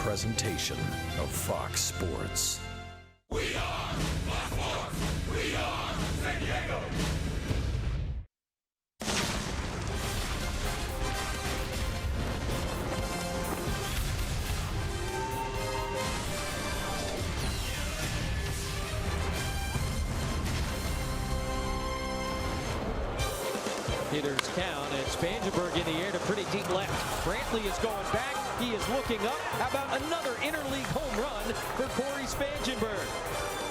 presentation of Fox Sports. We are Fox Sports. We are San Diego. Hitters count, and Spangenberg in the air to pretty deep left. Brantley is going back. He is looking up. How about another interleague home run for Corey Spangenberg?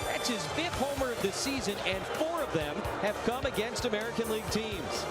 That's his 5th homer of the season, and 4 of them have come against American League teams.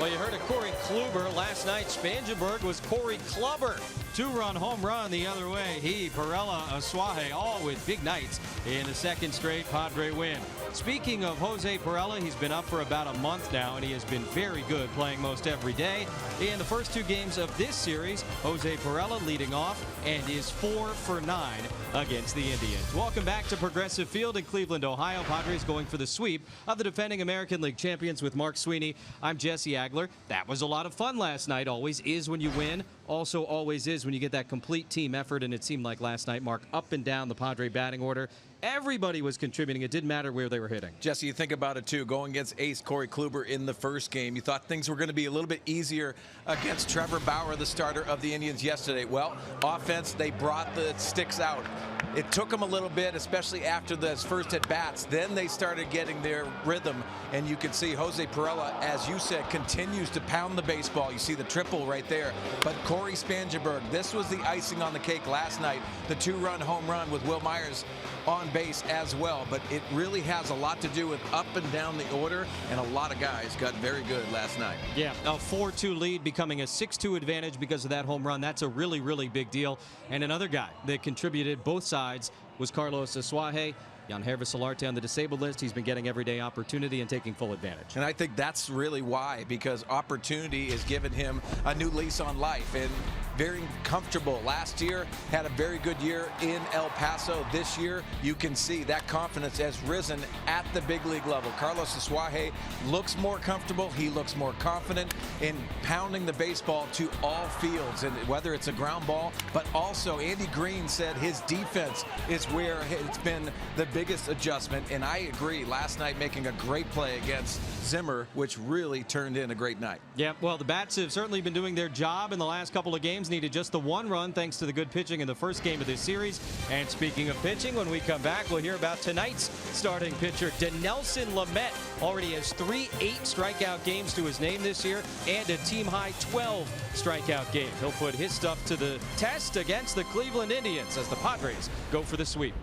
Well, you heard of Corey Kluber last night. Spangenberg was Corey Clubber. 2-run home run the other way. He, Perella, Asuaje, all with big nights in the 2nd straight Padre win. Speaking of Jose Perella, he's been up for about a month now, and he has been very good, playing most every day. In the first 2 games of this series, Jose Perella leading off and is 4 for 9 against the Indians. Welcome back to Progressive Field in Cleveland, Ohio. Padres going for the sweep of the defending American League champions with Mark Sweeney. I'm Jesse Agler. That was a lot of fun last night. Always is when you win. Also always is when you get that complete team effort, and it seemed like last night, Mark, up and down the Padre batting order. Everybody was contributing. It didn't matter where they were hitting. Jesse, you think about it, too. Going against ace Corey Kluber in the first game, you thought things were going to be a little bit easier against Trevor Bauer, the starter of the Indians yesterday. Well, offense, they brought the sticks out. It took them a little bit, especially after those first at-bats. Then they started getting their rhythm, and you can see Jose Perella, as you said, continues to pound the baseball. You see the triple right there. But Corey Spangenberg, this was the icing on the cake last night, the 2-run home run with Will Myers on base as well. But it really has a lot to do with up and down the order, and a lot of guys got very good last night. Yeah, a 4-2 lead becoming a 6-2 advantage because of that home run. That's a really, really big deal. And another guy that contributed both sides was Carlos Asuaje. Yangervis Solarte on the disabled list. He's been getting everyday opportunity and taking full advantage. And I think that's really why, because opportunity has given him a new lease on life, and very comfortable. Last year had a very good year in El Paso. This year you can see that confidence has risen at the big league level. Carlos Asuaje looks more comfortable. He looks more confident in pounding the baseball to all fields, and whether it's a ground ball, but also Andy Green said his defense is where it's been the biggest adjustment, and I agree. Last night making a great play against Zimmer, which really turned in a great night. Yeah, well, the bats have certainly been doing their job in the last couple of games. Needed just the 1 run thanks to the good pitching in the first game of this series. And speaking of pitching, when we come back, we'll hear about tonight's starting pitcher, Dinelson Lamet. Already has 3 8-strikeout games to his name this year and a team-high 12 strikeout game. He'll put his stuff to the test against the Cleveland Indians as the Padres go for the sweep.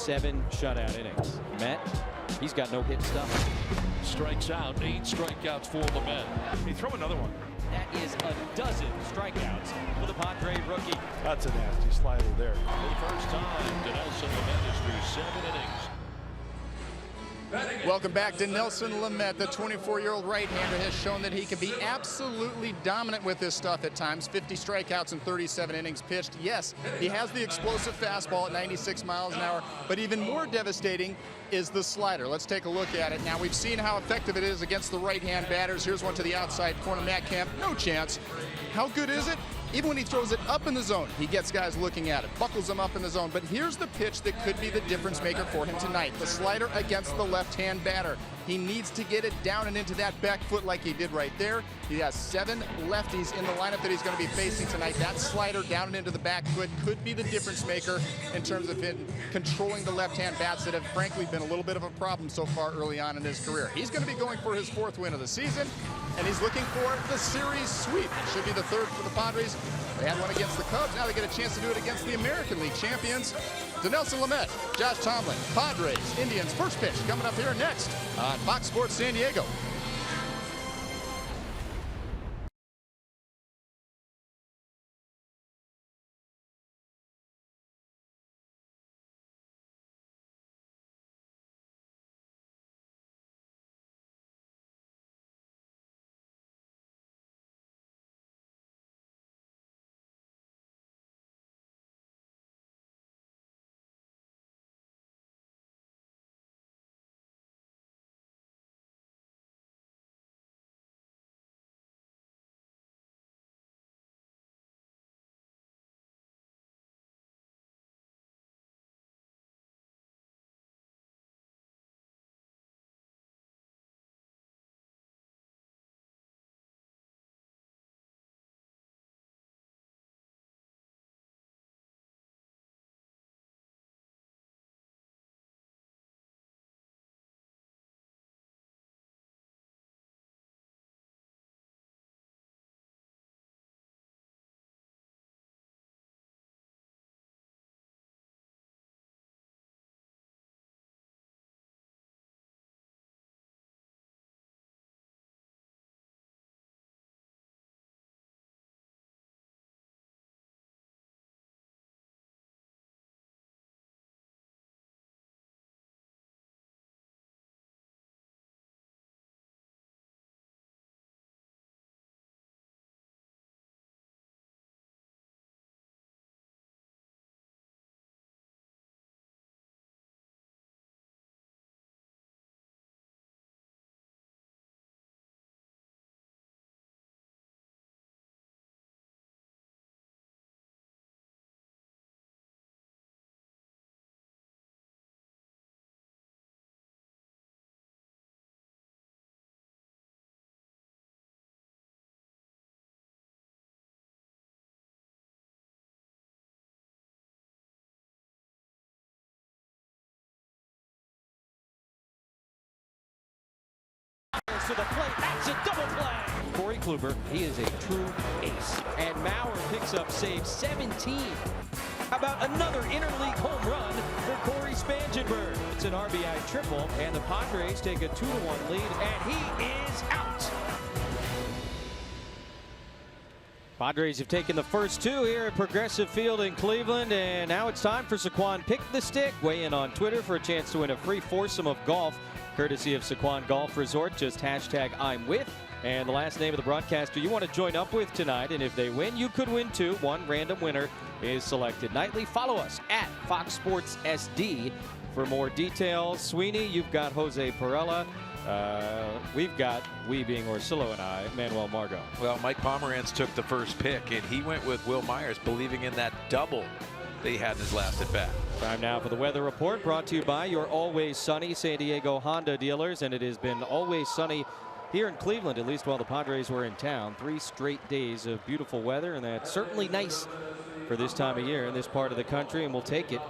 7 shutout innings. Met, he's got no hit stuff. Strikes out, 8 strikeouts for Lamet. Hey, throw another one. That is a dozen strikeouts for the Padre rookie. That's a nasty slider there. For the first time, Dinelson Lamet is through 7 innings. Welcome back to Dinelson Lamet. The 24-year-old right-hander has shown that he can be absolutely dominant with this stuff at times. 50 strikeouts and 37 innings pitched. Yes, he has the explosive fastball at 96 miles an hour, but even more devastating is the slider. Let's take a look at it. Now, we've seen how effective it is against the right-hand batters. Here's one to the outside corner. Matt Kemp, no chance. How good is it? Even when he throws it up in the zone, he gets guys looking at it, buckles them up in the zone. But here's the pitch that could be the difference maker for him tonight. The slider against the left-hand batter. He needs to get it down and into that back foot like he did right there. He has 7 lefties in the lineup that he's going to be facing tonight. That slider down and into the back foot could be the difference maker in terms of him controlling the left-hand bats that have frankly been a little bit of a problem so far early on in his career. He's going to be going for his 4th win of the season, and he's looking for the series sweep. It should be the 3rd for the Padres. They had one against the Cubs. Now they get a chance to do it against the American League champions. Dinelson Lamet, Josh Tomlin, Padres, Indians. First pitch coming up here next on Fox Sports San Diego. To the plate, that's a double play. Corey Kluber, he is a true ace. And Mauer picks up save 17. How about another interleague home run for Corey Spangenberg? It's an RBI triple, and the Padres take a 2-1 lead, and he is out. Padres have taken the first 2 here at Progressive Field in Cleveland, and now it's time for Saquon Pick the Stick. Weigh in on Twitter for a chance to win a free foursome of golf, courtesy of Saquon Golf Resort. Just hashtag I'm with and the last name of the broadcaster you want to join up with tonight. And if they win, you could win too. One random winner is selected nightly. Follow us at Fox Sports SD for more details. Sweeney, you've got Jose Perella. We've got, we being Orsillo and I, Manuel Margot. Well, Mike Pomeranz took the first pick, and he went with Will Myers, believing in that double that he had in his last at bat. Time now for the weather report, brought to you by your always sunny San Diego Honda dealers. And it has been always sunny here in Cleveland, at least while the Padres were in town. 3 straight days of beautiful weather, and that's certainly nice for this time of year in this part of the country, and we'll take it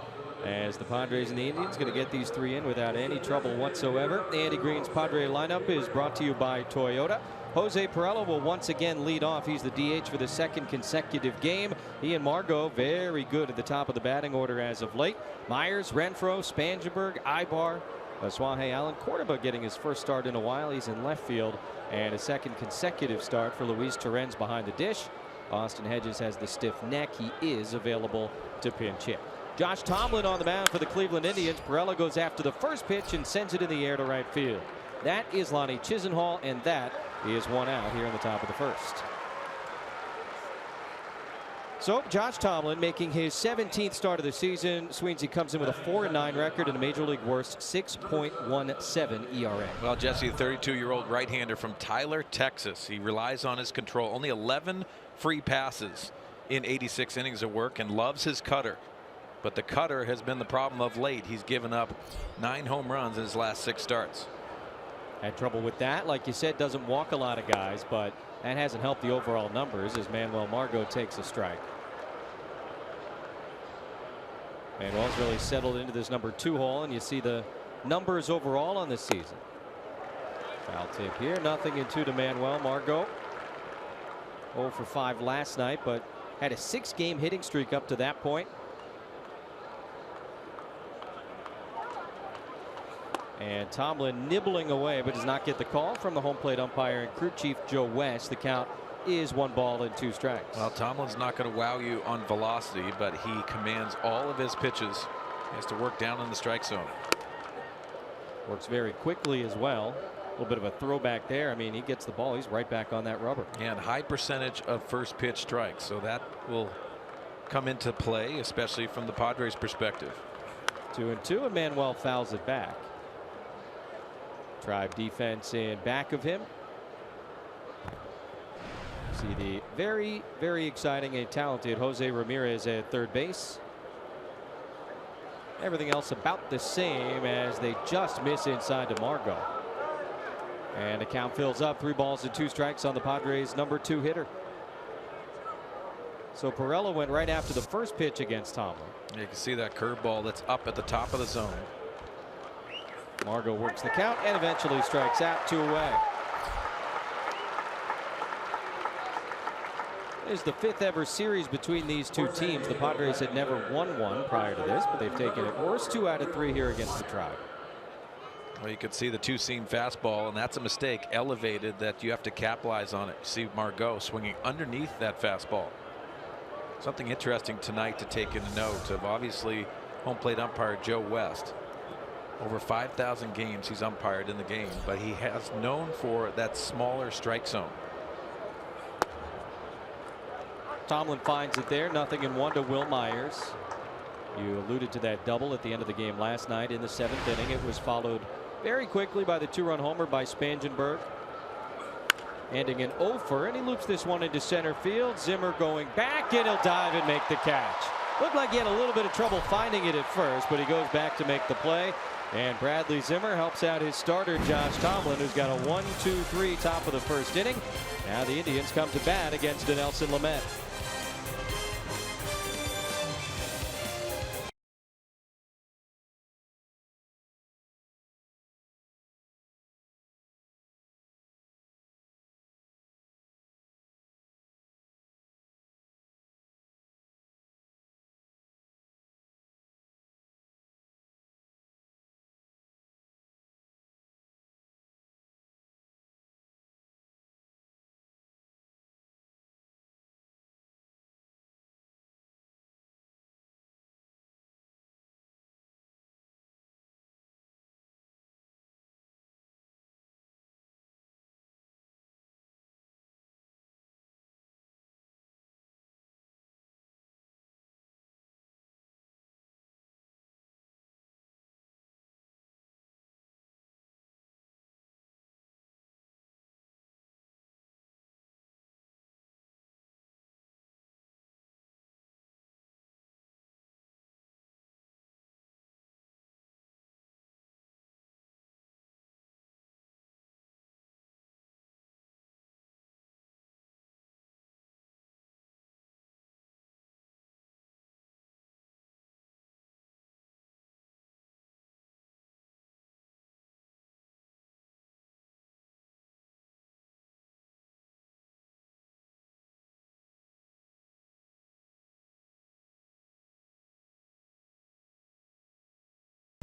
as the Padres and the Indians going to get these 3 in without any trouble whatsoever. Andy Green's Padre lineup is brought to you by Toyota. Jose Pirela will once again lead off. He's the DH for the second consecutive game. He and Margot very good at the top of the batting order as of late. Myers, Renfroe, Spangenberg, Ibar, Suaje, Allen, Cordoba getting his first start in a while. He's in left field, and a second consecutive start for Luis Torrens behind the dish. Austin Hedges has the stiff neck. He is available to pinch hit. Josh Tomlin on the mound for the Cleveland Indians. Pirela goes after the first pitch and sends it in the air to right field. That is Lonnie Chisenhall, and that is one out here in the top of the first. So Josh Tomlin making his 17th start of the season. Sweeney comes in with a 4-9 record and a major league worst 6.17 ERA. Well, Jesse, the 32-year-old right-hander from Tyler, Texas. He relies on his control. Only 11 free passes in 86 innings of work and loves his cutter. But the cutter has been the problem of late. He's given up 9 home runs in his last 6 starts. Had trouble with that. Like you said, doesn't walk a lot of guys, but that hasn't helped the overall numbers as Manuel Margot takes a strike. Manuel's really settled into this number 2 hole, and you see the numbers overall on this season. Foul tip here, nothing in 2 to Manuel Margot. 0 for 5 last night, but had a 6-game hitting streak up to that point. And Tomlin nibbling away, but does not get the call from the home plate umpire and crew chief Joe West. The count is 1 ball and 2 strikes. Well, Tomlin's not going to wow you on velocity, but he commands all of his pitches. He has to work down in the strike zone. Works very quickly as well. A little bit of a throwback there. I mean, he gets the ball, he's right back on that rubber. And high percentage of first pitch strikes, so that will come into play, especially from the Padres' perspective. 2-2, and Manuel fouls it back. Tribe defense in back of him. See the very, very exciting and talented Jose Ramirez at third base. Everything else about the same as they just miss inside to Margot. And the count fills up. 3 balls and 2 strikes on the Padres' number 2 hitter. So Pirela went right after the first pitch against Tomlin. You can see that curveball that's up at the top of the zone. Margot works the count and eventually strikes out. 2 away. It is the 5th ever series between these 2 teams. The Padres had never won one prior to this, but they've taken it worse. 2 out of 3 here against the Tribe. Well, you could see the 2-seam fastball, and that's a mistake elevated that you have to capitalize on it. You see Margot swinging underneath that fastball. Something interesting tonight to take into note of, obviously, home plate umpire Joe West. Over 5,000 games he's umpired in the game, but he has known for that smaller strike zone. Tomlin finds it there. 0-1 to Will Myers. You alluded to that double at the end of the game last night in the 7th inning. It was followed very quickly by the 2-run homer by Spangenberg. Ending in 0-for, and he loops this one into center field. Zimmer going back, and he'll dive and make the catch. Looked like he had a little bit of trouble finding it at first, but he goes back to make the play. And Bradley Zimmer helps out his starter, Josh Tomlin, who's got a 1-2-3 top of the first inning. Now the Indians come to bat against Dinelson Lamet.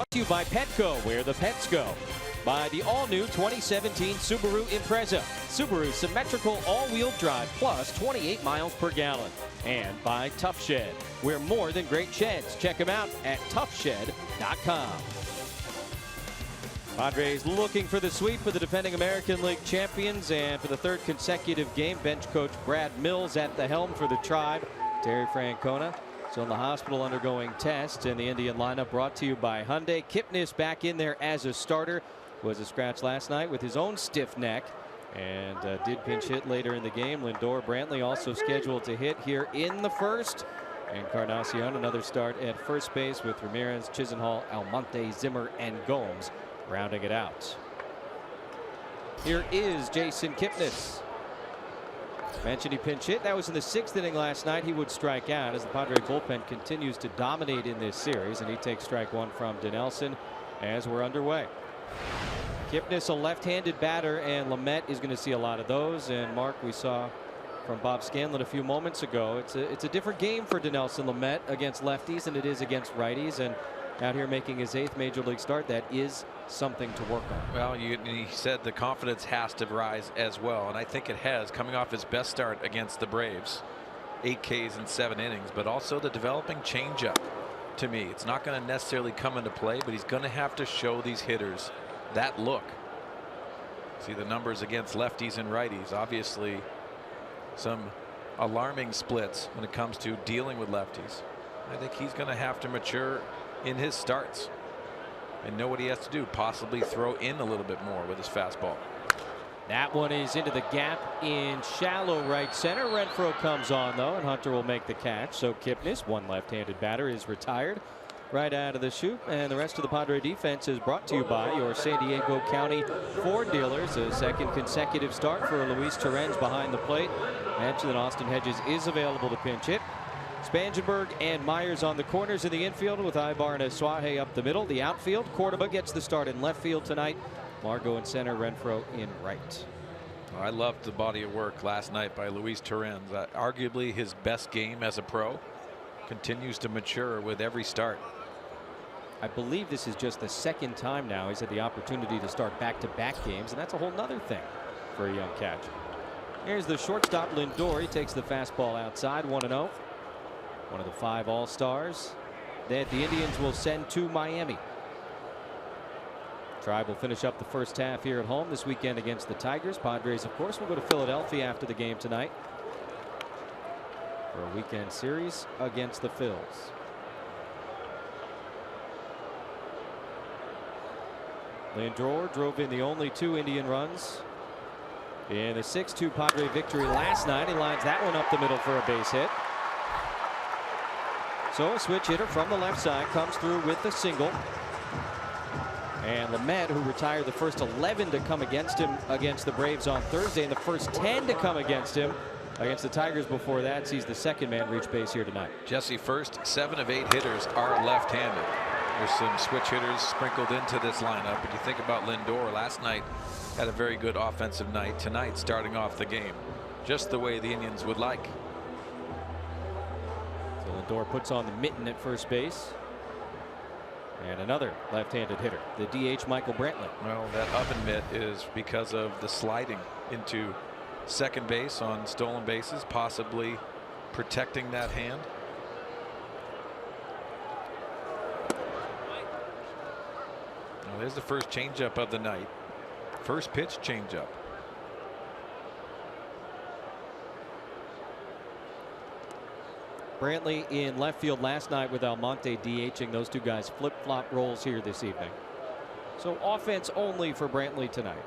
Brought to you by Petco, where the pets go. By the all-new 2017 Subaru Impreza. Subaru symmetrical all-wheel drive plus 28 miles per gallon. And by Tough Shed. We're more than great sheds. Check them out at toughshed.com. Padres looking for the sweep for the defending American League champions, and for the third consecutive game, bench coach Brad Mills at the helm for the Tribe. Terry Francona still in the hospital undergoing tests, and the Indian lineup brought to you by Hyundai. Kipnis back in there as a starter. Was a scratch last night with his own stiff neck, and did pinch hit later in the game. Lindor Brantley also scheduled to hit here in the first. Encarnacion another start at first base with Ramirez, Chisenhall, Almonte, Zimmer, and Gomes rounding it out. Here is Jason Kipnis. Mentioned he pinch hit. That was in the 6th inning last night. He would strike out as the Padre bullpen continues to dominate in this series, and he takes strike one from Dinelson as we're underway. Kipnis, a left-handed batter, and Lamet is going to see a lot of those. And Mark, we saw from Bob Scanlon a few moments ago, it's a different game for Dinelson Lamet against lefties than it is against righties, and out here making his 8th major league start, that is something to work on. Well, he said the confidence has to rise as well, and I think it has, coming off his best start against the Braves. 8 Ks in 7 innings, but also the developing changeup. To me, it's not going to necessarily come into play, but he's going to have to show these hitters that look. See the numbers against lefties and righties. Obviously, some alarming splits when it comes to dealing with lefties. I think he's going to have to mature in his starts and know what he has to do. Possibly throw in a little bit more with his fastball. That one is into the gap in shallow right center. Renfroe comes on though, and Hunter will make the catch. So Kipnis, one left-handed batter, is retired right out of the chute. And the rest of the Padre defense is brought to you by your San Diego County Ford dealers. A second consecutive start for Luis Torrens behind the plate. Mentioned that Austin Hedges is available to pinch hit. Spangenberg and Myers on the corners in the infield with Ibar and Asuaje up the middle. The outfield, Cordoba gets the start in left field tonight. Margot in center, Renfroe in right. I loved the body of work last night by Luis Torrens. Arguably his best game as a pro. Continues to mature with every start. I believe this is just the 2nd time now he's had the opportunity to start back-to-back games, and that's a whole nother thing for a young catcher. Here's the shortstop, Lindor. He takes the fastball outside, 1-0. One of the 5 All-Stars that the Indians will send to Miami. Tribe will finish up the first half here at home this weekend against the Tigers. Padres, of course, will go to Philadelphia after the game tonight for a weekend series against the Phils. Lindor drove in the only 2 Indian runs in the 6-2 Padre victory last night. He lines that one up the middle for a base hit. So a switch hitter from the left side comes through with a single. And Lamet, who retired the first 11 to come against him against the Braves on Thursday, and the first 10 to come against him against the Tigers before that, sees the 2nd man reach base here tonight. Jesse, first 7 of 8 hitters are left-handed. There's some switch hitters sprinkled into this lineup, but you think about Lindor last night, had a very good offensive night. Tonight, starting off the game just the way the Indians would like. So Lindor puts on the mitten at first base. And another left-handed hitter, the DH Michael Brantley. Well, that oven mitt is because of the sliding into second base on stolen bases, possibly protecting that hand. Well, there's the first changeup of the night. First pitch changeup. Brantley in left field last night with Almonte DHing. Those 2 guys flip-flop roles here this evening. So offense only for Brantley tonight.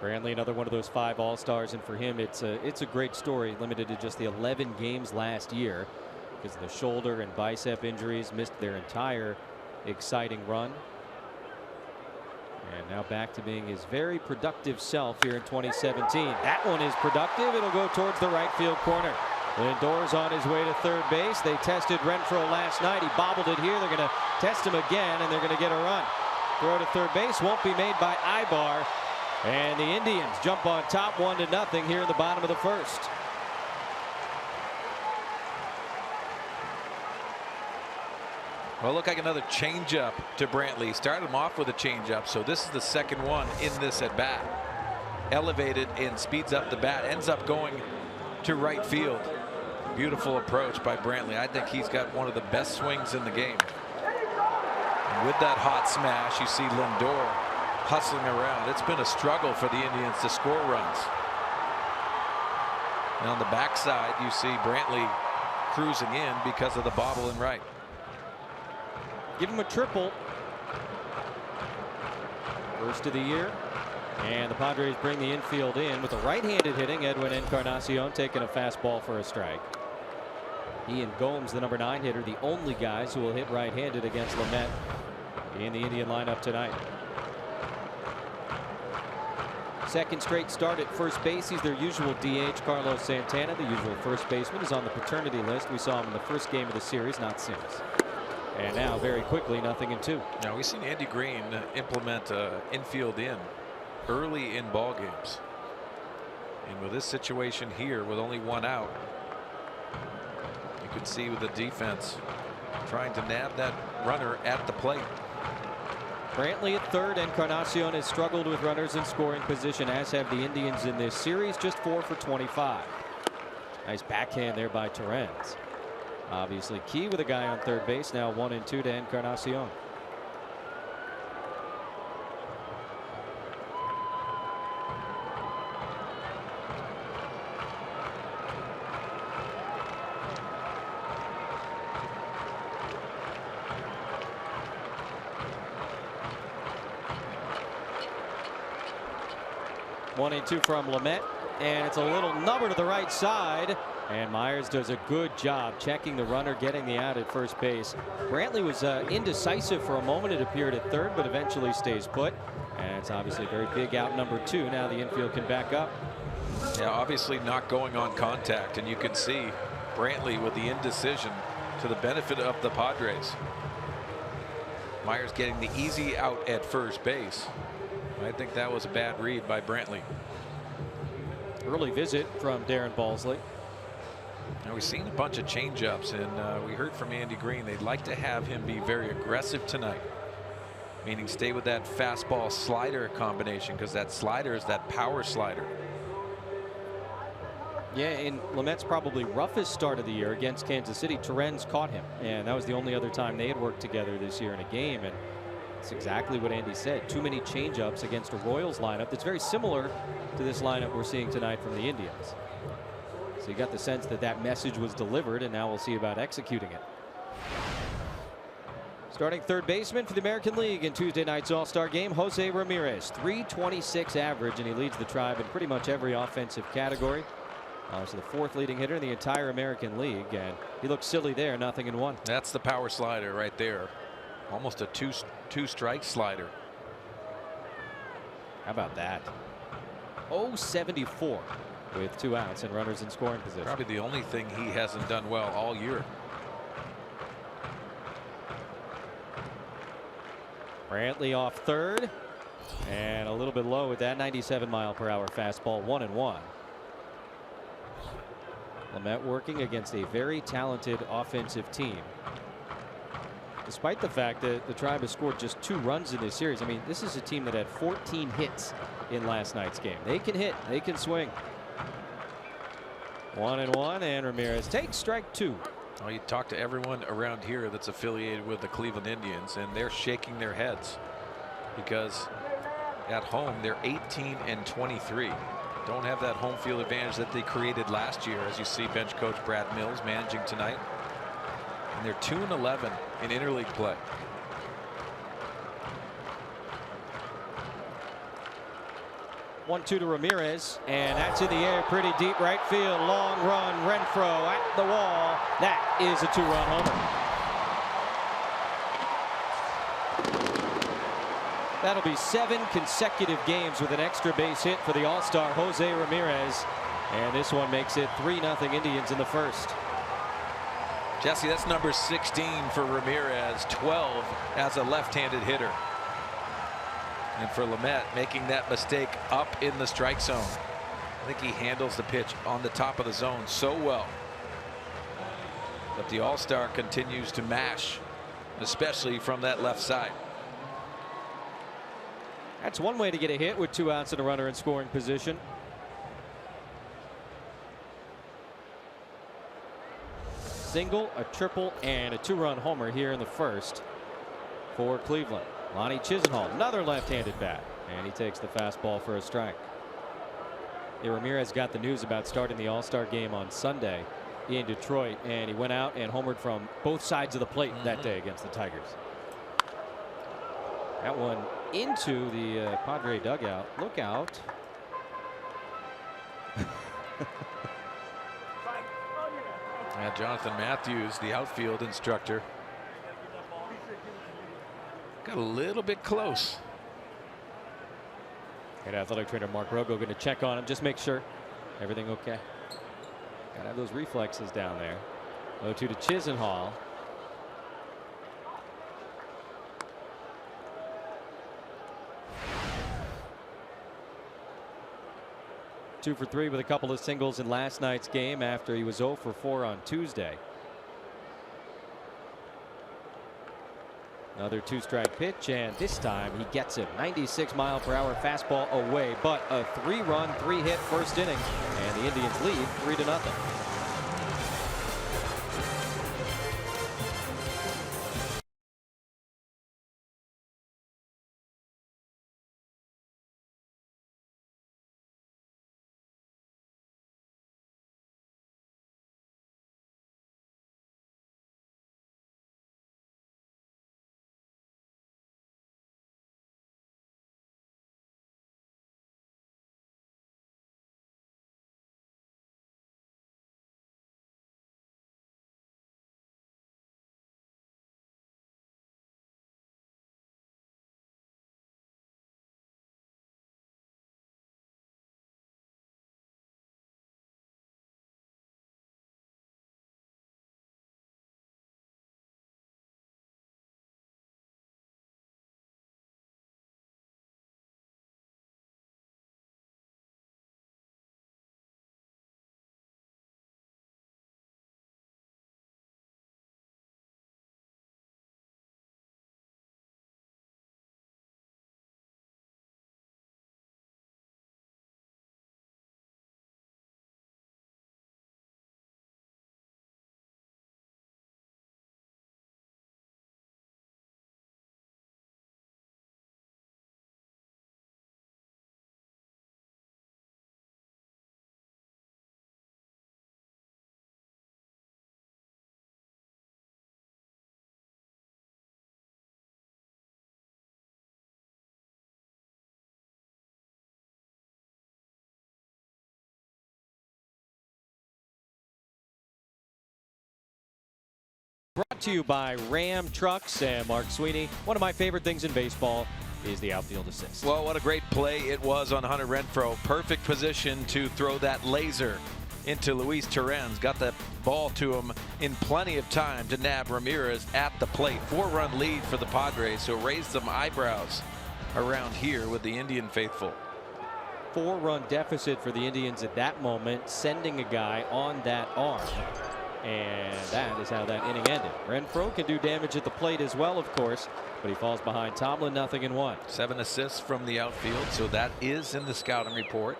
Brantley, another one of those 5 All-Stars, and for him it's a great story, limited to just the 11 games last year. Because of the shoulder and bicep injuries, missed their entire exciting run. And now back to being his very productive self here in 2017. That one is productive. It'll go towards the right field corner. Lindor's on his way to third base. They tested Renfroe last night. He bobbled it here. They're going to test him again, and they're going to get a run. throw to third base won't be made by Ibar. And the Indians jump on top 1-0 here in the bottom of the first. Well, look like another changeup to Brantley. Started him off with a changeup, so this is the second one in this at bat. Elevated and speeds up the bat, ends up going to right field. Beautiful approach by Brantley. I think he's got one of the best swings in the game. And with that hot smash, you see Lindor hustling around. It's been a struggle for the Indians to score runs. And on the backside, you see Brantley cruising in because of the bobble in right. Give him a triple. First of the year. And the Padres bring the infield in with a right-handed hitting Edwin Encarnacion taking a fastball for a strike. He and Gomes, the number 9 hitter, the only guys who will hit right-handed against Lamet in the Indian lineup tonight. Second straight start at first base. He's their usual DH. Carlos Santana, the usual first baseman, is on the paternity list. We saw him in the first game of the series, not since. And now, very quickly, 0-2. Now we've seen Andy Green implement infield in early in ball games. And with this situation here, with only one out, you could see with the defense trying to nab that runner at the plate. Brantley at third. Encarnacion has struggled with runners in scoring position, as have the Indians in this series. Just 4 for 25. Nice backhand there by Torrens. Obviously key with a guy on third base. Now 1-2 to Encarnacion. One and two from Lamet, and it's a little number to the right side. And Myers does a good job checking the runner, getting the out at first base. Brantley was indecisive for a moment, it appeared, at third, but eventually stays put. And it's obviously a very big out, number 2. Now the infield can back up. Yeah, obviously not going on contact, and you can see Brantley with the indecision to the benefit of the Padres. Myers getting the easy out at first base. I think that was a bad read by Brantley. Early visit from Darren Balsley. Now we've seen a bunch of changeups, and we heard from Andy Green they'd like to have him be very aggressive tonight, meaning stay with that fastball slider combination, because that slider is that power slider. Yeah, in Lamet's probably roughest start of the year against Kansas City, Torrens caught him, and that was the only other time they had worked together this year in a game. And it's exactly what Andy said. Too many changeups against a Royals lineup that's very similar to this lineup we're seeing tonight from the Indians. So you got the sense that that message was delivered, and now we'll see about executing it. Starting third baseman for the American League in Tuesday night's All-Star game, Jose Ramirez. .326 average, and he leads the Tribe in pretty much every offensive category. So the 4th leading hitter in the entire American League, and he looks silly there, 0-1. That's the power slider right there. Almost a two strike slider. How about that? 0-74 with 2 outs and runners in scoring position. Probably the only thing he hasn't done well all year. Brantley off third, and a little bit low with that 97-mile-per-hour fastball. 1-1. Lamet working against a very talented offensive team. Despite the fact that the Tribe has scored just 2 runs in this series. I mean, this is a team that had 14 hits in last night's game. They can hit, they can swing. 1-1, and Ramirez takes strike 2. Well, you talk to everyone around here that's affiliated with the Cleveland Indians, and they're shaking their heads because at home they're 18-23. Don't have that home field advantage that they created last year, as you see bench coach Brad Mills managing tonight. And they're 2-11 in interleague play. One-two to Ramirez, and that's in the air, pretty deep right field. Long run, Renfroe at the wall. That is a 2-run homer. That'll be 7 consecutive games with an extra base hit for the All-Star Jose Ramirez, and this one makes it 3-0 Indians in the first. Jesse, that's number 16 for Ramirez, 12 as a left-handed hitter. And for Lamet, making that mistake up in the strike zone. I think he handles the pitch on the top of the zone so well. But the All-Star continues to mash, especially from that left side. That's one way to get a hit with 2 outs and a runner in scoring position. Single, a triple, and a 2-run homer here in the first for Cleveland. Lonnie Chisenhall, another left-handed bat, and he takes the fastball for a strike. Ramirez got the news about starting the All-Star game on Sunday in Detroit, and he went out and homered from both sides of the plate that day against the Tigers. That one into the Padre dugout. Look out. Jonathan Matthews, the outfield instructor, got a little bit close. And athletic trainer Mark Rogo going to check on him, just make sure everything okay. Gotta have those reflexes down there. 0-2 to Chisenhall. Two for 3 with a couple of singles in last night's game after he was 0 for 4 on Tuesday. Another 2-strike pitch, and this time he gets it. 96-mile-per-hour fastball away, but a 3-run, 3-hit first inning, and the Indians lead 3-0. Brought to you by Ram Trucks and Mark Sweeney. One of my favorite things in baseball is the outfield assist. Well, what a great play it was on Hunter Renfroe. Perfect position to throw that laser into Luis Torrens. Got that ball to him in plenty of time to nab Ramirez at the plate. 4-run lead for the Padres, so raised some eyebrows around here with the Indian faithful. 4-run deficit for the Indians at that moment, sending a guy on that arm. And that is how that inning ended. Renfroe can do damage at the plate as well, of course, but he falls behind Tomlin, 0-1. 7 assists from the outfield, so that is in the scouting report.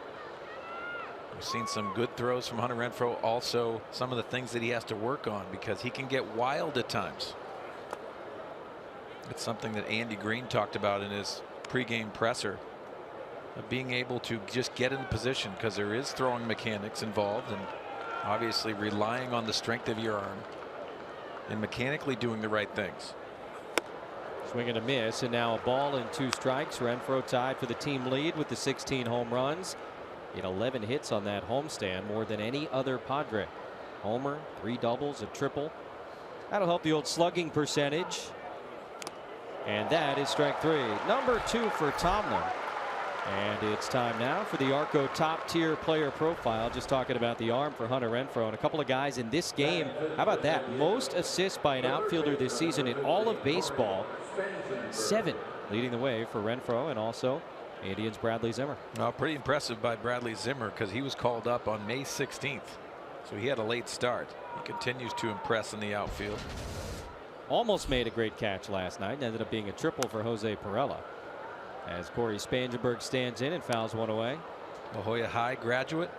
We've seen some good throws from Hunter Renfroe. Also, some of the things that he has to work on because he can get wild at times. It's something that Andy Green talked about in his pregame presser, of being able to just get in position because there is throwing mechanics involved, and obviously relying on the strength of your arm and mechanically doing the right things. Swing and a miss, and now a ball and 2 strikes. Renfroe tied for the team lead with the 16 home runs. He had 11 hits on that homestand, more than any other Padre. Homer, 3 doubles, a triple. That'll help the old slugging percentage. And that is strike 3. Number 2 for Tomlin. And it's time now for the Arco top tier player profile. Just talking about the arm for Hunter Renfroe, and a couple of guys in this game. How about that? Most assists by an outfielder this season in all of baseball. 7 leading the way for Renfroe and also Indians' Bradley Zimmer. Pretty impressive by Bradley Zimmer because he was called up on May 16th. So he had a late start. He continues to impress in the outfield. Almost made a great catch last night and ended up being a triple for Jose Pirela. As Corey Spangenberg stands in and fouls one away. La Jolla High graduate.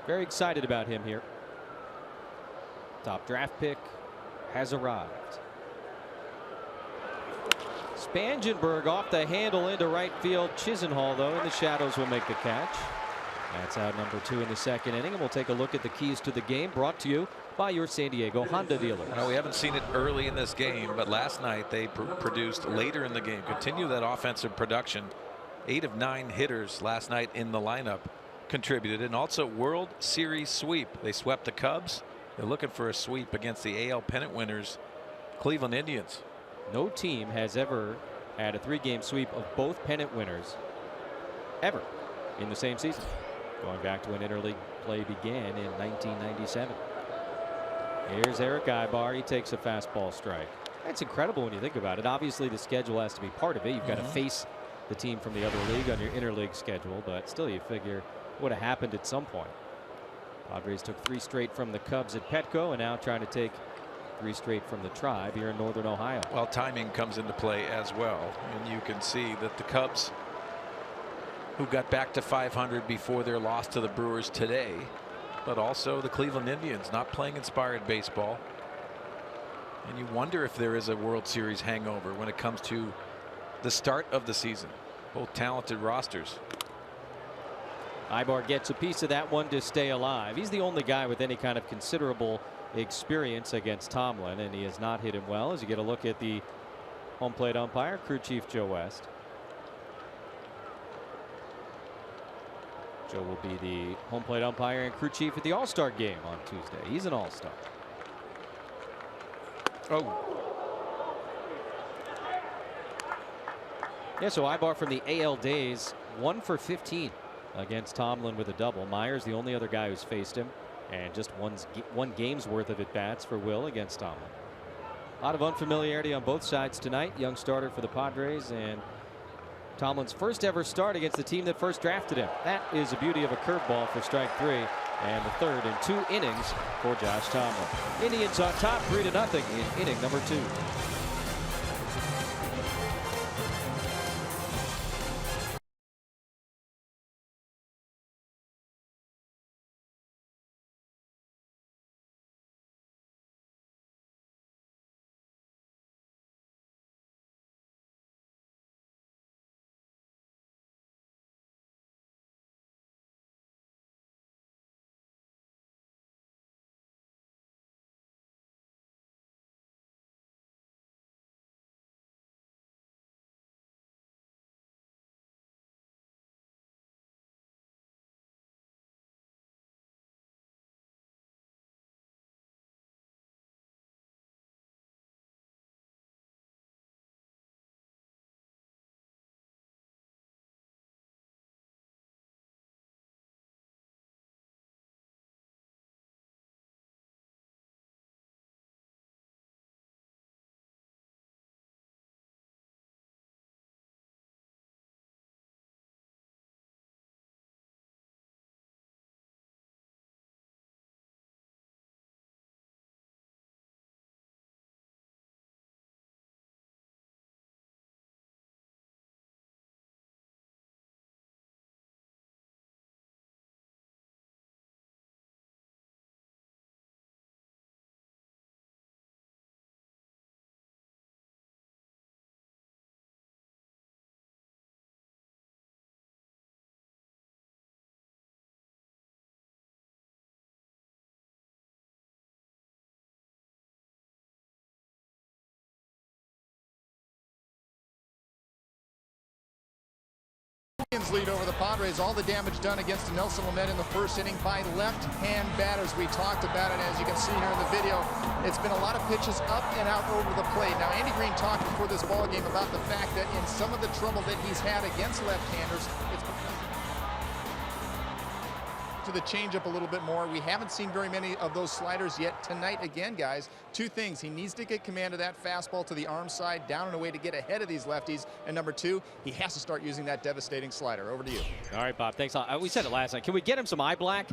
Very excited about him here. Top draft pick has arrived. Spangenberg off the handle into right field. Chisenhall, though, in the shadows will make the catch. That's out number 2 in the second inning, and we'll take a look at the keys to the game, brought to you by your San Diego Honda dealers. We haven't seen it early in this game, but last night they produced later in the game. Continue that offensive production. 8 of 9 hitters last night in the lineup contributed, and also World Series sweep. They swept the Cubs. They're looking for a sweep against the AL pennant winners, Cleveland Indians. No team has ever had a 3-game sweep of both pennant winners ever in the same season, going back to when interleague play began in 1997. Here's Eric Ibar. He takes a fastball strike. That's incredible when you think about it. Obviously the schedule has to be part of it. You've got to face the team from the other league on your interleague schedule, but still you figure it would have happened at some point. Padres took 3 straight from the Cubs at Petco and now trying to take 3 straight from the Tribe here in Northern Ohio. Well, timing comes into play as well, and you can see that the Cubs, who got back to 500 before their loss to the Brewers today, but also the Cleveland Indians not playing inspired baseball. And you wonder if there is a World Series hangover when it comes to the start of the season. Both talented rosters. Ibar gets a piece of that one to stay alive. He's the only guy with any kind of considerable experience against Tomlin, and he has not hit him well. As you get a look at the home plate umpire, crew chief Joe West. Joe will be the home plate umpire and crew chief at the All-Star game on Tuesday. He's an All-Star. Yeah, so Ibar from the AL days, 1 for 15 against Tomlin with a double. Myers, the only other guy who's faced him, and just one game's worth of at-bats for Will against Tomlin. A lot of unfamiliarity on both sides tonight. Young starter for the Padres, and Tomlin's first ever start against the team that first drafted him. That is the beauty of a curveball for strike 3, and the third in 2 innings for Josh Tomlin. Indians on top 3-0 in inning number 2. Lead over the Padres. All the damage done against Nelson Lamet in the first inning by left-hand batters. We talked about it, as you can see here in the video. It's been a lot of pitches up and out over the plate. Now, Andy Green talked before this ball game about the fact that in some of the trouble that he's had against left-handers, it's because after the changeup a little bit more. We haven't seen very many of those sliders yet tonight. Again, guys, two things. He needs to get command of that fastball to the arm side, down and away to get ahead of these lefties. And number two, he has to start using that devastating slider. Over to you. All right, Bob, thanks. We said it last night. Can we get him some eye black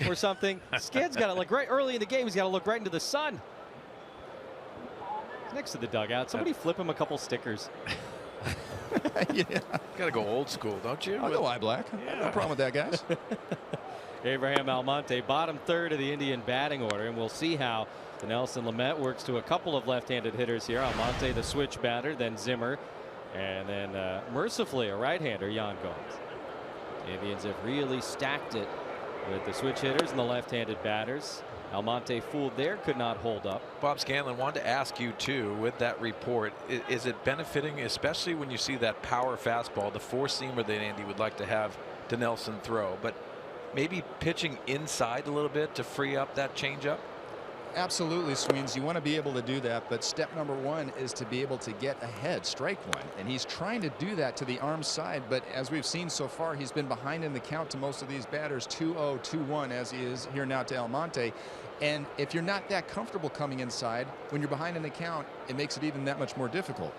or something? This kid's got to look right early in the game. He's got to look right into the sun. He's next to the dugout. Somebody flip him a couple stickers. Yeah. Got to go old school, don't you? I'll go eye black. Yeah. No problem with that, guys. Abraham Almonte, bottom third of the Indian batting order, and we'll see how the Nelson Lamet works to a couple of left-handed hitters here. Almonte, the switch batter, then Zimmer, and then mercifully a right-hander, Yan Gomes. The Indians have really stacked it with the switch hitters and the left-handed batters. Almonte fooled there, could not hold up. Bob Scanlon, wanted to ask you too, with that report, is it benefiting, especially when you see that power fastball, the four-seamer that Andy would like to have to Nelson throw, but maybe pitching inside a little bit to free up that changeup? Absolutely, Sweens. You want to be able to do that, but step number one is to be able to get ahead, strike one. And he's trying to do that to the arm side, but as we've seen so far, he's been behind in the count to most of these batters, 2-0, 2-1, as he is here now to Almonte. And if you're not that comfortable coming inside, when you're behind in the count, it makes it even that much more difficult.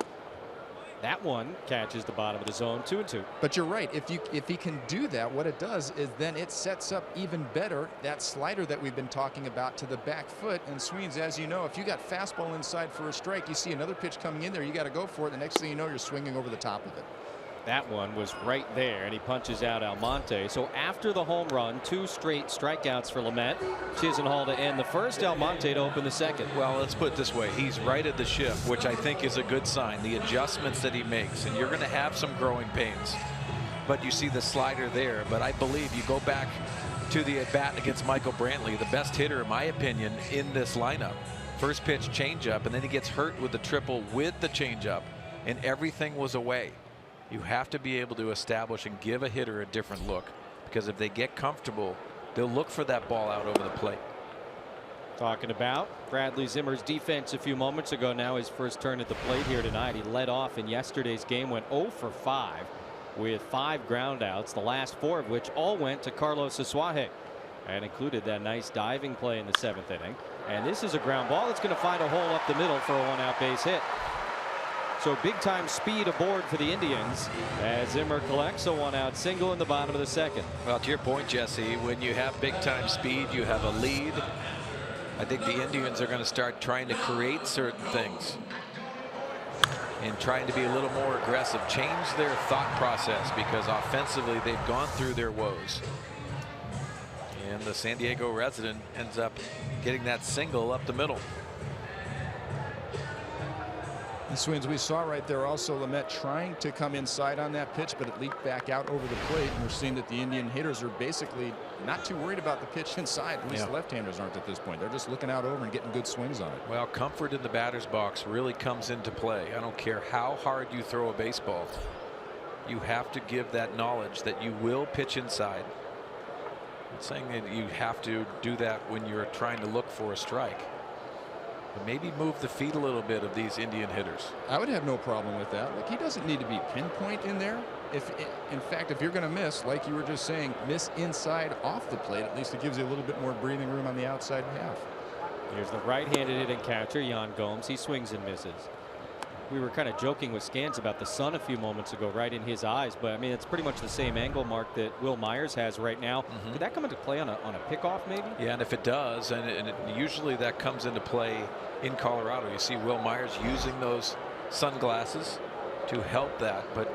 That one catches the bottom of the zone, 2-2. But you're right. If he can do that, what it does is then it sets up even better that slider that we've been talking about to the back foot. And Sweens, as you know, if you got fastball inside for a strike, you see another pitch coming in there, you got to go for it. The next thing you know, you're swinging over the top of it. That one was right there, and he punches out Almonte. So after the home run, 2 straight strikeouts for Lamet. Chisenhall to end the first, Almonte to open the second. Well, let's put it this way. He's righted the ship, which I think is a good sign. The adjustments that he makes, and you're going to have some growing pains. But you see the slider there. But I believe you go back to the at-bat against Michael Brantley, the best hitter, in my opinion, in this lineup. First pitch changeup, and then he gets hurt with the triple with the changeup, and everything was away. You have to be able to establish and give a hitter a different look, because if they get comfortable, they'll look for that ball out over the plate. Talking about Bradley Zimmer's defense a few moments ago, now his first turn at the plate here tonight. He led off in yesterday's game, went 0 for 5 with 5 groundouts, the last 4 of which all went to Carlos Asuaje, and included that nice diving play in the 7th inning. And this is a ground ball that's going to find a hole up the middle for a 1-out base hit. So big time speed aboard for the Indians as Zimmer collects a 1-out single in the bottom of the second. Well, to your point, Jesse, when you have big time speed, you have a lead. I think the Indians are going to start trying to create certain things and trying to be a little more aggressive, change their thought process, because offensively they've gone through their woes. And the San Diego resident ends up getting that single up the middle. And Swings, we saw right there also Lamet trying to come inside on that pitch, but it leaked back out over the plate. And we're seeing that the Indian hitters are basically not too worried about the pitch inside. At least the left-handers aren't at this point. They're just looking out over and getting good swings on it. Well, comfort in the batter's box really comes into play. I don't care how hard you throw a baseball. You have to give that knowledge that you will pitch inside. I'm not saying that you have to do that when you're trying to look for a strike. Maybe move the feet a little bit of these Indian hitters. I would have no problem with that. Like, he doesn't need to be pinpoint in there. In fact, if you're going to miss, like you were just saying, miss inside off the plate, at least it gives you a little bit more breathing room on the outside half. Here's the right-handed hitting catcher, Yan Gomes. He swings and misses. We were kind of joking with Scans about the sun a few moments ago, right in his eyes, but I mean, it's pretty much the same angle mark that Will Myers has right now. Could that come into play on a pickoff maybe? Yeah, and if it does, and usually that comes into play in Colorado. You see Will Myers using those sunglasses to help that, but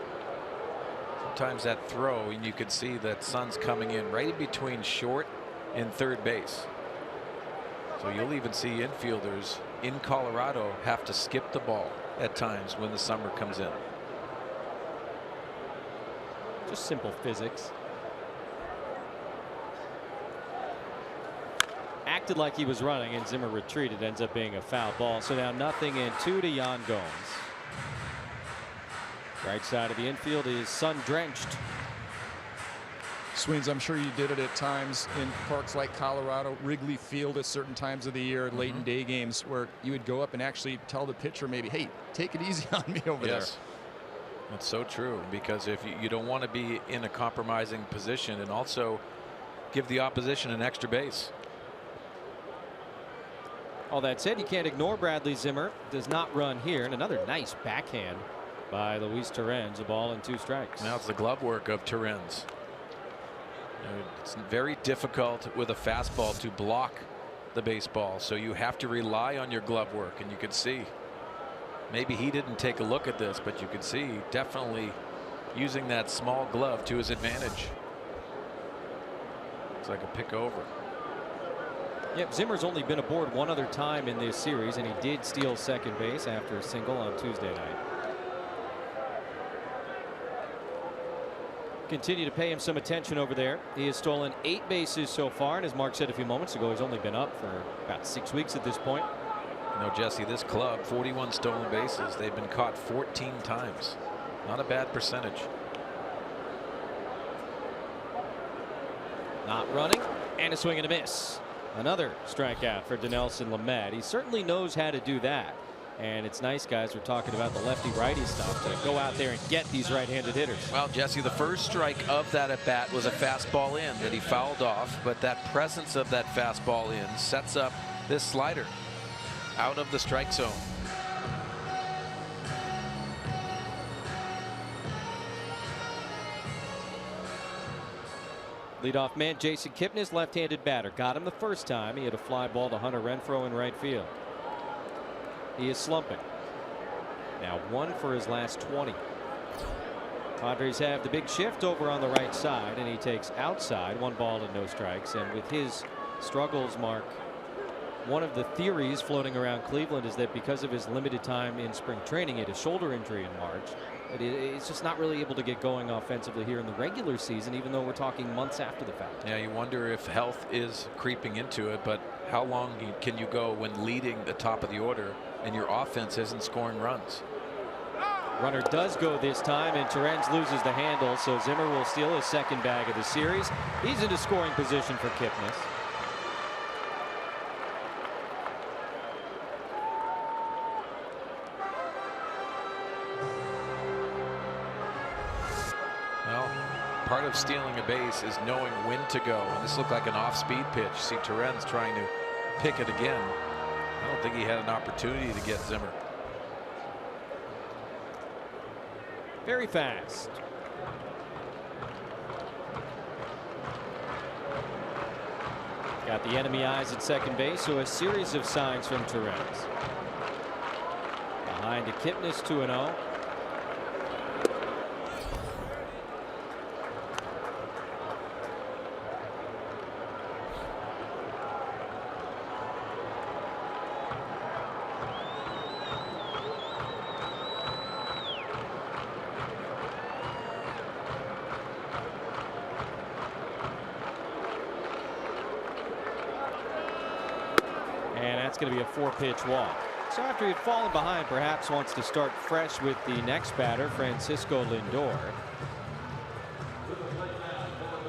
sometimes that throw, and you can see that sun's coming in right in between short and third base. So you'll even see infielders in Colorado have to skip the ball at times when the summer comes in. Just simple physics. Acted like he was running, and Zimmer retreated. Ends up being a foul ball. So now 0-2 to Yan Gomes. Right side of the infield is sun-drenched. Swings, I'm sure you did it at times in parks like Colorado, Wrigley Field at certain times of the year, late in day games, where you would go up and actually tell the pitcher maybe, hey, take it easy on me over there. That's so true, because if you don't want to be in a compromising position, and also give the opposition an extra base. All that said, you can't ignore Bradley Zimmer. Does not run here, and another nice backhand by Luis Torrens. A ball and 2 strikes. Now it's the glove work of Torrens. It's very difficult with a fastball to block the baseball, so you have to rely on your glove work, and you could see maybe he didn't take a look at this, but you could see definitely using that small glove to his advantage. Looks like a pick over. Yep, Zimmer's only been aboard one other time in this series, and he did steal second base after a single on Tuesday night. Continue to pay him some attention over there. He has stolen 8 bases so far, and as Mark said a few moments ago, he's only been up for about 6 weeks at this point. You know, Jesse, this club, 41 stolen bases. They've been caught 14 times. Not a bad percentage. Not running, and a swing and a miss. Another strikeout for Dinelson Lamet. He certainly knows how to do that. And it's nice, guys, we're talking about the lefty-righty stuff, to go out there and get these right-handed hitters. Well, Jesse, the first strike of that at bat was a fastball in that he fouled off, but that presence of that fastball in sets up this slider out of the strike zone. Leadoff man Jason Kipnis, left-handed batter, got him the first time. He had a fly ball to Hunter Renfroe in right field. He is slumping. Now 1 for his last 20. Padres have the big shift over on the right side, and he takes outside. 1 ball and no strikes. And with his struggles, Mark, one of the theories floating around Cleveland is that because of his limited time in spring training, he had a shoulder injury in March. But he's just not really able to get going offensively here in the regular season, even though we're talking months after the fact. Yeah, you wonder if health is creeping into it, but how long can you go when leading the top of the order and your offense isn't scoring runs? Runner does go this time, and Torrens loses the handle, so Zimmer will steal his second bag of the series. He's into scoring position for Kipnis. Well, part of stealing a base is knowing when to go, and this looked like an off-speed pitch. See Torrens trying to pick it again. I don't think he had an opportunity to get Zimmer. Very fast. Got the enemy eyes at second base, so a series of signs from Torrens. Behind to Kipnis, 2-0. And that's going to be a 4-pitch walk. So after he had fallen behind, perhaps wants to start fresh with the next batter, Francisco Lindor.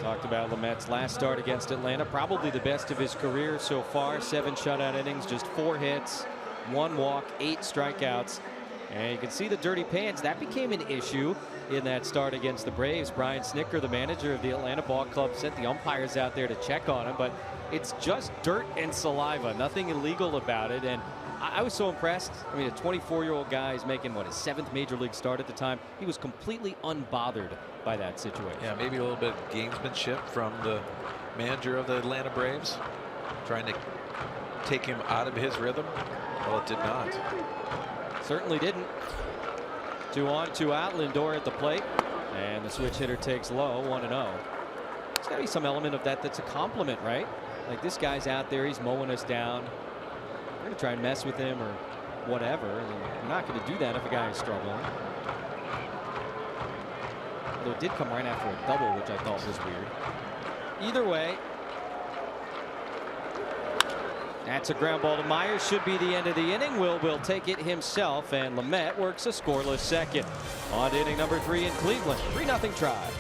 Talked about Lamet's last start against Atlanta, probably the best of his career so far. 7 shutout innings, just 4 hits, 1 walk, 8 strikeouts. And you can see the dirty pants. That became an issue in that start against the Braves. Brian Snitker, the manager of the Atlanta Ball Club, sent the umpires out there to check on him, but it's just dirt and saliva, nothing illegal about it. And I was so impressed. I mean, a 24-year-old guy is making, what, his 7th major league start at the time. He was completely unbothered by that situation. Yeah, maybe a little bit of gamesmanship from the manager of the Atlanta Braves, trying to take him out of his rhythm. Well, it did not. Certainly didn't. 2 on, 2 out. Lindor at the plate, and the switch hitter takes low, 1-0. There's got to be some element of that that's a compliment, right? Like, this guy's out there, he's mowing us down. We're going to try and mess with him or whatever. I mean, we're not going to do that if a guy is struggling. Although it did come right after a double, which I thought was weird. Either way, that's a ground ball to Myers. Should be the end of the inning. Will take it himself, and Lamet works a scoreless second. On to inning number 3 in Cleveland. 3-0 Tribe.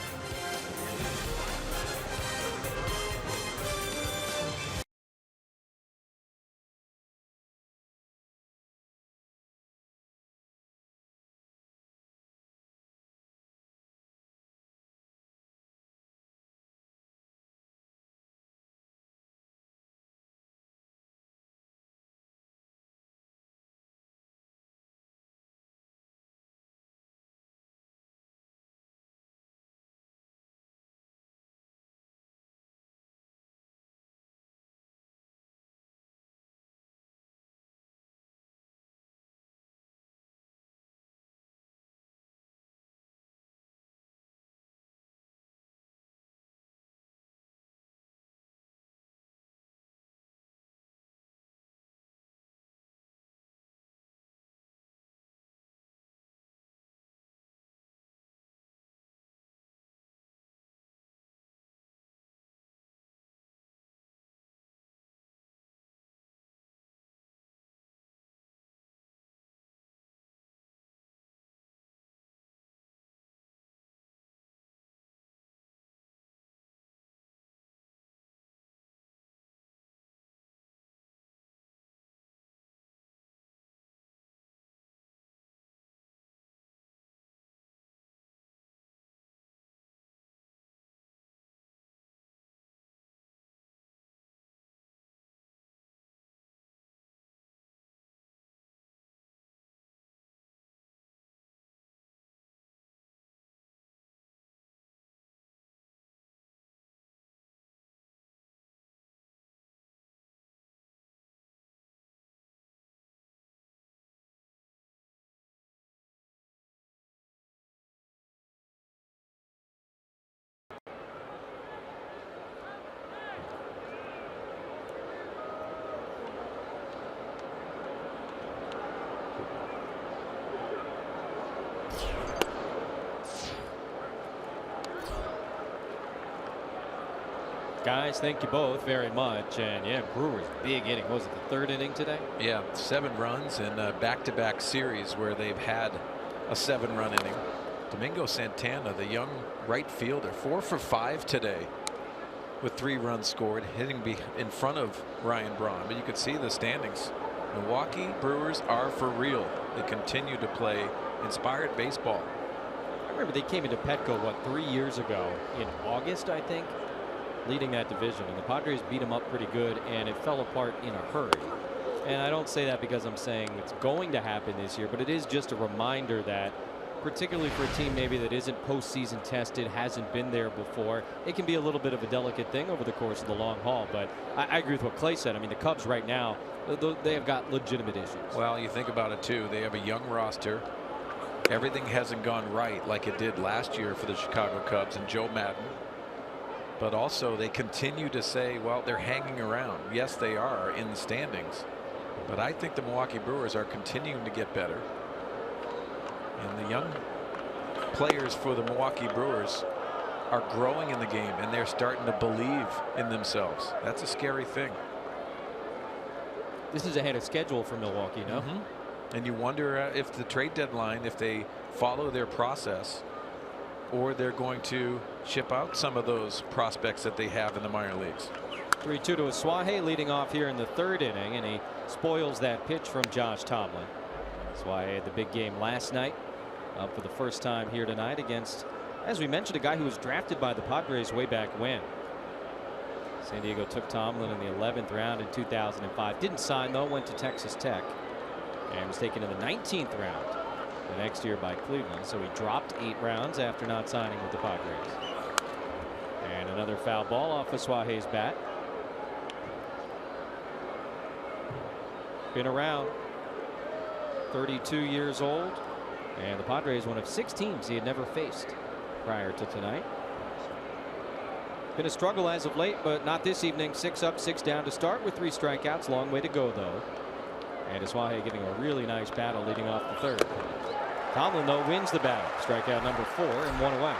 Guys, thank you both very much. And yeah, Brewers big inning. Was it the 3rd inning today? Yeah, 7 runs in a back-to-back series where they've had a 7-run inning. Domingo Santana, the young right fielder, 4 for 5 today with 3 runs scored, hitting in front of Ryan Braun. But you could see the standings. Milwaukee Brewers are for real. They continue to play inspired baseball. I remember they came into Petco, what, 3 years ago in August, I think, leading that division, and the Padres beat them up pretty good, and it fell apart in a hurry. And I don't say that because I'm saying it's going to happen this year, but it is just a reminder that, particularly for a team maybe that isn't postseason tested, hasn't been there before, it can be a little bit of a delicate thing over the course of the long haul. But I agree with what Clay said. I mean, the Cubs right now, they have got legitimate issues. Well, you think about it too. They have a young roster. Everything hasn't gone right like it did last year for the Chicago Cubs and Joe Madden. But also they continue to say, well, they're hanging around. Yes, they are in the standings. But I think the Milwaukee Brewers are continuing to get better. And the young players for the Milwaukee Brewers are growing in the game, and they're starting to believe in themselves. That's a scary thing. This is ahead of schedule for Milwaukee, no? And you wonder if the trade deadline, if they follow their process, or they're going to ship out some of those prospects that they have in the minor leagues. 3-2 to Aswahe, leading off here in the 3rd inning, and he spoils that pitch from Josh Tomlin. Aswahe had the big game last night, up for the first time here tonight against, as we mentioned, a guy who was drafted by the Padres way back when. San Diego took Tomlin in the 11th round in 2005. Didn't sign though, went to Texas Tech, and was taken in the 19th round the next year by Cleveland. So he dropped 8 rounds after not signing with the Padres. And another foul ball off Aswahe's bat. Been around, 32 years old, and the Padres one of 6 teams he had never faced prior to tonight. Been a struggle as of late, but not this evening. 6 up, 6 down to start with 3 strikeouts. Long way to go though. And Aswahe giving a really nice battle leading off the 3rd. Tomlin though wins the battle. Strikeout number 4 and 1 away.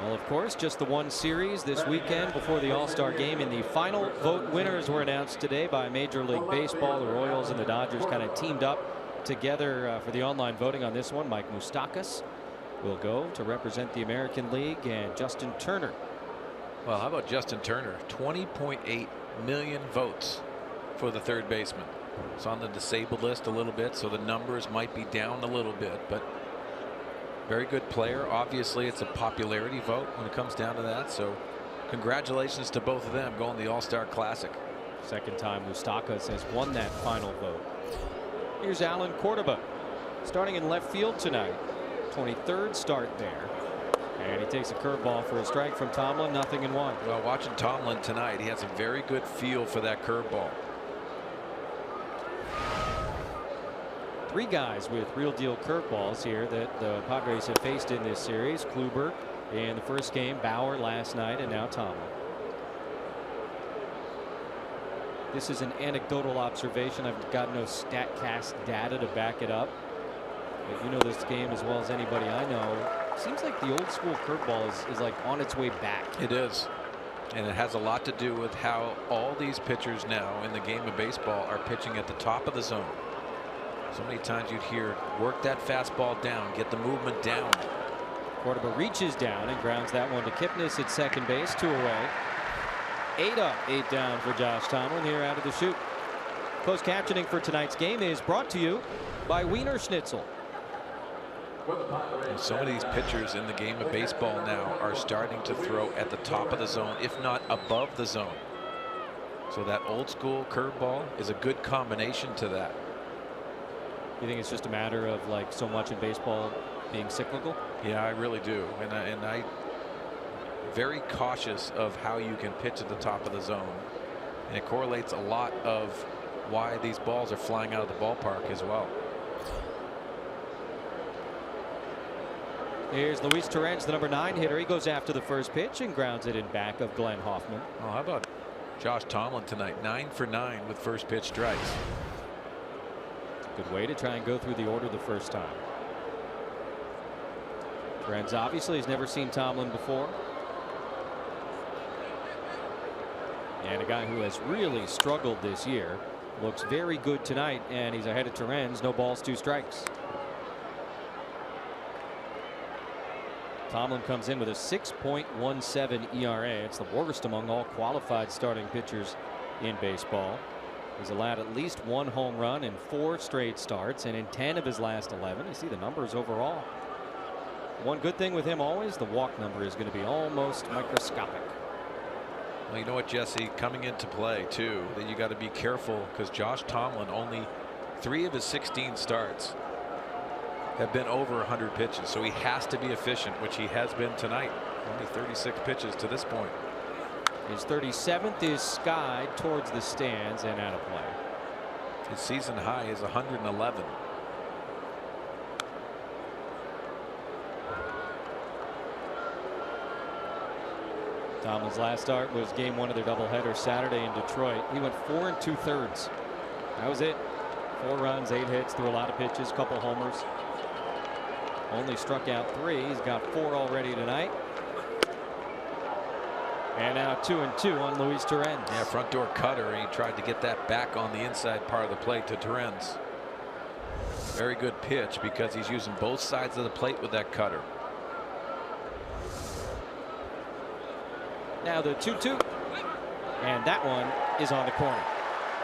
Well, of course, just the one series this weekend before the All-Star game, and the final vote winners were announced today by Major League Baseball. The Royals and the Dodgers kind of teamed up together for the online voting on this one. Mike Moustakas will go to represent the American League, and Justin Turner. Well, how about Justin Turner? 20.8 million votes for the 3rd baseman. It's on the disabled list a little bit, so the numbers might be down a little bit, but very good player. Obviously, it's a popularity vote when it comes down to that. So congratulations to both of them going to the All-Star Classic. Second time Moustakas has won that final vote. Here's Alan Cordoba starting in left field tonight. 23rd start there. And he takes a curveball for a strike from Tomlin. 0-1. Well, watching Tomlin tonight, he has a very good feel for that curveball. 3 guys with real deal curveballs here that the Padres have faced in this series. Kluber in the first game, Bauer last night, and now Tomlin. This is an anecdotal observation. I've got no StatCast data to back it up. But you know this game as well as anybody I know. Seems like the old school curveball is like on its way back. It is. And it has a lot to do with how all these pitchers now in the game of baseball are pitching at the top of the zone. So many times you'd hear, work that fastball down, get the movement down. Cordoba reaches down and grounds that one to Kipnis at second base. 2 away. 8 up, 8 down for Josh Tomlin here out of the chute. Closed captioning for tonight's game is brought to you by Wiener Schnitzel. And some of these pitchers in the game of baseball now are starting to throw at the top of the zone, if not above the zone. So that old school curveball is a good combination to that. You think it's just a matter of like so much in baseball being cyclical? Yeah, I really do. And I very cautious of how you can pitch at the top of the zone. And it correlates a lot of why these balls are flying out of the ballpark as well. Here's Luis Torrens, the number 9 hitter. He goes after the first pitch and grounds it in back of Glenn Hoffman. Well, how about Josh Tomlin tonight? 9 for 9 with first pitch strikes. Good way to try and go through the order the first time. Trent's obviously has never seen Tomlin before. And a guy who has really struggled this year. Looks very good tonight, and he's ahead of Torrens. No balls, 2 strikes. Tomlin comes in with a 6.17 ERA. It's the worst among all qualified starting pitchers in baseball. He's allowed at least 1 home run in 4 straight starts, and in 10 of his last 11. You see the numbers overall. One good thing with him always, the walk number is going to be almost microscopic. Well, you know what, Jesse, coming into play too, that you got to be careful, because Josh Tomlin, only 3 of his 16 starts have been over 100 pitches, so he has to be efficient, which he has been tonight. Only 36 pitches to this point. His 37th is skied towards the stands and out of play. His season high is 111. Tomlin's last start was game 1 of their doubleheader Saturday in Detroit. He went 4 2/3. That was it. 4 runs, 8 hits, threw a lot of pitches, couple homers. Only struck out 3. He's got 4 already tonight. And now 2-2 on Luis Torrens. Yeah, front door cutter. He tried to get that back on the inside part of the plate to Torrens. Very good pitch, because he's using both sides of the plate with that cutter. Now the 2-2. And that one is on the corner.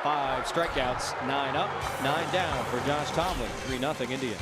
5 strikeouts, 9 up, 9 down for Josh Tomlin. 3-0 Indians.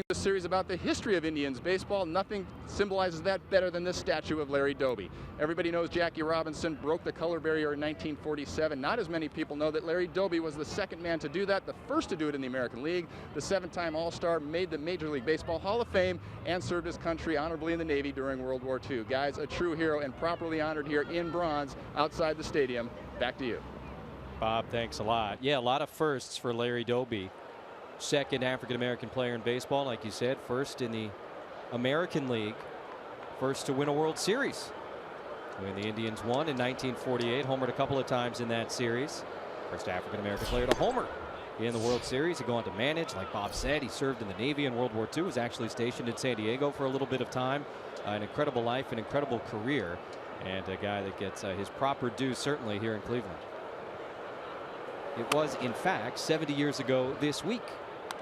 The series about the history of Indians baseball. Nothing symbolizes that better than this statue of Larry Doby. Everybody knows Jackie Robinson broke the color barrier in 1947. Not as many people know that Larry Doby was the second man to do that, the first to do it in the American League, the 7-time All-Star, made the Major League Baseball Hall of Fame, and served his country honorably in the Navy during World War II. Guys, a true hero and properly honored here in bronze outside the stadium. Back to you. Bob, thanks a lot. Yeah, a lot of firsts for Larry Doby. Second African-American player in baseball, like you said, first in the American League, first to win a World Series. When the Indians won in 1948, homered a couple of times in that series. First African-American player to homer in the World Series. He'd go on to manage, like Bob said. He served in the Navy in World War II, was actually stationed in San Diego for a little bit of time. An incredible life, an incredible career, and a guy that gets his proper due certainly here in Cleveland. It was, in fact, 70 years ago this week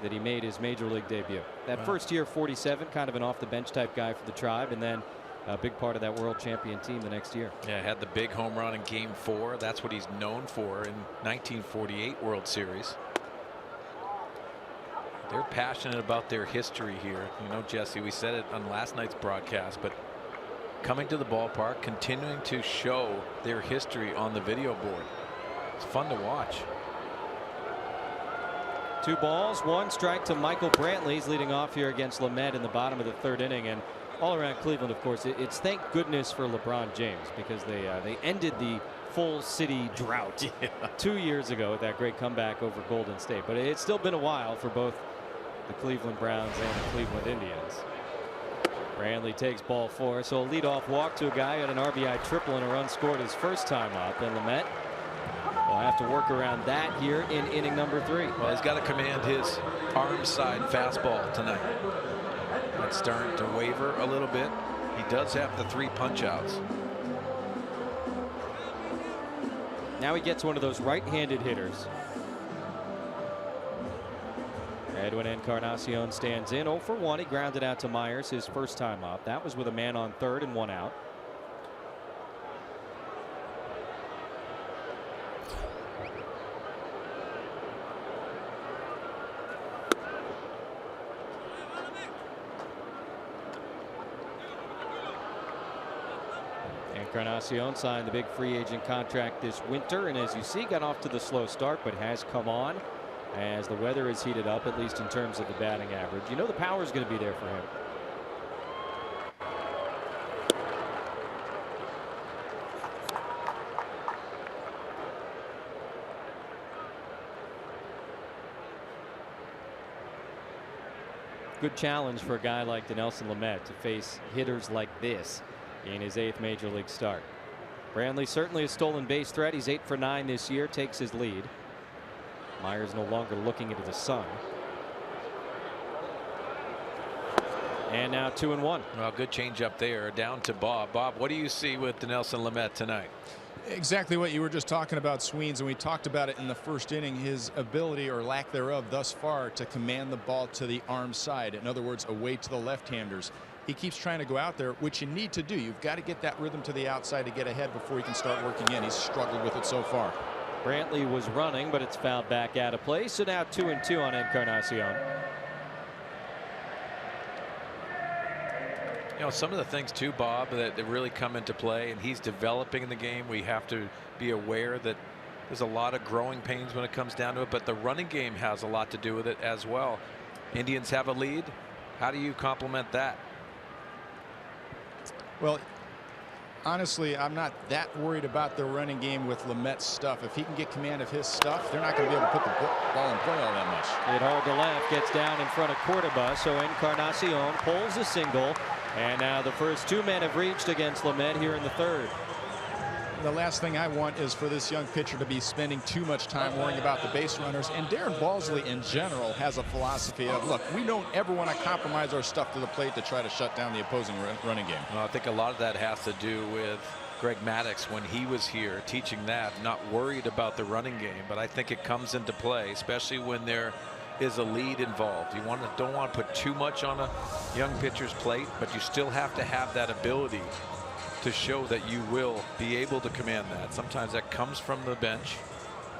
that he made his Major League debut. That first year, 47, kind of an off-the-bench type guy for the Tribe, and then a big part of that world champion team the next year. Yeah, had the big home run in Game 4. That's what he's known for in 1948 World Series. They're passionate about their history here. You know, Jesse, we said it on last night's broadcast, but coming to the ballpark, continuing to show their history on the video board. It's fun to watch. 2 balls, 1 strike to Michael Brantley. He's leading off here against Lamet in the bottom of the 3rd inning. And all around Cleveland, of course, it's thank goodness for LeBron James, because they ended the full city drought 2 years ago with that great comeback over Golden State. But it's still been a while for both the Cleveland Browns and the Cleveland Indians. Brantley takes ball 4, so a leadoff walk to a guy who had an RBI triple and a run scored his first time up. And Lamet will have to work around that here in inning number 3. Well, he's got to command his arm side fastball tonight. It's starting to waver a little bit. He does have the 3 punch outs. Now he gets one of those right-handed hitters. Edwin Encarnacion stands in 0 for 1. He grounded out to Myers his first time up. That was with a man on 3rd and 1 out. Encarnacion signed the big free agent contract this winter, and as you see, got off to the slow start, but has come on as the weather is heated up, at least in terms of the batting average. You know the power is going to be there for him. Good challenge for a guy like Dinelson Lamet to face hitters like this in his 8th major league start. Brantley certainly a stolen base threat. He's 8 for 9 this year, takes his lead. Myers no longer looking into the sun. And now 2-1. Well, good change up there. Down to Bob. Bob, what do you see with Dinelson Lamet tonight? Exactly what you were just talking about, Sweens, and we talked about it in the 1st inning. His ability, or lack thereof, thus far to command the ball to the arm side. In other words, away to the left-handers. He keeps trying to go out there, which you need to do. You've got to get that rhythm to the outside to get ahead before you can start working in. He's struggled with it so far. Brantley was running, but it's fouled back out of play. So now 2-2 on Encarnacion. You know, some of the things too, Bob, that really come into play, and he's developing in the game. We have to be aware that there's a lot of growing pains when it comes down to it, but the running game has a lot to do with it as well. Indians have a lead. How do you complement that? Well, honestly, I'm not that worried about the running game with Lamet's stuff. If he can get command of his stuff, they're not going to be able to put the ball in play all that much. It hauled to left, gets down in front of Cordoba, so Encarnacion pulls a single, and now the first 2 men have reached against Lamet here in the 3rd. The last thing I want is for this young pitcher to be spending too much time worrying about the base runners. And Darren Balsley in general has a philosophy of, look, we don't ever want to compromise our stuff to the plate to try to shut down the opposing running game. Well, I think a lot of that has to do with Greg Maddux when he was here teaching that, not worried about the running game. But I think it comes into play, especially when there is a lead involved. You don't want to put too much on a young pitcher's plate, but you still have to have that ability to show that you will be able to command that. Sometimes that comes from the bench,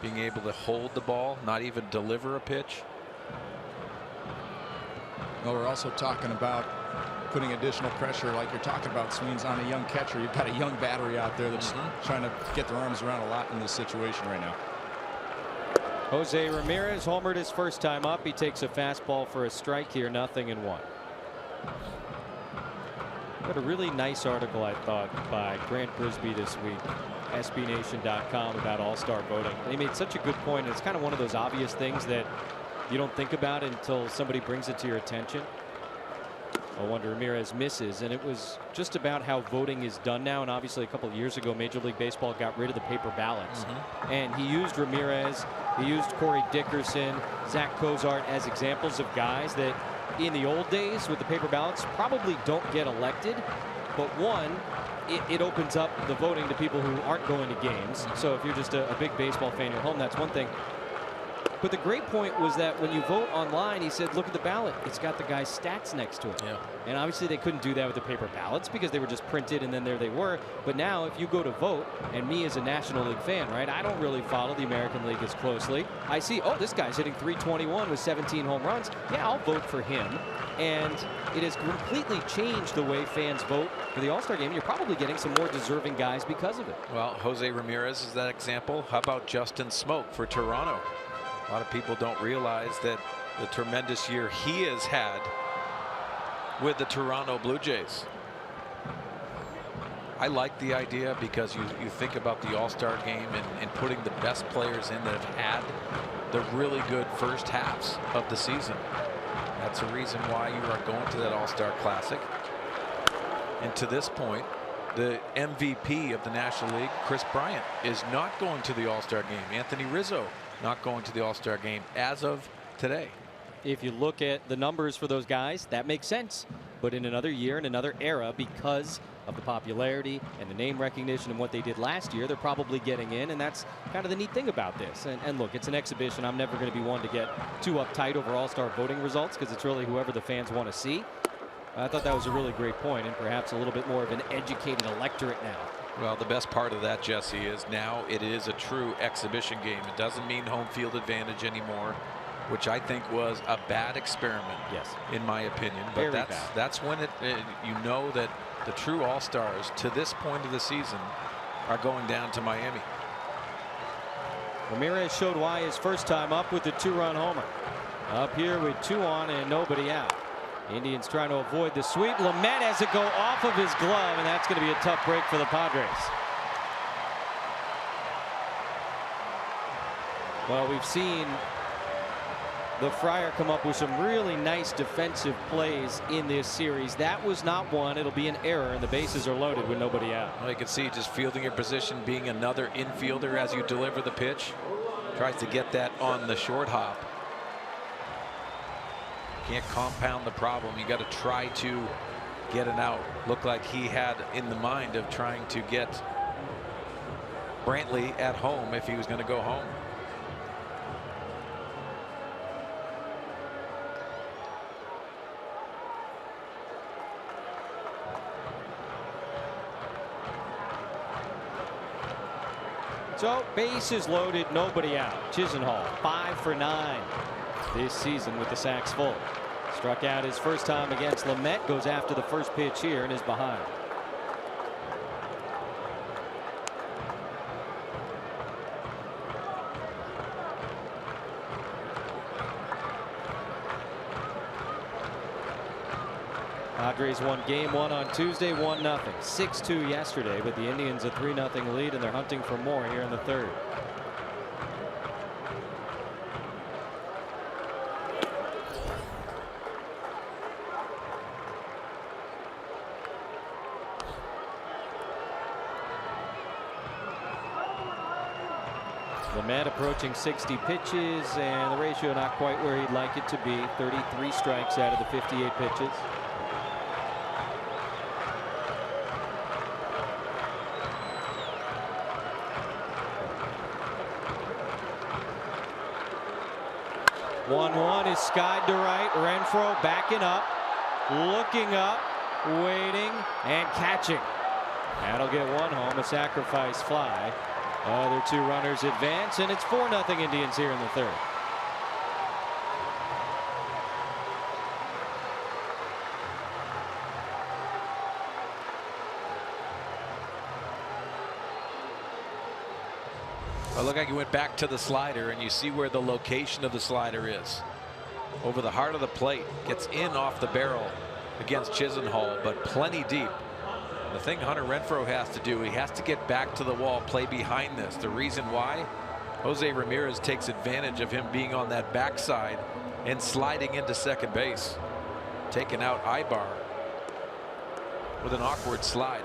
being able to hold the ball, not even deliver a pitch. Well, we're also talking about putting additional pressure, like you're talking about, Sweens, on a young catcher. You've got a young battery out there that's trying to get their arms around a lot in this situation right now. Jose Ramirez homered his first time up. He takes a fastball for a strike here, 0-1. But a really nice article, I thought, by Grant Brisbee this week, SBNation.com, about all-star voting. And he made such a good point. It's kind of one of those obvious things that you don't think about until somebody brings it to your attention. No wonder Ramirez misses, and it was just about how voting is done now. And obviously a couple of years ago, Major League Baseball got rid of the paper ballots. And he used Ramirez, he used Corey Dickerson, Zach Cozart as examples of guys that in the old days with the paper ballots probably don't get elected. But one, it opens up the voting to people who aren't going to games. So if you're just a big baseball fan at home, that's one thing. But the great point was that when you vote online, he said, look at the ballot. It's got the guy's stats next to it. Yeah. And obviously they couldn't do that with the paper ballots because they were just printed and then there they were. But now if you go to vote, and me as a National League fan, right, I don't really follow the American League as closely. I see, oh, this guy's hitting .321 with 17 home runs. Yeah, I'll vote for him. And it has completely changed the way fans vote for the All-Star game. You're probably getting some more deserving guys because of it. Well, Jose Ramirez is that example. How about Justin Smoke for Toronto? A lot of people don't realize that the tremendous year he has had with the Toronto Blue Jays. I like the idea because you think about the All-Star game and putting the best players in that have had the really good first halves of the season. That's the reason why you are going to that All-Star Classic. And to this point, the MVP of the National League, Chris Bryant, is not going to the All-Star game. Anthony Rizzo not going to the All-Star game as of today. If you look at the numbers for those guys, that makes sense. But in another year, in another era, because of the popularity and the name recognition and what they did last year, they're probably getting in, and that's kind of the neat thing about this. And look, it's an exhibition. I'm never going to be one to get too uptight over All-Star voting results because it's really whoever the fans want to see. I thought that was a really great point, and perhaps a little bit more of an educated electorate now. Well, the best part of that, Jesse, is now it is a true exhibition game. It doesn't mean home field advantage anymore, which I think was a bad experiment, yes, in my opinion. But that's when you know that the true All-Stars to this point of the season are going down to Miami. Ramirez showed why his first time up with the 2-run homer. Up here with 2 on and nobody out. Indians trying to avoid the sweep. Lamet has it go off of his glove, and that's going to be a tough break for the Padres. Well, we've seen the Friar come up with some really nice defensive plays in this series. That was not one. It'll be an error, and the bases are loaded with nobody out. Well, you can see just fielding your position, being another infielder as you deliver the pitch. Tries to get that on the short hop. Can't compound the problem. You got to try to get an out. Looked like he had in the mind of trying to get Brantley at home if he was going to go home. So bases loaded, nobody out. Chisenhall 5 for 9 this season with the sacks full. Struck out his first time against Lamet. Goes after the first pitch here and is behind. Padres won game 1 on Tuesday, 1-0. 6-2 yesterday, but the Indians a 3-0 lead, and they're hunting for more here in the third. Lamet approaching 60 pitches, and the ratio not quite where he'd like it to be. 33 strikes out of the 58 pitches. One is skied to right. Renfroe backing up, looking up, waiting, and catching. That'll get 1 home, a sacrifice fly. Other 2 runners advance, and it's 4-0 Indians here in the third. Well, look like he went back to the slider, and you see where the location of the slider is. Over the heart of the plate, gets in off the barrel against Chisenhall, but plenty deep. The thing Hunter Renfroe has to do, he has to get back to the wall, play behind this. The reason why, Jose Ramirez takes advantage of him being on that backside and sliding into second base. Taking out Ibar with an awkward slide.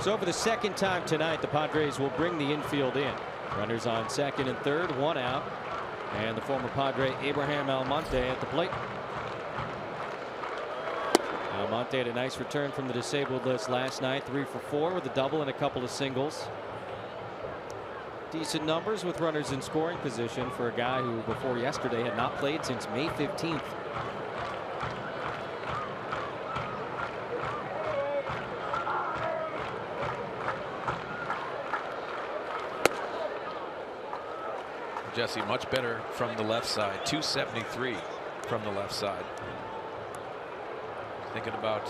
So for the second time tonight, the Padres will bring the infield in. Runners on second and third, 1 out. And the former Padre Abraham Almonte at the plate. Almonte had a nice return from the disabled list last night, 3 for 4 with a double and a couple of singles. Decent numbers with runners in scoring position for a guy who before yesterday had not played since May 15th. Jesse much better from the left side. 273 from the left side. Thinking about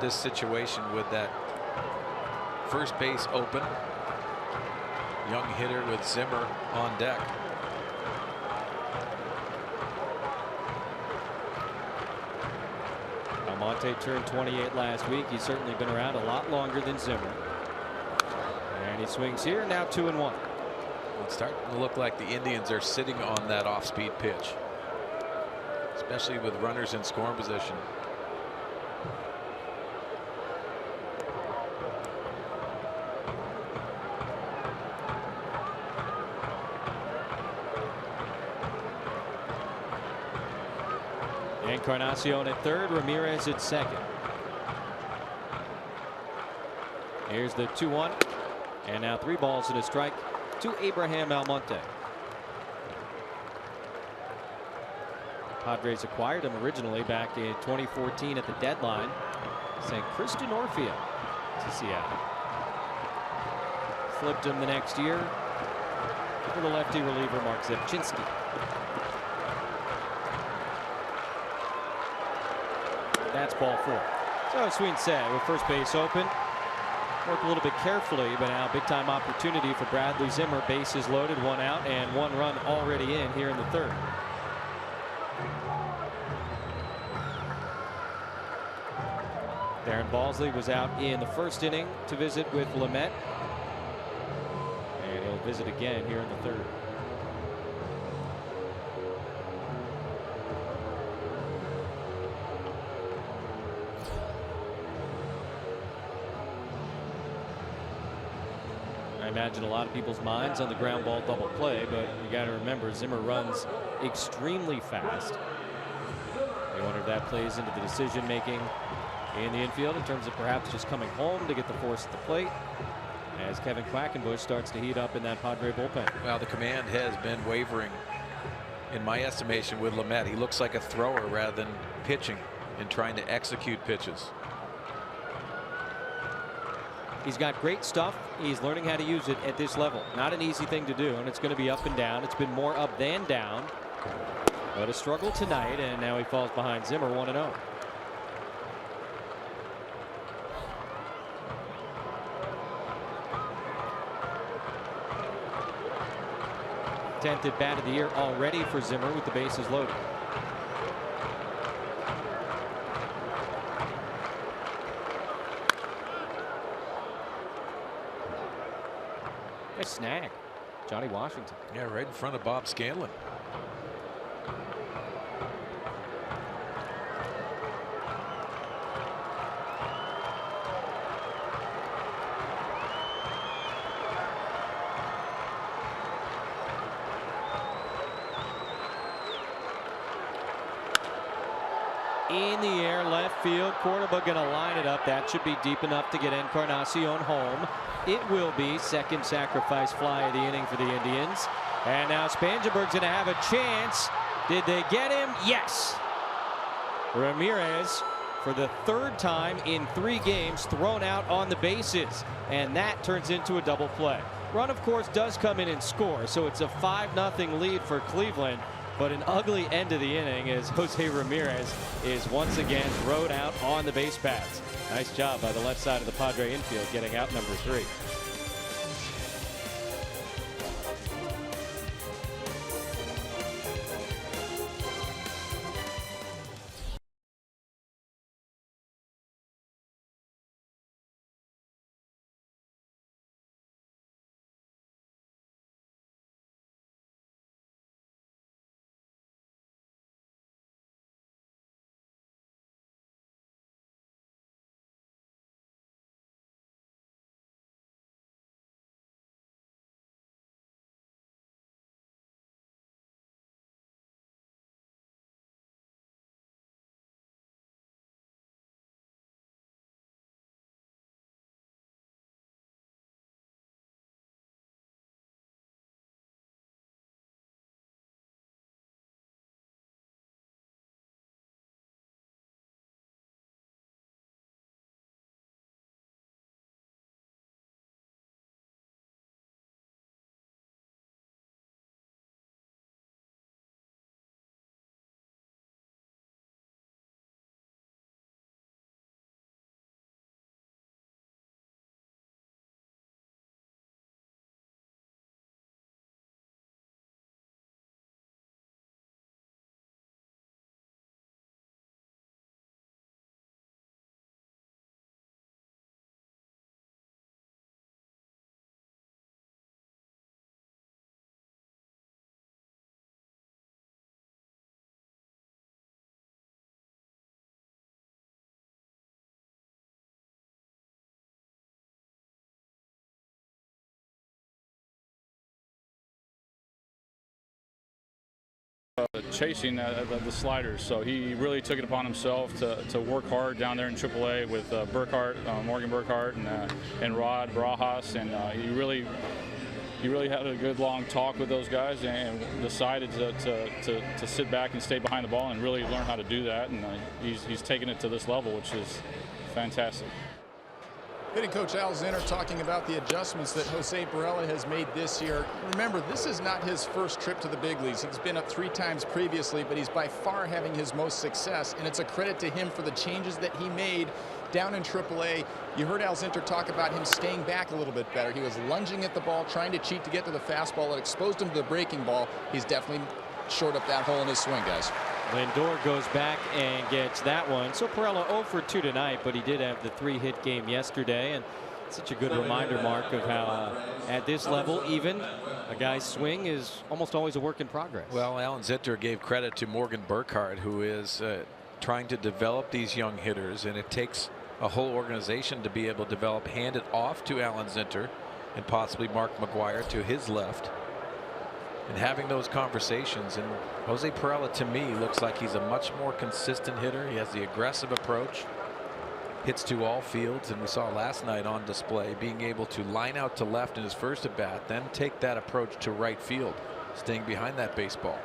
this situation with that first base open, Young hitter with Zimmer on deck. Almonte turned 28 last week. He's certainly been around a lot longer than Zimmer. And he swings here, now 2-1. It's starting to look like the Indians are sitting on that off-speed pitch, especially with runners in scoring position. Encarnacion at third, Ramirez at second. Here's the 2-1, and now 3 balls and a strike to Abraham Almonte. Padres acquired him originally back in 2014 at the deadline. Sent Christian Orfia to Seattle. Flipped him the next year for the lefty reliever Mark Zepchinski. That's ball 4. So swing set with first base open. Worked a little bit carefully, but now big time opportunity for Bradley Zimmer. Bases loaded, 1 out, and 1 run already in here in the 3rd. Darren Balsley was out in the 1st inning to visit with Lamet, and he'll visit again here in the 3rd. I imagine a lot of people's minds on the ground ball double play, but you got to remember Zimmer runs extremely fast. You wonder if that plays into the decision making in the infield in terms of perhaps just coming home to get the force at the plate as Kevin Quackenbush starts to heat up in that Padre bullpen. Well, the command has been wavering in my estimation with Lamet. He looks like a thrower rather than pitching and trying to execute pitches. He's got great stuff. He's learning how to use it at this level. Not an easy thing to do, and it's going to be up and down. It's been more up than down, but a struggle tonight, and now he falls behind Zimmer 1-0. Tenth at bat of the year already for Zimmer with the bases loaded. Nice snag, Johnny Washington. Yeah, right in front of Bob Scanlon. In the air, left field. Cordoba going to line it up. That should be deep enough to get Encarnacion home. It will be second sacrifice fly of the inning for the Indians. And now Spangenberg's going to have a chance. Did they get him? Yes. Ramirez, for the 3rd time in 3 games, thrown out on the bases. And that turns into a double play. Run, of course, does come in and score. So it's a 5-0 lead for Cleveland. But an ugly end of the inning as Jose Ramirez is once again thrown out on the base paths. Nice job by the left side of the Padre infield getting out number 3. chasing the sliders. So he really took it upon himself to work hard down there in AAA with Morgan Burkhart, and Rod Barajas, and he really had a good long talk with those guys and decided to sit back and stay behind the ball and really learn how to do that. And he's taken it to this level, which is fantastic. Hitting coach Al Zinner talking about the adjustments that Jose Barela has made this year. Remember, this is not his first trip to the big leagues. He's been up 3 times previously, but he's by far having his most success, and it's a credit to him for the changes that he made down in AAA. You heard Al Zinner talk about him staying back a little bit better. He was lunging at the ball, trying to cheat to get to the fastball. It exposed him to the breaking ball. He's definitely shored up that hole in his swing, guys. Lindor goes back and gets that one. So Pirela 0 for 2 tonight, but he did have the 3-hit game yesterday, and such a good reminder, Mark, of how at this level even a guy's swing is almost always a work in progress. Well, Alan Zinter gave credit to Morgan Burkhart, who is trying to develop these young hitters, and it takes a whole organization to be able to hand it off to Alan Zinter and possibly Mark McGuire to his left, and having those conversations. And Jose Pirela, to me, looks like he's a much more consistent hitter. He has the aggressive approach, hits to all fields, and we saw last night on display being able to line out to left in his first at bat, then take that approach to right field, staying behind that baseball.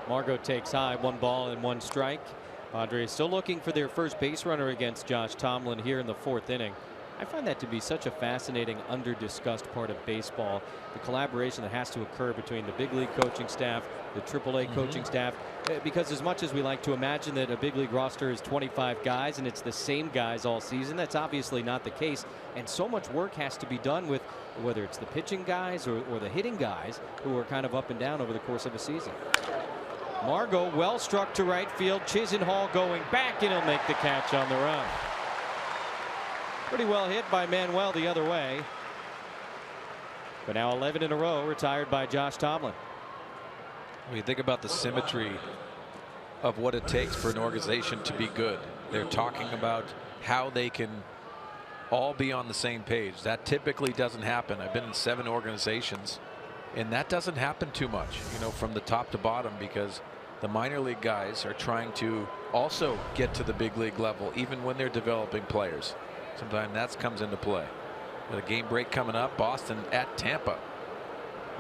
Margot takes high, 1 ball and 1 strike. Padres still looking for their first base runner against Josh Tomlin here in the 4th inning. I find that to be such a fascinating, under-discussed part of baseball. The collaboration that has to occur between the big league coaching staff, the AAA coaching staff, because as much as we like to imagine that a big league roster is 25 guys and it's the same guys all season, that's obviously not the case. And so much work has to be done with whether it's the pitching guys or the hitting guys who are kind of up and down over the course of a season. Margot well struck to right field. Chisenhall going back, and he'll make the catch on the run. Pretty well hit by Manuel the other way. But now 11 in a row retired by Josh Tomlin. When you think about the symmetry of what it takes for an organization to be good, they're talking about how they can all be on the same page. That typically doesn't happen. I've been in 7 organizations, and that doesn't happen too much, you know, from the top to bottom, because the minor league guys are trying to also get to the big league level, even when they're developing players. Sometimes that comes into play. Got a game break coming up. Boston at Tampa.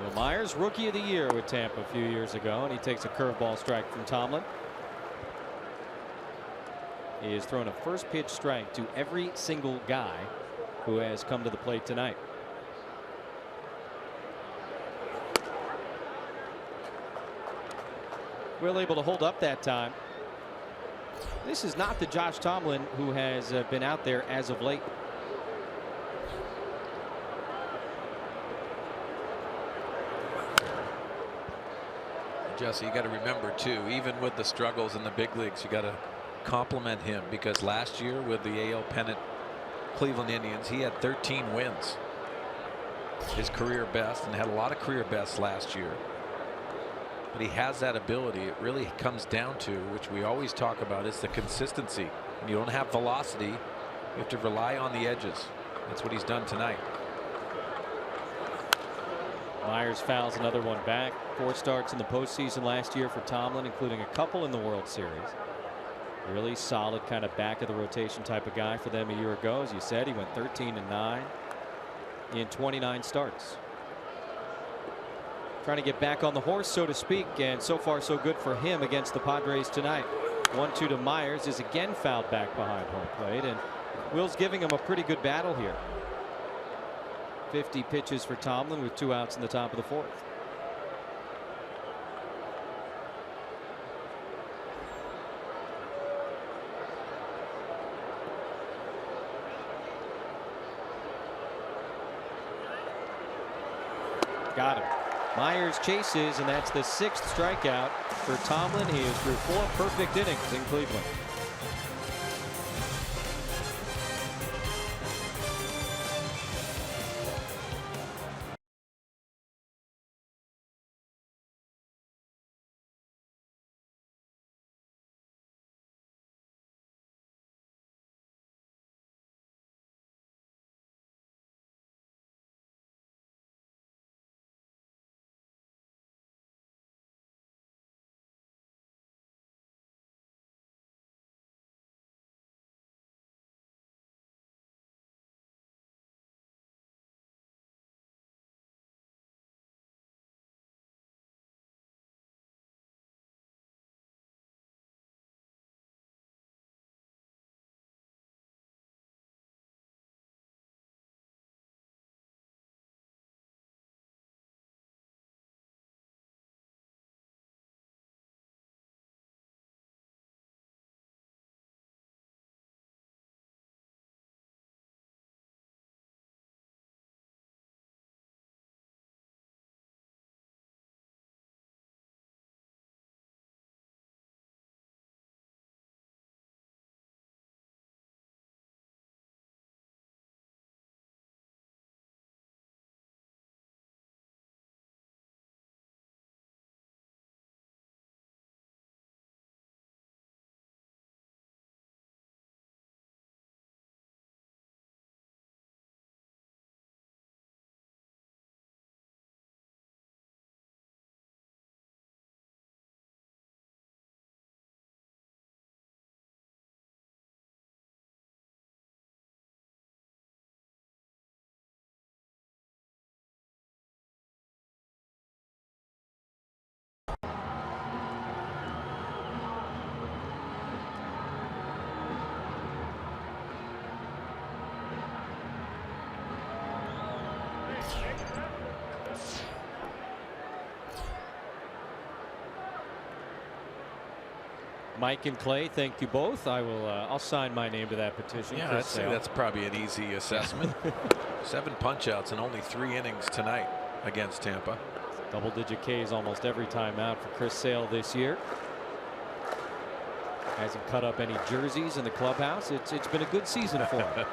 Will Myers, rookie of the year with Tampa a few years ago, and he takes a curveball strike from Tomlin. He has thrown a first pitch strike to every single guy who has come to the plate tonight. Will able to hold up that time. This is not the Josh Tomlin who has been out there as of late. Jesse, you got to remember too, even with the struggles in the big leagues, you got to compliment him, because last year with the AL pennant Cleveland Indians, he had 13 wins, his career best, and had a lot of career bests last year. But he has that ability. It really comes down to, which we always talk about, is the consistency. And you don't have velocity. You have to rely on the edges. That's what he's done tonight. Myers fouls another one back. 4 starts in the postseason last year for Tomlin, including a couple in the World Series. Really solid kind of back of the rotation type of guy for them a year ago. As you said, he went 13-9 in 29 starts. Trying to get back on the horse, so to speak, and so far so good for him against the Padres tonight. 1-2 to Myers, is again fouled back behind home plate, and Will's giving him a pretty good battle here. 50 pitches for Tomlin with 2 outs in the top of the 4th. Got him. Myers chases, and that's the 6th strikeout for Tomlin. He is through 4 perfect innings in Cleveland. Mike and Clay, thank you both. I'll sign my name to that petition. Yeah, I'd say that's probably an easy assessment. 7 punch-outs in only 3 innings tonight against Tampa. Double-digit Ks almost every time out for Chris Sale this year. Hasn't cut up any jerseys in the clubhouse. It's been a good season for him.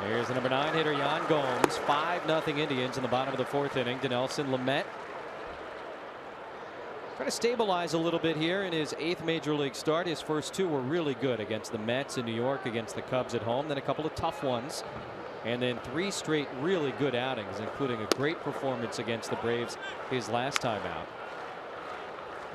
Here's the number 9 hitter, Yan Gomes. 5-0 Indians in the bottom of the 4th inning. Dinelson Lamet trying to stabilize a little bit here in his 8th major league start. His first 2 were really good against the Mets in New York, against the Cubs at home, then a couple of tough ones, and then 3 straight really good outings, including a great performance against the Braves his last time out.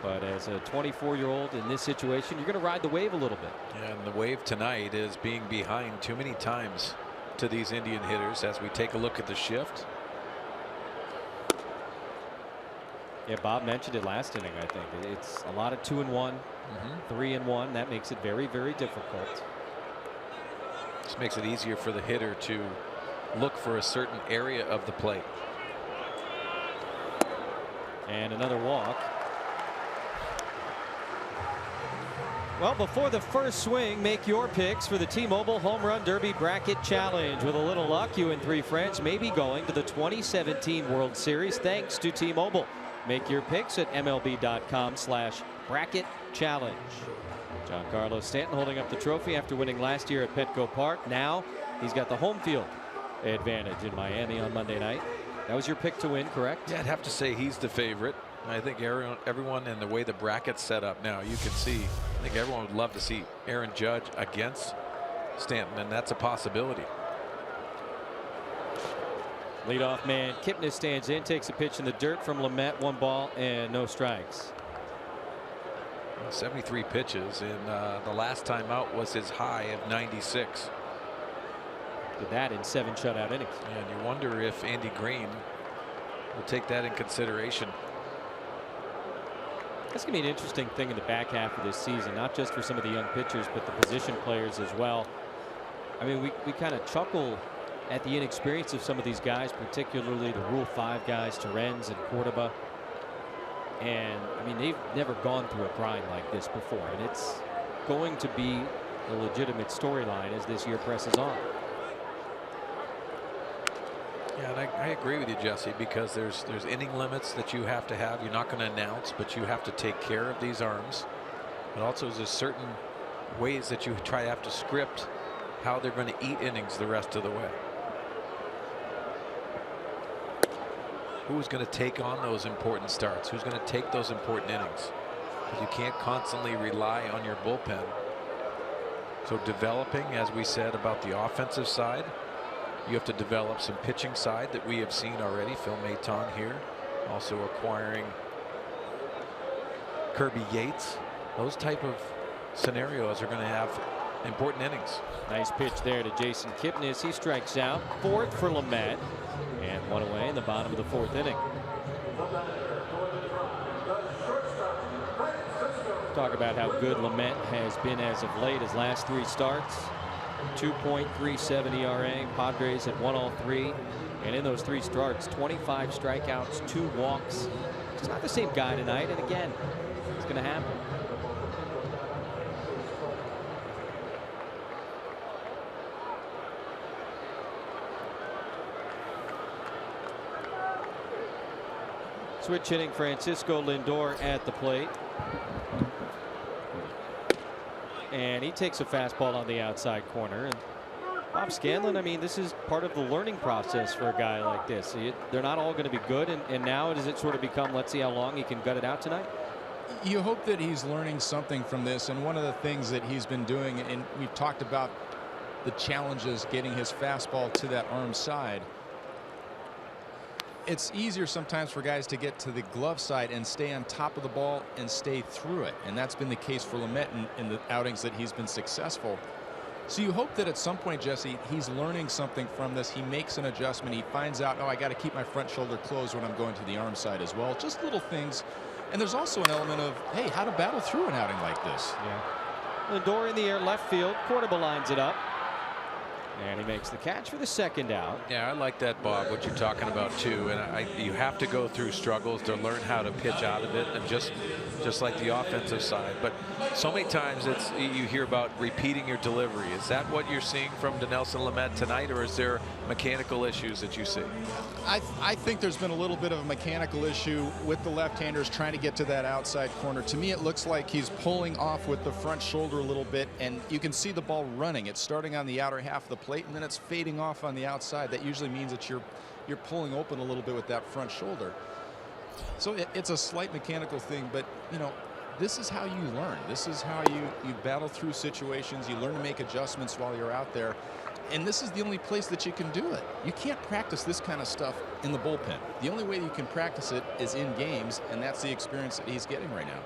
But as a 24-year-old in this situation, you're going to ride the wave a little bit. Yeah, and the wave tonight is being behind too many times to these Indian hitters as we take a look at the shift. Yeah, Bob mentioned it last inning. I think it's a lot of 2-1, 3-1. That makes it very, very difficult. This makes it easier for the hitter to look for a certain area of the plate. And another walk. Well, before the first swing, make your picks for the T-Mobile Home Run Derby Bracket Challenge. With a little luck, you and 3 friends may be going to the 2017 World Series thanks to T-Mobile. Make your picks at MLB.com/bracket challenge. Giancarlo Stanton holding up the trophy after winning last year at Petco Park. Now he's got the home field advantage in Miami on Monday night. That was your pick to win, correct? Yeah, I'd have to say he's the favorite. I think everyone and the way the bracket's set up now, you can see, I think everyone would love to see Aaron Judge against Stanton, and that's a possibility. Leadoff man Kipnis stands in, takes a pitch in the dirt from Lamet. 1 ball and no strikes. 73 pitches, and the last time out was his high of 96. Did that in 7 shutout innings. And you wonder if Andy Green will take that in consideration. That's going to be an interesting thing in the back half of this season, not just for some of the young pitchers, but the position players as well. I mean, we kind of chuckle at the inexperience of some of these guys, particularly the Rule 5 guys, Terens and Cordoba. And I mean, they've never gone through a grind like this before, and it's going to be a legitimate storyline as this year presses on. Yeah, and I agree with you, Jesse, because there's inning limits that you have to have. You're not going to announce, but you have to take care of these arms. But also there's certain ways that you have to script how they're going to eat innings the rest of the way. Who's going to take on those important starts? Who's going to take those important innings? Because you can't constantly rely on your bullpen. So developing, as we said about the offensive side, you have to develop some pitching side that we have seen already. Phil Maton here, also acquiring Kirby Yates. Those type of scenarios are going to have important innings. Nice pitch there to Jason Kipnis. He strikes out. 4th for Lamet, and 1 away in the bottom of the 4th inning. Talk about how good Lamet has been as of late. His last 3 starts, 2.37 ERA. Padres at 103, and in those 3 starts, 25 strikeouts, 2 walks. It's not the same guy tonight, and again, it's going to happen. Switch hitting Francisco Lindor at the plate. And he takes a fastball on the outside corner. And Bob Scanlon, I mean, this is part of the learning process for a guy like this. They're not all going to be good. And now does it sort of become, let's see how long he can gut it out tonight? You hope that he's learning something from this. And one of the things that he's been doing, and we've talked about the challenges getting his fastball to that arm side. It's easier sometimes for guys to get to the glove side and stay on top of the ball and stay through it. And that's been the case for Lamet in the outings that he's been successful. So you hope that at some point, Jesse, he's learning something from this. He makes an adjustment. He finds out, oh, I got to keep my front shoulder closed when I'm going to the arm side as well. Just little things. And there's also an element of, hey, how to battle through an outing like this. Yeah. Lindor in the air, left field. Cordoba lines it up. And he makes the catch for the second out. Yeah, I like that, Bob, what you're talking about too. And you have to go through struggles to learn how to pitch out of it, and just like the offensive side. But so many times you hear about repeating your delivery. Is that what you're seeing from Dinelson Lamet tonight, or is there mechanical issues that you see? I think there's been a little bit of a mechanical issue with the left-handers trying to get to that outside corner. To me, it looks like he's pulling off with the front shoulder a little bit, and you can see the ball running. It's starting on the outer half of the plate, and then it's fading off on the outside. That usually means that you're pulling open a little bit with that front shoulder. So it's a slight mechanical thing, but you know, this is how you learn. This is how you battle through situations. You learn to make adjustments while you're out there. And this is the only place that you can do it. You can't practice this kind of stuff in the bullpen. The only way you can practice it is in games, and that's the experience that he's getting right now.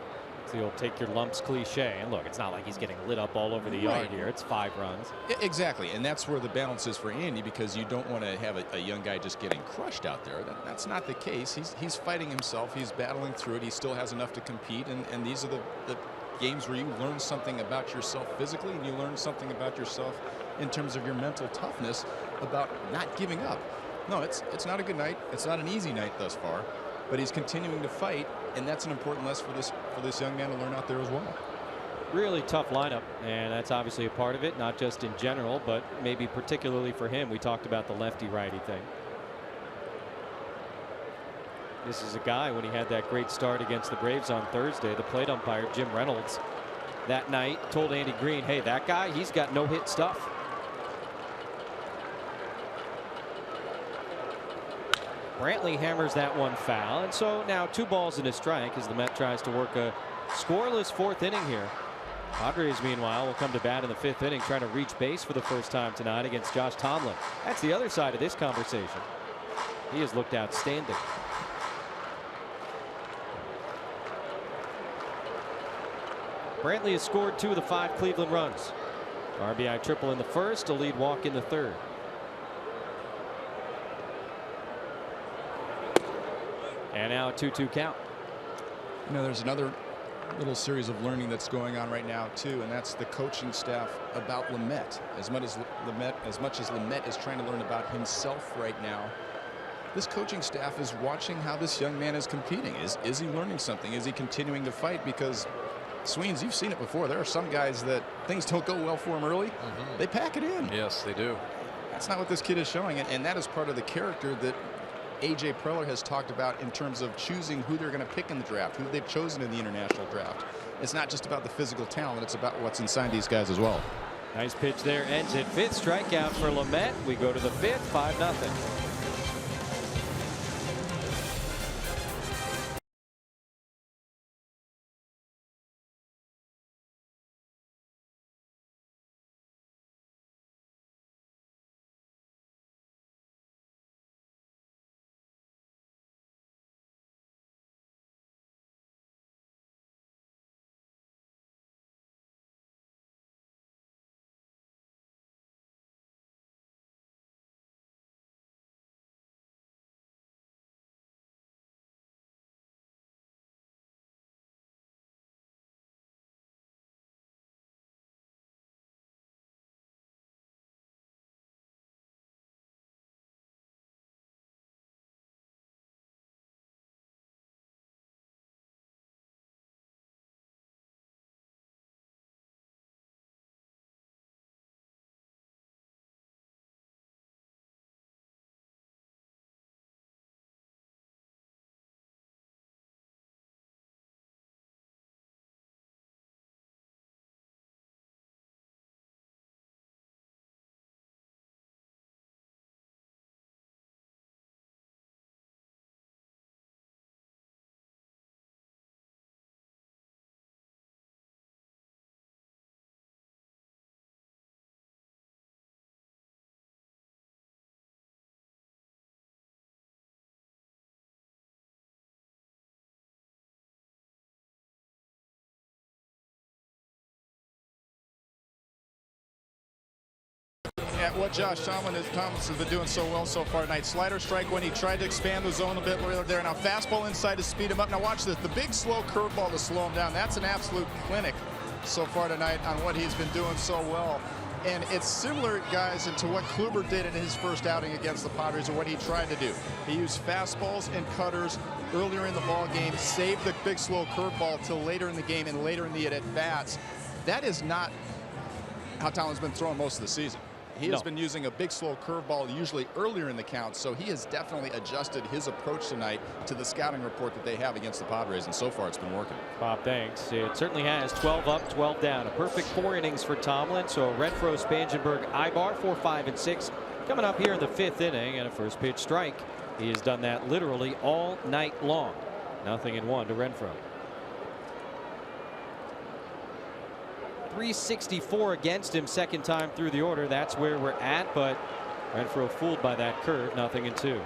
So you'll take your lumps cliche, and look, it's not like he's getting lit up all over the yard here. It's 5 runs. Exactly, and that's where the balance is for Andy, because you don't want to have a young guy just getting crushed out there. That's not the case. He's fighting himself. He's battling through it. He still has enough to compete, and these are the games where you learn something about yourself physically, and you learn something about yourself in terms of your mental toughness about not giving up. No, it's not a good night. It's not an easy night thus far, but he's continuing to fight, and that's an important lesson for this young man to learn out there as well. Really tough lineup, and that's obviously a part of it, not just in general, but maybe particularly for him. We talked about the lefty-righty thing. This is a guy, when he had that great start against the Braves on Thursday, the plate umpire, Jim Reynolds, that night told Andy Green, hey, that guy, he's got no-hit stuff. Brantley hammers that one foul, and so now 2 balls and a strike as the Met tries to work a scoreless 4th inning here. Padres, meanwhile, will come to bat in the 5th inning, trying to reach base for the first time tonight against Josh Tomlin. That's the other side of this conversation. He has looked outstanding. Brantley has scored 2 of the 5 Cleveland runs. RBI triple in the first, a lead walk in the 3rd. And now a 2-2 count. You know, there's another little series of learning that's going on right now too, and that's the coaching staff about Lamet. As much as Lamet is trying to learn about himself right now, this coaching staff is watching how this young man is competing. Is he learning something? Is he continuing to fight? Because Sweens, you've seen it before. There are some guys that things don't go well for them early. They pack it in. Yes, they do. That's not what this kid is showing, and that is part of the character that A.J. Preller has talked about in terms of choosing who they're going to pick in the draft, who they've chosen in the international draft. It's not just about the physical talent, it's about what's inside these guys as well. Nice pitch there, ends it. 5th strikeout for Lamet. We go to the 5th, 5-0. At what Josh Thomas has been doing so well so far tonight. Slider strike when he tried to expand the zone a bit there. Now fastball inside to speed him up. Now watch this. The big slow curveball to slow him down. That's an absolute clinic so far tonight on what he's been doing so well. And it's similar, guys, to what Kluber did in his first outing against the Padres, or what he tried to do. He used fastballs and cutters earlier in the ball game, saved the big slow curveball till later in the game and later in the at-bats. That is not how Tomlin's been throwing most of the season. He has been using a big slow curveball usually earlier in the count, so he has definitely adjusted his approach tonight to the scouting report that they have against the Padres, and so far it's been working. Bob, thanks. It certainly has. 12 up, 12 down. A perfect 4 innings for Tomlin. So Renfroe, Spangenberg, Ibar, 4, 5, and 6 coming up here in the 5th inning, and a first pitch strike. He has done that literally all night long. 0-1 to Renfroe. 364 against him second time through the order. That's where we're at, but Renfroe fooled by that curve. 0-2.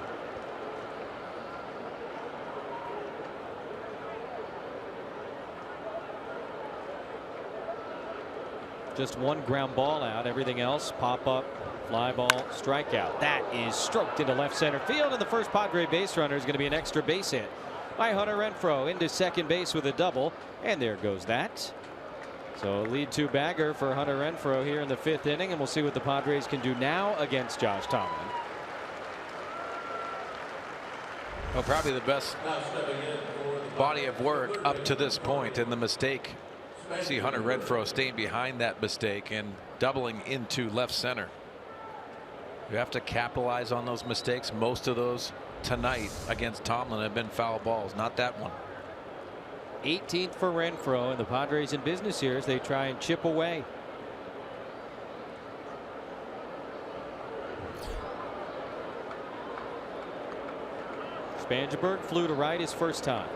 Just one ground ball out. Everything else pop up, fly ball, strikeout. That is stroked into left center field, and the first Padre base runner is going to be an extra base hit by Hunter Renfroe into second base with a double, and there goes that. So lead 2 bagger for Hunter Renfroe here in the 5th inning, and we'll see what the Padres can do now against Josh Tomlin. Well, probably the best body of work up to this point, and the mistake. See Hunter Renfroe staying behind that mistake and doubling into left center. You have to capitalize on those mistakes. Most of those tonight against Tomlin have been foul balls, not that one. 18th for Renfroe, and the Padres in business here as they try and chip away. Spangenberg flew to right his first time.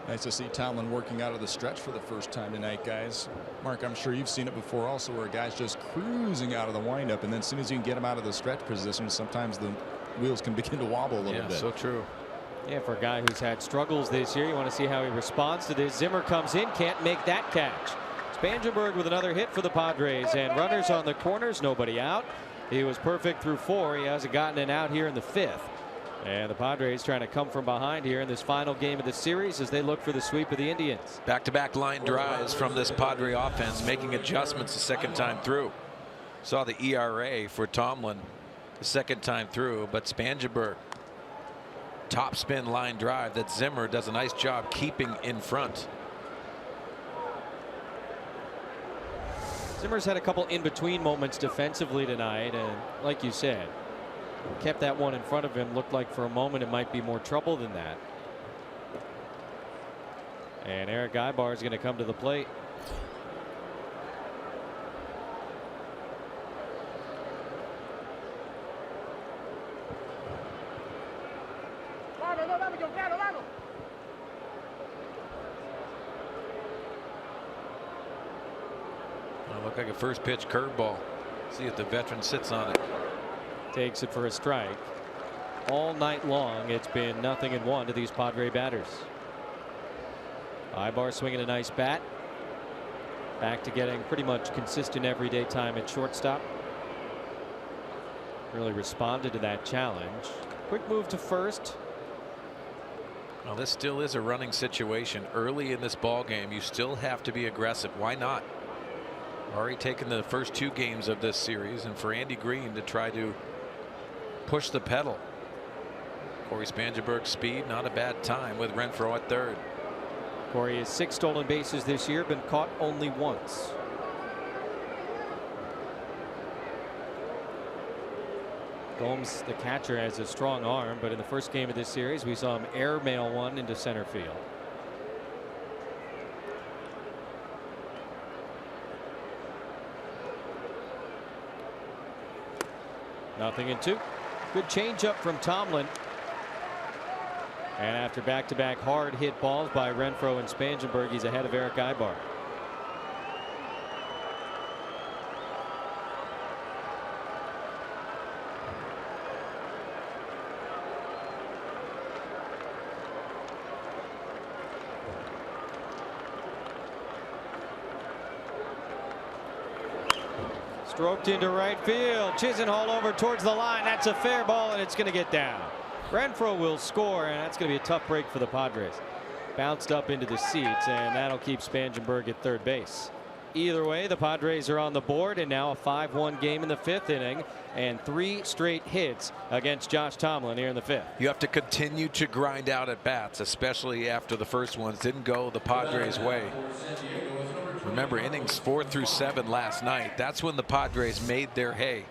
Nice to see Tomlin working out of the stretch for the first time tonight, guys. Mark, I'm sure you've seen it before also, where a guy's just cruising out of the windup, and then as soon as you can get him out of the stretch position, sometimes the wheels can begin to wobble a little bit. So true. Yeah, for a guy who's had struggles this year, you want to see how he responds to this. Zimmer comes in, can't make that catch. Spangenberg with another hit for the Padres, and runners on the corners, nobody out. He was perfect through 4. He hasn't gotten an out here in the 5th. And the Padres trying to come from behind here in this final game of the series as they look for the sweep of the Indians. Back-to-back line drives from this Padre offense, making adjustments the second time through. Saw the ERA for Tomlin the second time through, but Spangenberg, top spin line drive that Zimmer does a nice job keeping in front. Zimmer's had a couple in-between moments defensively tonight, and like you said, kept that one in front of him. Looked like for a moment it might be more trouble than that. And Eric Ibar is going to come to the plate. Look like a first pitch curveball. See if the veteran sits on it. Takes it for a strike. All night long it's been 0-1 to these Padre batters. Ibar swinging a nice bat. Back to getting pretty much consistent everyday time at shortstop. Really responded to that challenge. Quick move to first. Well, this still is a running situation early in this ball game. You still have to be aggressive. Why not? Already taken the first 2 games of this series, and for Andy Green to try to push the pedal. Corey Spangenberg's speed, not a bad time with Renfroe at third. Corey has 6 stolen bases this year, been caught only once. Gomes, the catcher, has a strong arm, but in the first game of this series we saw him airmail one into center field. 0-2. Good changeup from Tomlin. And after back-to-back hard hit balls by Renfroe and Spangenberg, he's ahead of Eric Ibar. Stroked into right field. Chisenhall over towards the line. That's a fair ball, and it's going to get down. Renfroe will score, and that's going to be a tough break for the Padres. bounced up into the seats, and that'll keep Spangenberg at third base. Either way, the Padres are on the board, and now a 5-1 game in the 5th inning and 3 straight hits against Josh Tomlin here in the 5th. You have to continue to grind out at bats, especially after the first ones didn't go the Padres' way. Remember, innings 4 through 7 last night. That's when the Padres made their hay.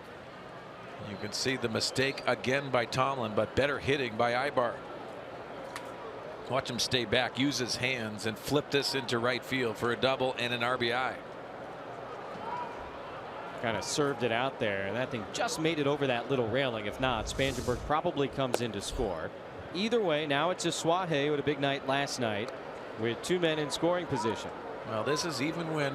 You can see the mistake again by Tomlin, but better hitting by Ibar. Watch him stay back, use his hands, and flip this into right field for a double and an RBI. Kind of served it out there, and that thing just made it over that little railing. If not, Spangenberg probably comes in to score. Either way, now it's Asuaje with a big night last night with 2 men in scoring position. Well, this is even when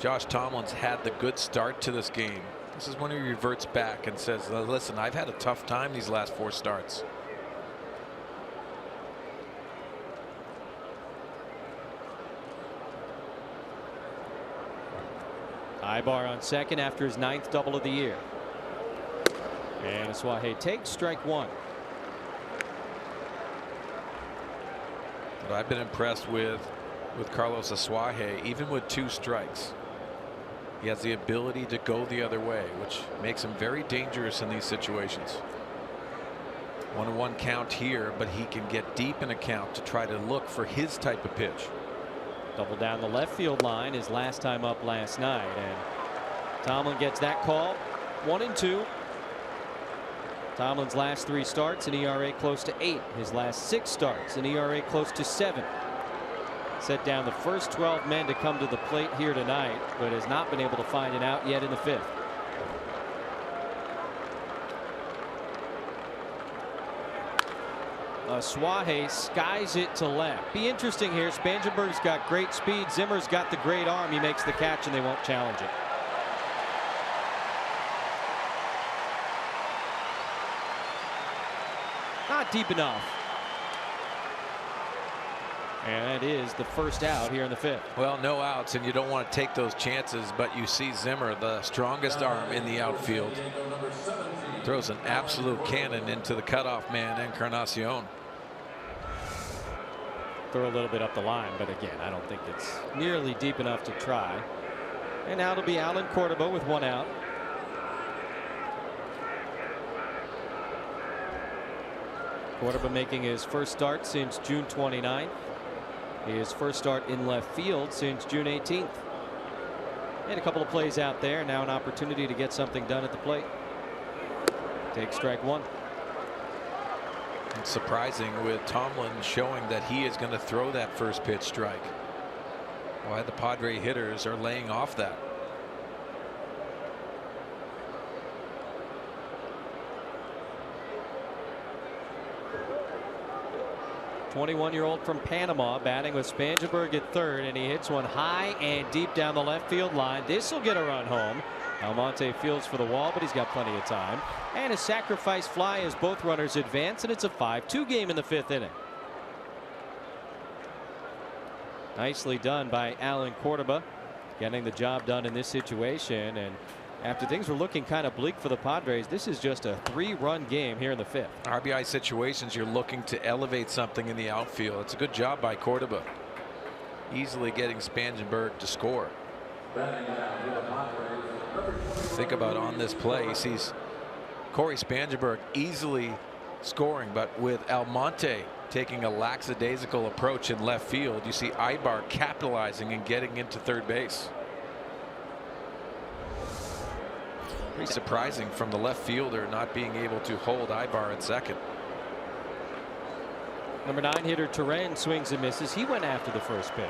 Josh Tomlin's had the good start to this game. This is when he reverts back and says, listen, I've had a tough time these last 4 starts. Ibar on second after his 9th double of the year. And Asuaje takes strike 1. But I've been impressed with Carlos Asuaje, even with 2 strikes. He has the ability to go the other way, which makes him very dangerous in these situations. 1-1 count here, but he can get deep in a count to try to look for his type of pitch. Double down the left field line his last time up last night, and Tomlin gets that call. 1-2. Tomlin's last 3 starts, an ERA close to 8. His last 6 starts, an ERA close to 7. Set down the first 12 men to come to the plate here tonight, but has not been able to find an out yet in the 5th. Asuaje skies it to left. Be interesting here. Spangenberg's got great speed. Zimmer's got the great arm. He makes the catch, and they won't challenge it. Not deep enough. And that is the first out here in the 5th. Well, no outs, and you don't want to take those chances, but you see Zimmer, the strongest arm in the outfield, throws an absolute cannon into the cutoff man, Encarnacion. Throw a little bit up the line, but again, I don't think it's nearly deep enough to try. And now it'll be Alan Cordoba with 1 out. Cordoba making his first start since June 29th. His first start in left field since June 18th. Made a couple of plays out there. Now an opportunity to get something done at the plate. Take strike 1. It's surprising with Tomlin showing that he is going to throw that first pitch strike. Why the Padre hitters are laying off that. '21-year-old from Panama batting with Spangenberg at third, and he hits one high and deep down the left field line. This will get a run home. Almonte fields for the wall, but he's got plenty of time. And a sacrifice fly as both runners advance, and it's a 5-2 game in the 5th inning. Nicely done by Alan Cordoba, getting the job done in this situation. And after things were looking kind of bleak for the Padres, this is just a 3-run game here in the 5th. RBI situations, you're looking to elevate something in the outfield. It's a good job by Cordoba, easily getting Spangenberg to score. Think about on this play, he sees Corey Spangenberg easily scoring, but with Almonte taking a lackadaisical approach in left field, you see Ibar capitalizing and getting into third base. Pretty surprising from the left fielder not being able to hold Ibar at second. Number 9 hitter Turan swings and misses. He went after the first pitch.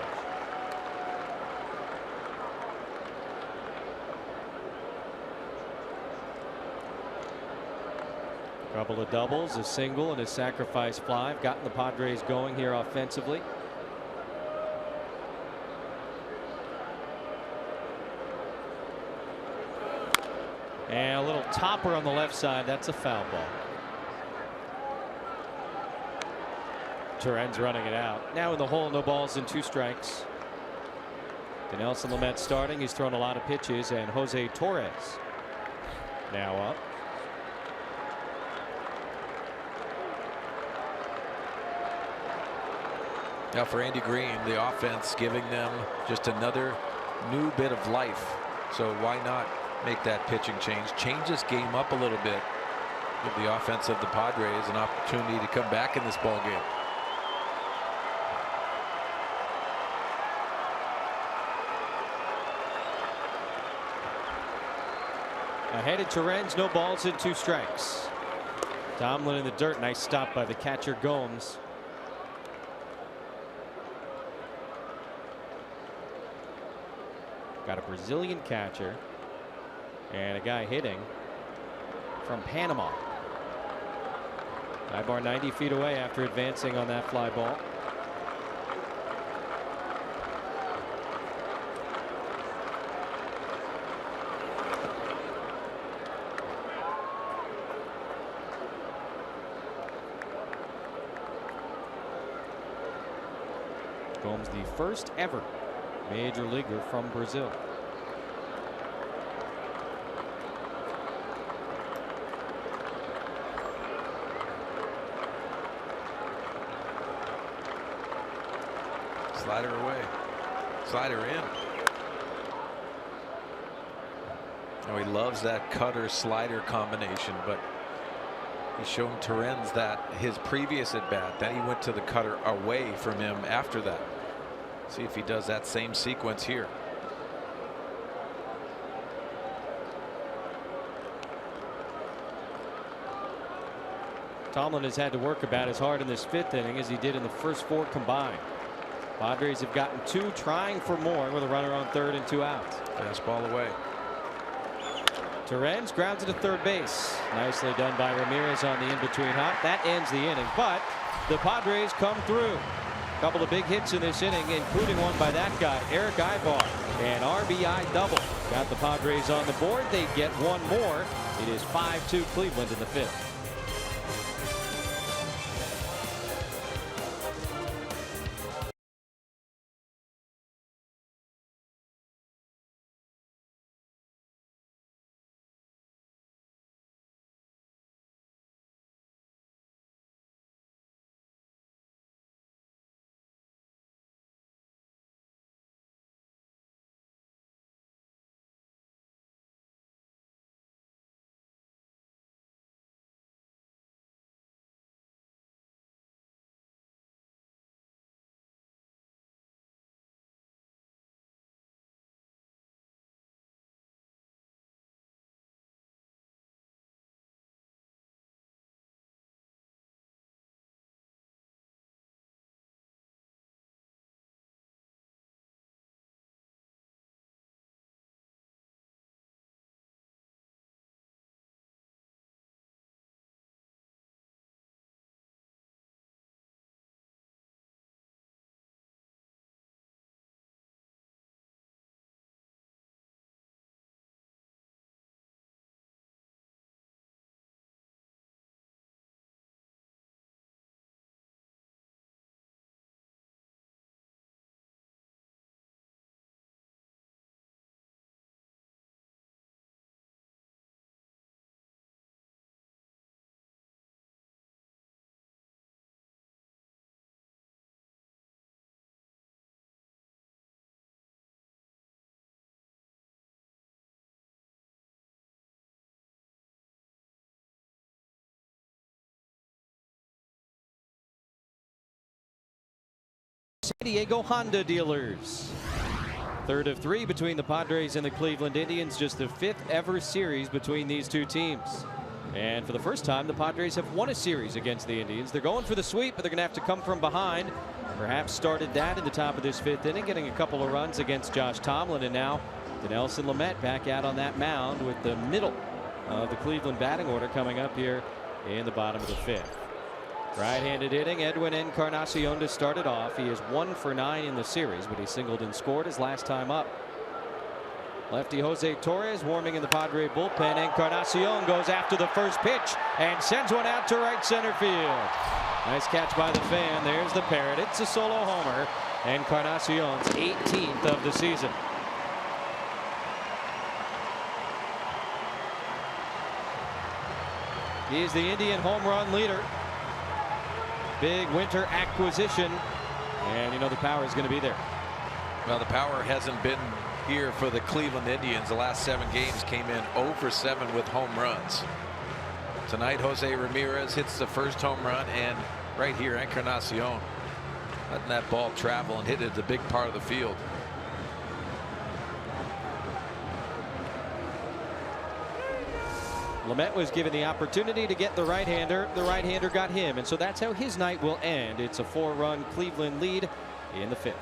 Couple of doubles, a single, and a sacrifice fly have gotten the Padres going here offensively. And a little topper on the left side. That's a foul ball. Turan's running it out. Now in the hole, no balls and 2 strikes. Dinelson Lamet starting. He's thrown a lot of pitches, and Jose Torres now up. Now for Andy Green, the offense giving them just another new bit of life. So why not make that pitching change this game up a little bit. Give the offense of the Padres an opportunity to come back in this ball game. Ahead to Torrens, no balls and 2 strikes. Tomlin in the dirt. Nice stop by the catcher Gomes. Got a Brazilian catcher and a guy hitting from Panama. High bar 90 feet away after advancing on that fly ball. Gomes, the first ever major leaguer from Brazil. Slider away. Slider in. Oh, he loves that cutter slider combination, but he's shown Torrens that his previous at bat, then he went to the cutter away from him after that. See if he does that same sequence here. Tomlin has had to work about as hard in this 5th inning as he did in the first 4 combined. Padres have gotten 2, trying for more with a runner on 3rd and 2 outs. Fastball away. Torrens grounds it to 3rd base. Nicely done by Ramirez on the in-between hop. That ends the inning, but the Padres come through. A couple of big hits in this inning, including one by that guy, Eric Ivar. An RBI double. Got the Padres on the board. They get one more. It is 5-2 Cleveland in the 5th. San Diego Honda dealers. 3rd of 3 between the Padres and the Cleveland Indians. Just the 5th ever series between these 2 teams. And for the first time, the Padres have won a series against the Indians. They're going for the sweep, but they're going to have to come from behind. Perhaps started that in the top of this 5th inning, getting a couple of runs against Josh Tomlin. And now Dinelson Lamet back out on that mound with the middle of the Cleveland batting order coming up here in the bottom of the 5th. Right-handed hitting, Edwin Encarnacion to start it off. He is 1 for 9 in the series, but he singled and scored his last time up. Lefty Jose Torres warming in the Padre bullpen. Encarnacion goes after the first pitch and sends one out to right center field. Nice catch by the fan. There's the parrot. It's a solo homer. Encarnacion's 18th of the season. He is the Indian home run leader. Big winter acquisition And you know the power is going to be there. Well, the power hasn't been here for the Cleveland Indians. The last 7 games came in 0 for 7 with home runs. Tonight, Jose Ramirez hits the first home run, and right here, Encarnacion letting that ball travel and hit it at the big part of the field. Lamet was given the opportunity to get the right-hander. The right-hander got him, and so that's how his night will end. It's a 4-run Cleveland lead in the 5th.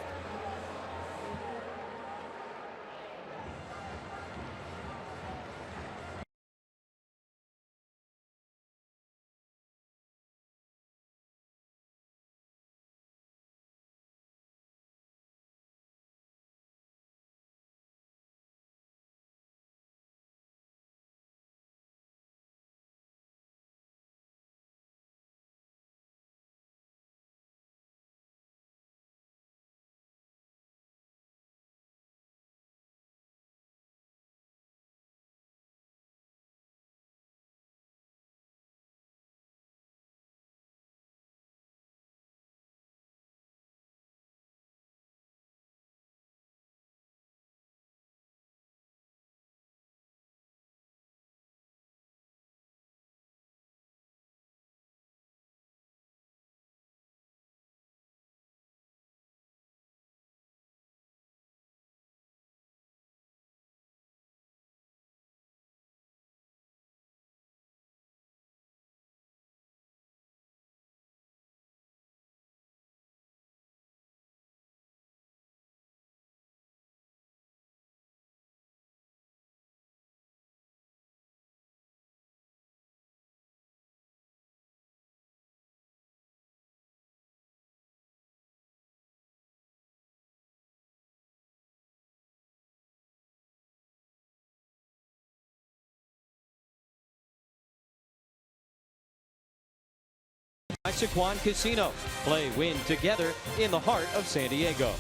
By Saquon Casino. Play, win together in the heart of San Diego.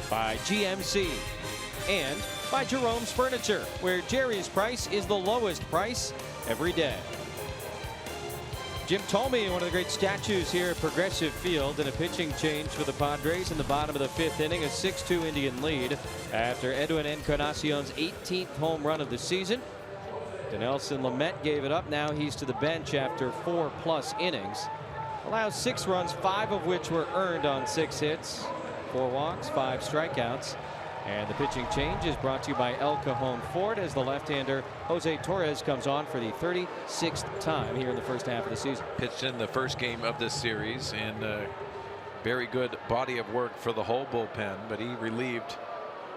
By GMC. And by Jerome's Furniture, where Jerry's price is the lowest price every day. Jim Thome, one of the great statues here at Progressive Field, and a pitching change for the Padres in the bottom of the 5th inning, a 6-2 Indian lead after Edwin Encarnacion's 18th home run of the season. Dinelson Lamet gave it up. Now he's to the bench after 4+ innings. Allows 6 runs, 5 of which were earned on 6 hits, 4 walks, 5 strikeouts. And the pitching change is brought to you by El Cajon Ford as the left-hander Jose Torres comes on for the 36th time here in the first half of the season. Pitched in the first game of this series, and very good body of work for the whole bullpen, but he relieved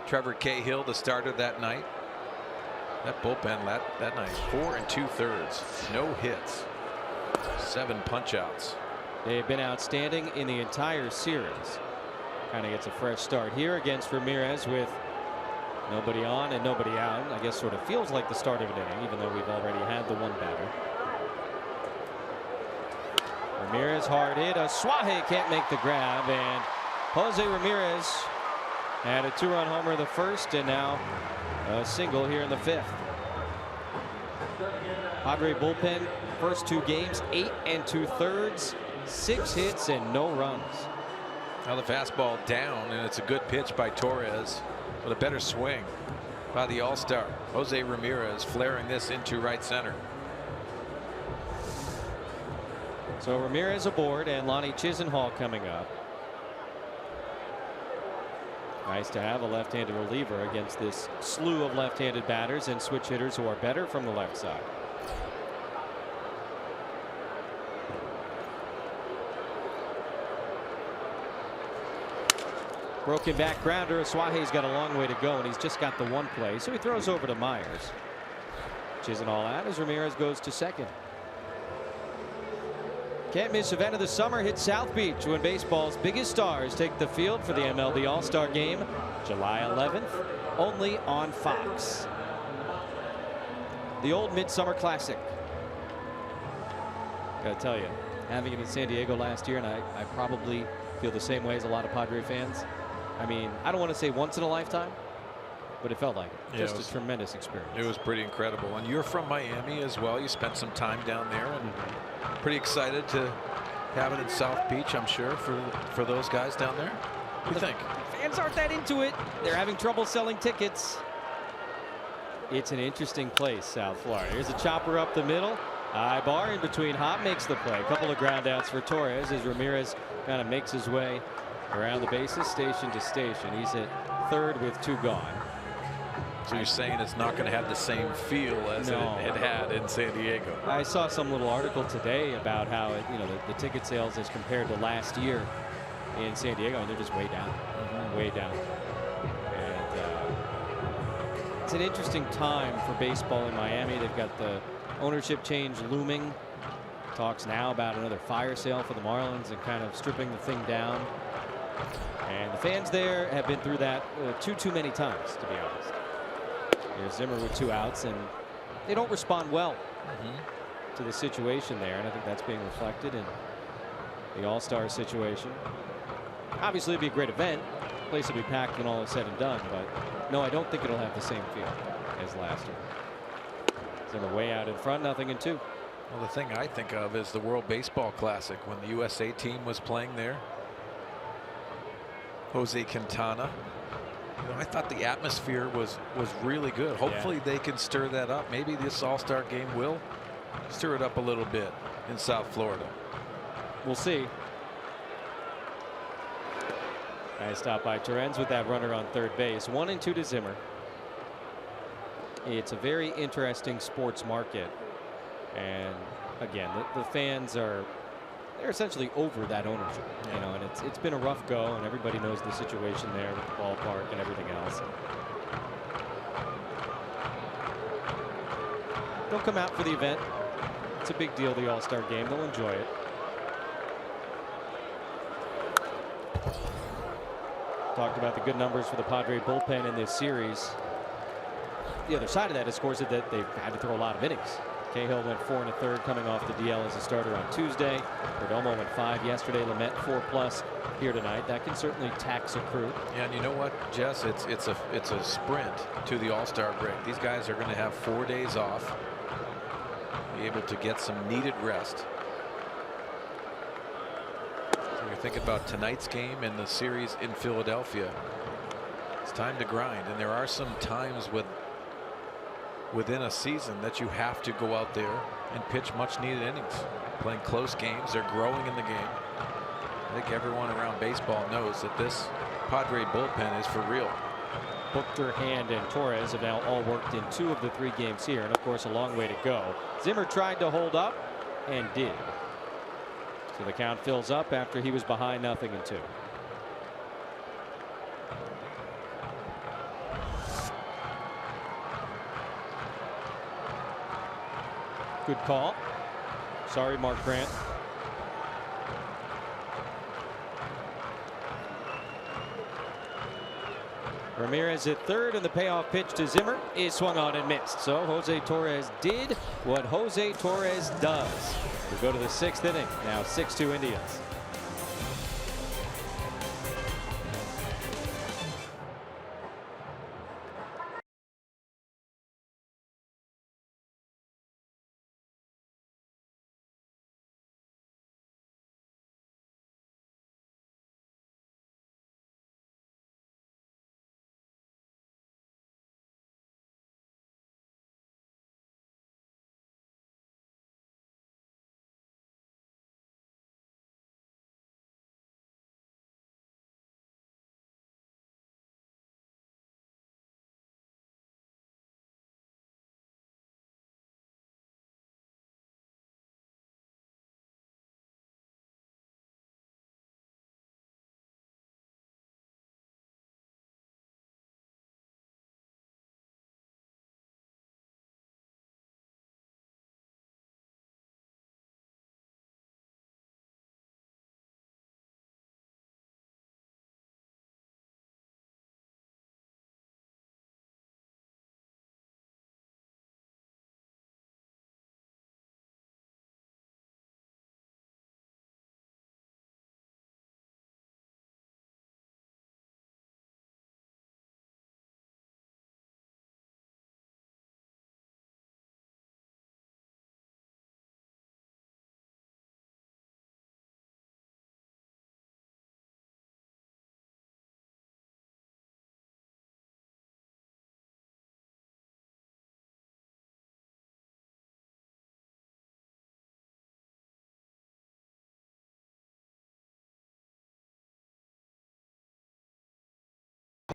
Trevor Cahill, the starter that night. That bullpen that night, 4 2/3, no hits, 7 punch-outs. They've been outstanding in the entire series. Kind of gets a fresh start here against Ramirez with nobody on and nobody out. I guess sort of feels like the start of an inning, even though we've already had the one batter. Ramirez hard hit. Suaje can't make the grab, and Jose Ramirez had a 2-run homer in the first, and now a single here in the 5th. Padre bullpen first 2 games, 8 2/3, 6 hits and no runs. Now the fastball down, and it's a good pitch by Torres with a better swing by the All-Star Jose Ramirez, flaring this into right center. So Ramirez aboard, and Lonnie Chisenhall coming up. Nice to have a left-handed reliever against this slew of left-handed batters and switch hitters who are better from the left side. Broken back grounder. Suaje's got a long way to go, and he's just got the one play, so he throws over to Myers. Chisenhall out as Ramirez goes to second. Can't miss event of the summer hits South Beach when baseball's biggest stars take the field for the MLB All-Star Game July 11th, only on Fox. The old Midsummer Classic. Gotta tell you, having it in San Diego last year, and I probably feel the same way as a lot of Padre fans. I mean, I don't want to say once in a lifetime, but it felt like it. Yeah, Just a tremendous experience. It was pretty incredible. And you're from Miami as well. You spent some time down there, and pretty excited to have it in South Beach, I'm sure, for those guys down there. You think? Fans aren't that into it. They're having trouble selling tickets. It's an interesting place, South Florida. Here's a chopper up the middle. High bar in between. Hop makes the play. A couple of ground outs for Torres as Ramirez kind of makes his way around the bases, station to station. He's at third with 2 gone. So you're saying it's not going to have the same feel as it had in San Diego? I saw some little article today about how the ticket sales as compared to last year in San Diego, and they're just way down, way down. And it's an interesting time for baseball in Miami. They've got the ownership change looming. Talks now about another fire sale for the Marlins and kind of stripping the thing down. And the fans there have been through that too many times, to be honest. Here's Zimmer with 2 outs, and they don't respond well to the situation there, and I think that's being reflected in the All-Star situation. Obviously, it'd be a great event. The place will be packed when all is said and done, but no, I don't think it'll have the same feel as last year. Zimmer way out in front, 0-2. Well, the thing I think of is the World Baseball Classic when the USA team was playing there. Jose Quintana. I thought the atmosphere was really good. Hopefully they can stir that up. Maybe this All-Star game will stir it up a little bit in South Florida. We'll see. Nice stop by Torrens with that runner on third base. 1-2 to Zimmer. It's a very interesting sports market, and again, the fans they're essentially over that ownership, and it's been a rough go, and everybody knows the situation there with the ballpark and everything else. They'll come out for the event. It's a big deal, the All-Star game. They'll enjoy it. Talked about the good numbers for the Padres bullpen in this series. The other side of that, of course, is that they've had to throw a lot of innings. Cahill went 4 1/3 coming off the DL as a starter on Tuesday. Perdomo went 5 yesterday. Lamet 4+ here tonight. That can certainly tax a crew. Yeah, and you know what, Jess? It's a sprint to the All-Star break. These guys are going to have 4 days off, be able to get some needed rest. So you're thinking about tonight's game and the series in Philadelphia. It's time to grind, and there are some times within a season that you have to go out there and pitch much needed innings. Playing close games, they're growing in the game. I think everyone around baseball knows that this Padre bullpen is for real. Booker, Hand, and Torres have now all worked in 2 of the 3 games here, and of course a long way to go. Zimmer tried to hold up and did. So the count fills up after he was behind 0-2. Good call. Sorry, Mark Grant. Ramirez at third, and the payoff pitch to Zimmer is swung on and missed. So Jose Torres did what Jose Torres does. We go to the 6th inning. Now 6-2 Indians.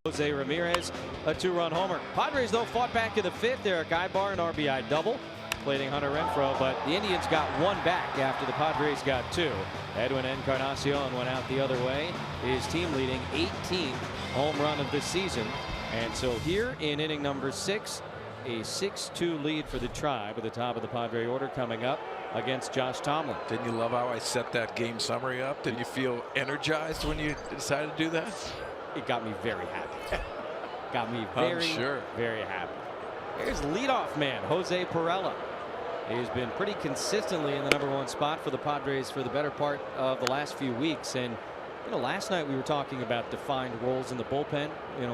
Jose Ramirez, a 2-run homer. Padres, though, fought back in the 5th. Eric Ibar, an RBI double, plating Hunter Renfroe, but the Indians got one back after the Padres got 2. Edwin Encarnacion went out the other way, his team leading 18th home run of the season. And so here in inning number 6, a 6-2 lead for the Tribe at the top of the Padre order coming up against Josh Tomlin. Didn't you love how I set that game summary up? Did you feel energized when you decided to do that? It got me very happy. Got me very happy. Here's leadoff man Jose Pirela. He's been pretty consistently in the #1 spot for the Padres for the better part of the last few weeks. And last night we were talking about defined roles in the bullpen,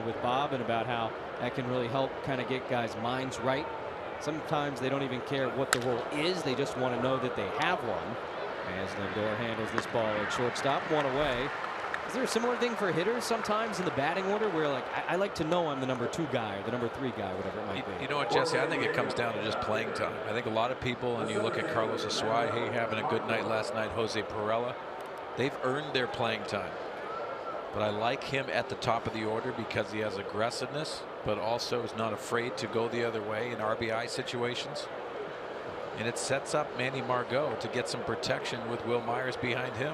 with Bob, and about how that can really help kind of get guys' minds right. Sometimes they don't even care what the role is. They just want to know that they have one. As Lindor handles this ball at shortstop, 1 away. Is there a similar thing for hitters sometimes in the batting order where, like, I like to know I'm the #2 guy or the #3 guy, whatever it might be? You know what, Jesse? I think it comes down to just playing time. I think a lot of people, and you look at Carlos Asuaje having a good night last night, Jose Pirela, they've earned their playing time. But I like him at the top of the order because he has aggressiveness, but also is not afraid to go the other way in RBI situations. And it sets up Manny Margot to get some protection with Will Myers behind him.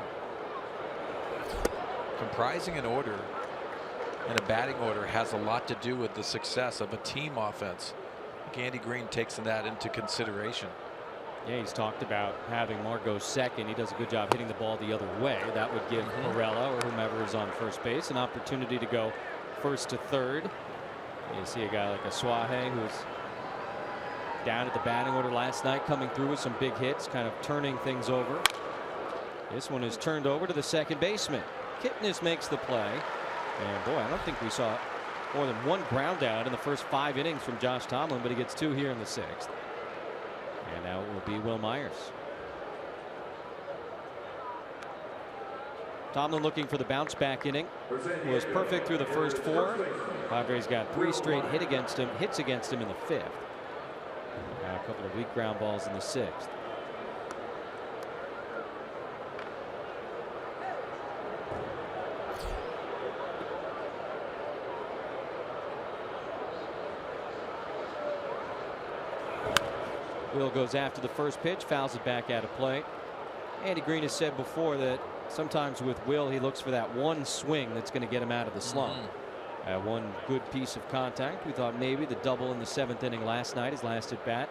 Comprising an order and a batting order has a lot to do with the success of a team offense. Andy Green takes that into consideration. Yeah, he's talked about having Margot second. He does a good job hitting the ball the other way. That would give Pirela or whomever is on first base an opportunity to go first to third. You see a guy like Asuaje, who's down at the batting order last night, coming through with some big hits, kind of turning things over. This one is turned over to the second baseman. Kipnis makes the play. And boy, I don't think we saw more than 1 ground out in the first 5 innings from Josh Tomlin, but he gets 2 here in the 6th. And now it will be Will Myers. Tomlin looking for the bounce back inning. Was perfect through the first 4. Padres got 3 straight hits against him in the 5th. Now a couple of weak ground balls in the 6th. Will goes after the first pitch, fouls it back out of play. Andy Green has said before that sometimes with Will, he looks for that one swing that's going to get him out of the slump. One good piece of contact. We thought maybe the double in the 7th inning last night, his last at bat,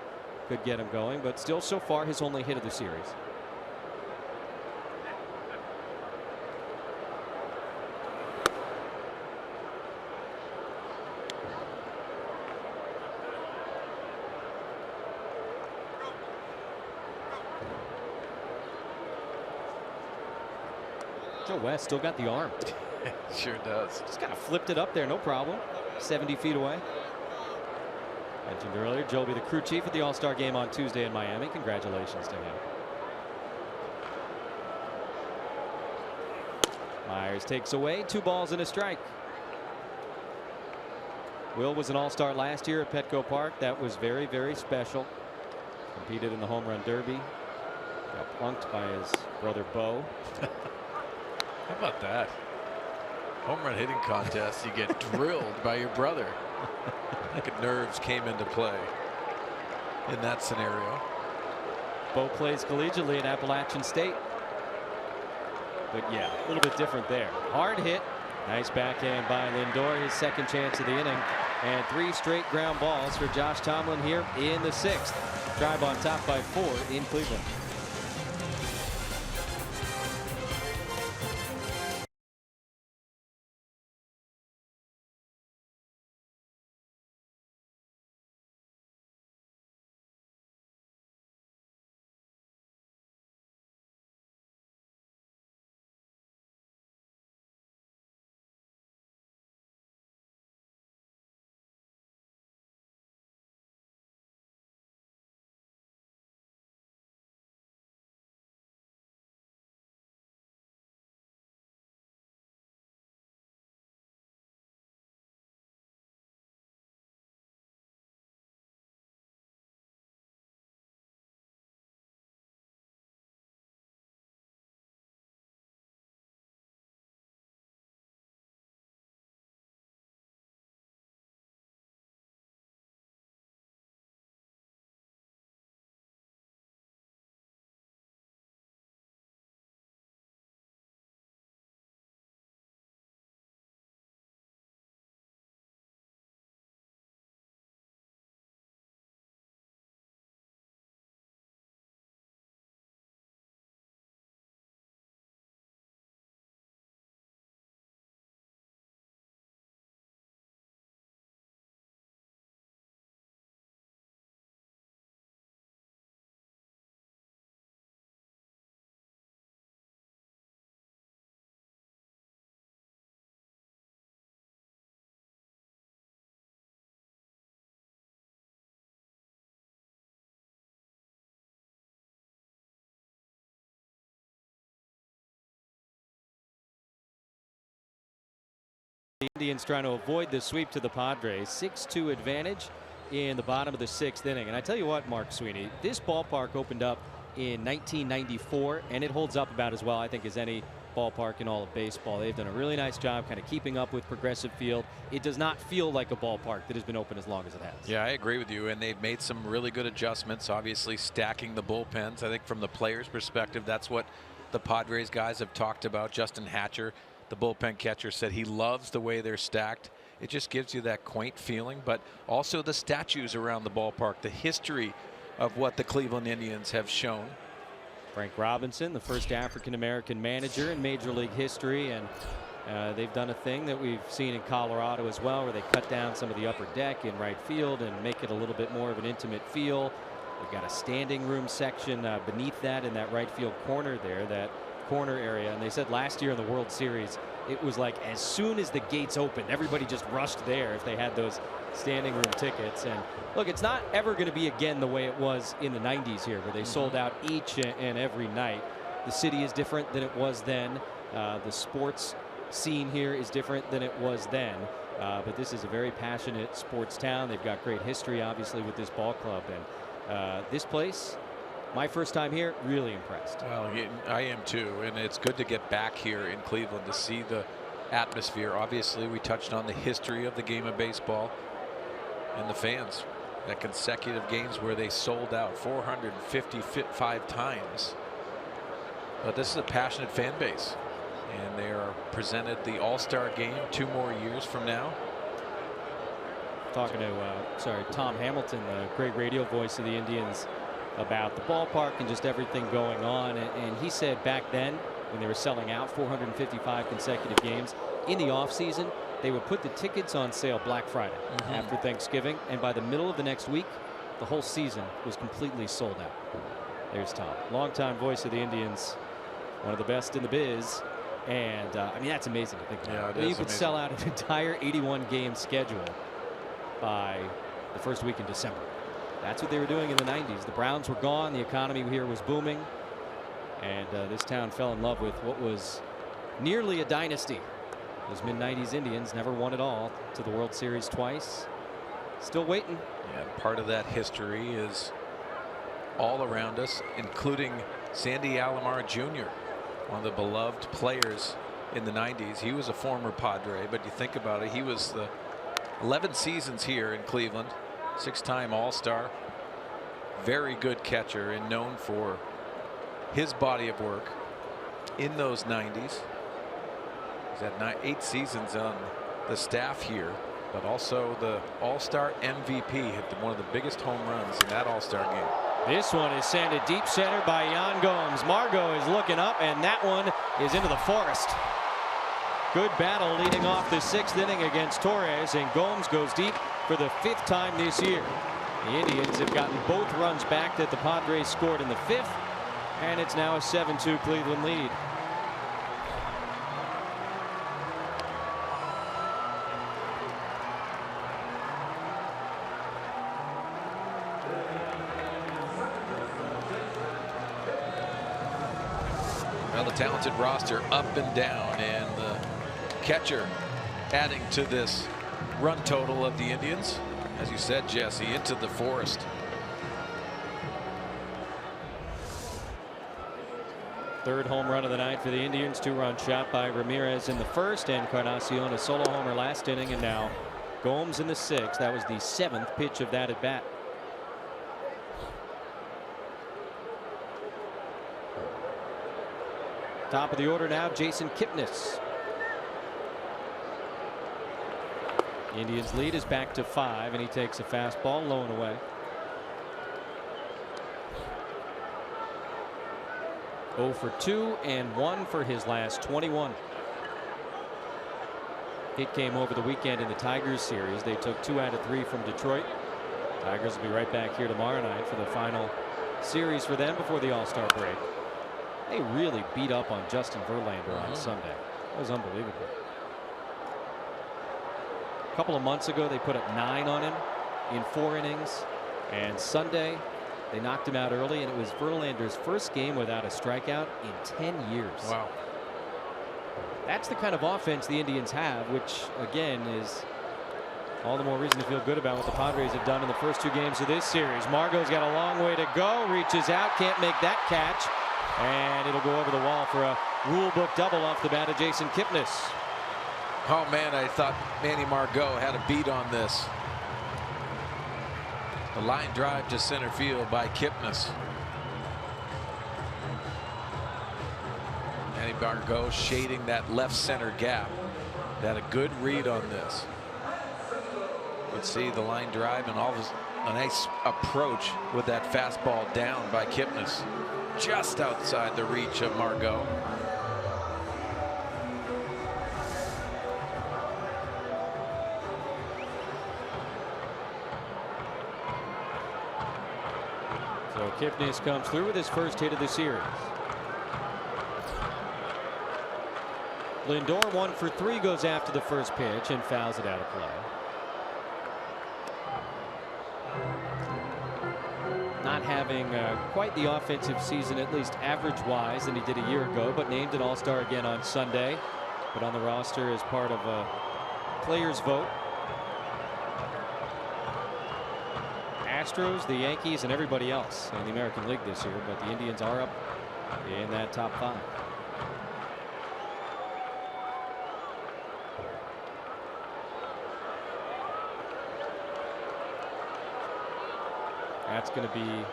could get him going, but still so far his only hit of the series. Joe West still got the arm. Sure does. Just kind of flipped it up there, no problem. 70 feet away. Mentioned earlier, Joe will be the crew chief at the All-Star game on Tuesday in Miami. Congratulations to him. Myers takes away, 2 balls and a strike. Will was an All-Star last year at Petco Park. That was very, very special. Competed in the home run derby. Got plunked by his brother Bo. How about that? Home run hitting contest, you get drilled by your brother. I think nerves came into play in that scenario. Bo plays collegiately at Appalachian State. But yeah, a little bit different there. Hard hit. Nice backhand by Lindor, his 2nd chance of the inning. And 3 straight ground balls for Josh Tomlin here in the 6th. Tribe on top by 4 in Cleveland. Indians trying to avoid the sweep to the Padres. 6-2 advantage in the bottom of the 6th inning. And I tell you what, Mark Sweeney, this ballpark opened up in 1994, and it holds up about as well, I think, as any ballpark in all of baseball. They've done a really nice job kind of keeping up with Progressive Field. It does not feel like a ballpark that has been open as long as it has. Yeah, I agree with you, and they've made some really good adjustments, obviously stacking the bullpens. I think from the players' perspective, that's what the Padres guys have talked about. Justin Hatcher, the bullpen catcher, said he loves the way they're stacked. It just gives you that quaint feeling, but also the statues around the ballpark, the history of what the Cleveland Indians have shown. Frank Robinson, the first African-American manager in Major League history, and they've done a thing that we've seen in Colorado as well, where they cut down some of the upper deck in right field and make it a little bit more of an intimate feel. They've got a standing room section beneath that in that right field corner there, that corner area. And they said last year in the World Series, it was like as soon as the gates opened, everybody just rushed there if they had those standing room tickets. And look, it's not ever going to be again the way it was in the 90s here, where they sold out each and every night. The city is different than it was then. The sports scene here is different than it was then. But this is a very passionate sports town. They've got great history, obviously, with this ball club. And this place, my first time here, really impressed. Well, I am too, and it's good to get back here in Cleveland to see the atmosphere. Obviously, we touched on the history of the game of baseball and the fans. That consecutive games where they sold out 455 times. But this is a passionate fan base, and they are presented the All-Star game 2 more years from now. Talking to Tom Hamilton, the great radio voice of the Indians, about the ballpark and just everything going on. And he said back then, when they were selling out 455 consecutive games in the offseason, they would put the tickets on sale Black Friday after Thanksgiving, and by the middle of the next week, the whole season was completely sold out. There's Tom, longtime voice of the Indians, one of the best in the biz. And I mean, that's amazing to think about. Yeah, you could sell out an entire 81 game schedule by the first week in December. That's what they were doing in the 90s. The Browns were gone. The economy here was booming. And this town fell in love with what was nearly a dynasty. Those mid-90s Indians never won it all, to the World Series twice. Still waiting. Yeah, part of that history is all around us, including Sandy Alomar Jr., one of the beloved players in the 90s. He was a former Padre, but you think about it, he was the 11 seasons here in Cleveland, 6-time All-Star, very good catcher, and known for his body of work in those 90s. He's had 8 seasons on the staff here, but also the All-Star MVP, hit one of the biggest home runs in that All-Star game. This one is sanded deep center by Yan Gomes. Margot is looking up, and that one is into the forest. Good battle leading off the 6th inning against Torres, and Gomes goes deep for the 5th time this year. The Indians have gotten both runs back that the Padres scored in the 5th, and it's now a 7-2 Cleveland lead. Well, the talented roster up and down, and the catcher adding to this run total of the Indians. As you said, Jesse, into the forest. Third home run of the night for the Indians. 2-run shot by Ramirez in the 1st, and Encarnacion a solo homer last inning, and now Gomes in the 6th. That was the 7th pitch of that at bat. Top of the order now, Jason Kipnis. The Indians lead is back to 5, and he takes a fastball low and away. 0 for 2 and 1 for his last 21. Hit came over the weekend in the Tigers series. They took 2 out of 3 from Detroit. Tigers will be right back here tomorrow night for the final series for them before the All-Star break. They really beat up on Justin Verlander on Sunday. That was unbelievable. A couple of months ago, they put up 9 on him in 4 innings. And Sunday, they knocked him out early, and it was Verlander's first game without a strikeout in 10 years. Wow. That's the kind of offense the Indians have, which again is all the more reason to feel good about what the Padres have done in the first 2 games of this series. Margot's got a long way to go, reaches out, can't make that catch, and it'll go over the wall for a rule book double off the bat of Jason Kipnis. Oh man, I thought Manny Margot had a beat on this. The line drive to center field by Kipnis. Manny Margot shading that left center gap. Had a good read on this. Let's see the line drive and all this, a nice approach with that fastball down by Kipnis. Just outside the reach of Margot. So Kipnis comes through with his first hit of the series. Lindor 1 for 3 goes after the first pitch and fouls it out of play. Not having quite the offensive season, at least average-wise, than he did a year ago, but named an All-Star again on Sunday. Put on the roster as part of a players' vote. Astros, the Yankees, and everybody else in the American League this year, but the Indians are up in that top 5. That's going to be,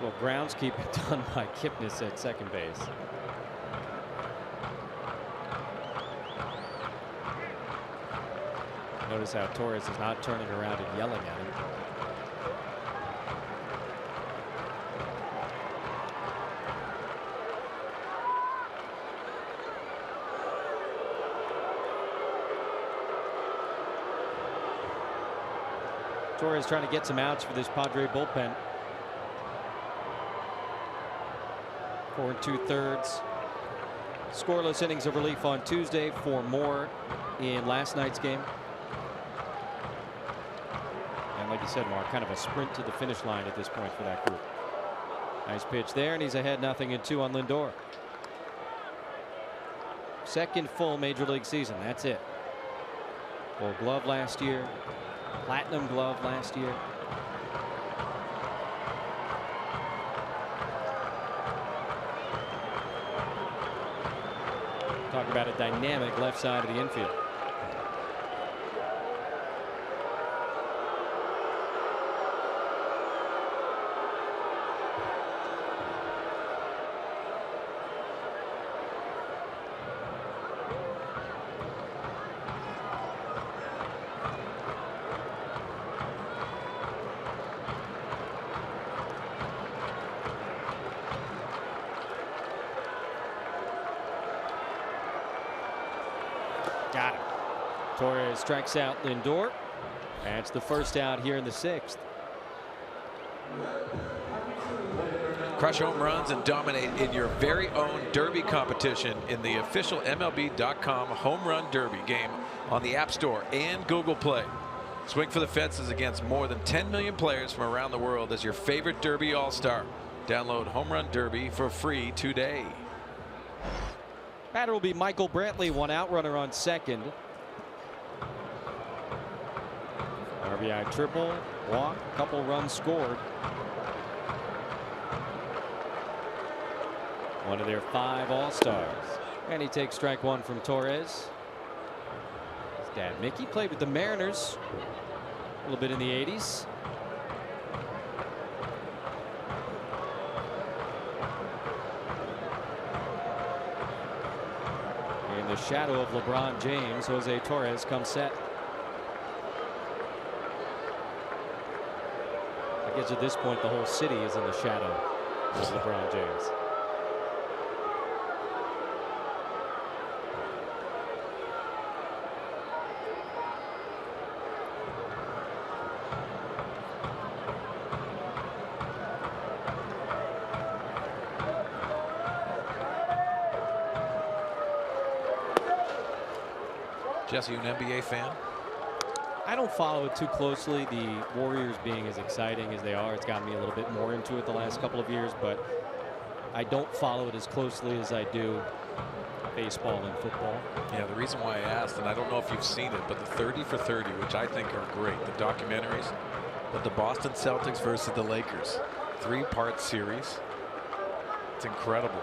well, groundskeeping done by Kipnis at second base. Notice how Torres is not turning around and yelling at him. Torres trying to get some outs for this Padre bullpen. 4 2/3 scoreless innings of relief on Tuesday, 4 more in last night's game. And like you said, Mark, kind of a sprint to the finish line at this point for that group. Nice pitch there, and he's ahead 0-2 on Lindor. Second full major league season. That's it. Gold glove last year. Platinum glove last year. Talk about a dynamic left side of the infield. Got it. Torres strikes out Lindor. That's the first out here in the 6th. Crush home runs and dominate in your very own Derby competition in the official MLB.com Home Run Derby game on the App Store and Google Play. Swing for the fences against more than 10 million players from around the world as your favorite Derby All-Star. Download Home Run Derby for free today. Batter will be Michael Brantley, 1 out, runner on second. RBI triple, walk, couple runs scored. One of their 5 All-Stars. And he takes strike 1 from Torres. His dad Mickey played with the Mariners a little bit in the 80s. In the shadow of LeBron James, Jose Torres comes set. I guess at this point the whole city is in the shadow of LeBron James. Jesse, you an NBA fan? I don't follow it too closely. The Warriors being as exciting as they are, it's gotten me a little bit more into it the last couple of years. But I don't follow it as closely as I do baseball and football. Yeah, the reason why I asked, and I don't know if you've seen it, but the 30 for 30, which I think are great, the documentaries, but the Boston Celtics versus the Lakers, 3-part series. It's incredible.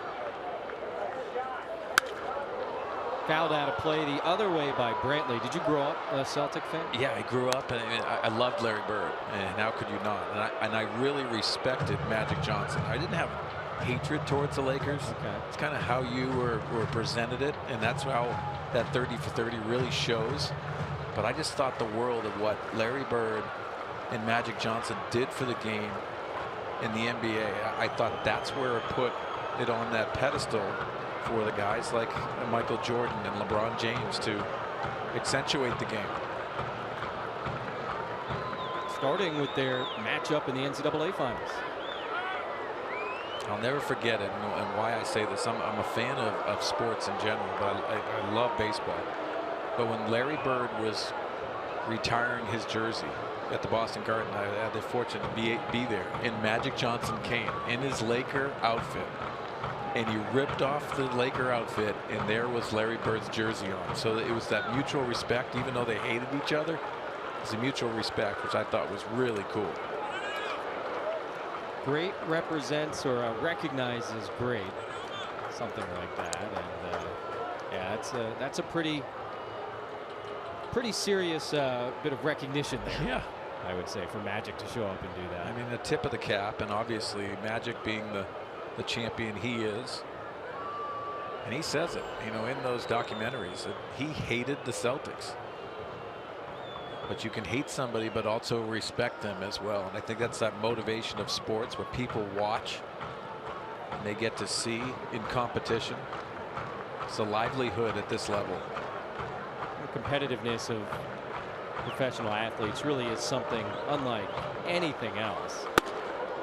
Fouled out of play the other way by Brantley. Did you grow up a Celtic fan? Yeah, I grew up and I loved Larry Bird, and how could you not? And I really respected Magic Johnson. I didn't have hatred towards the Lakers. Okay. It's kind of how you were presented it, and that's how that 30 for 30 really shows. But I just thought the world of what Larry Bird and Magic Johnson did for the game in the NBA. I thought that's where it put it on that pedestal for the guys like Michael Jordan and LeBron James to accentuate the game. Starting with their matchup in the NCAA finals. I'll never forget it, and why I say this. I'm a fan of sports in general, but I love baseball. But when Larry Bird was retiring his jersey at the Boston Garden, I had the fortune to be there, and Magic Johnson came in his Laker outfit, and he ripped off the Laker outfit, and there was Larry Bird's jersey on. So it was that mutual respect, even though they hated each other. It was a mutual respect, which I thought was really cool. Great represents or recognizes great, something like that, and yeah, that's a pretty serious bit of recognition there. Yeah, I would say, for Magic to show up and do that. I mean, the tip of the cap, and obviously Magic being the champion he is, and he says it, you know, in those documentaries, that he hated the Celtics. But you can hate somebody but also respect them as well, and I think that's that motivation of sports, what people watch and they get to see in competition. It's a livelihood at this level. The competitiveness of professional athletes really is something unlike anything else,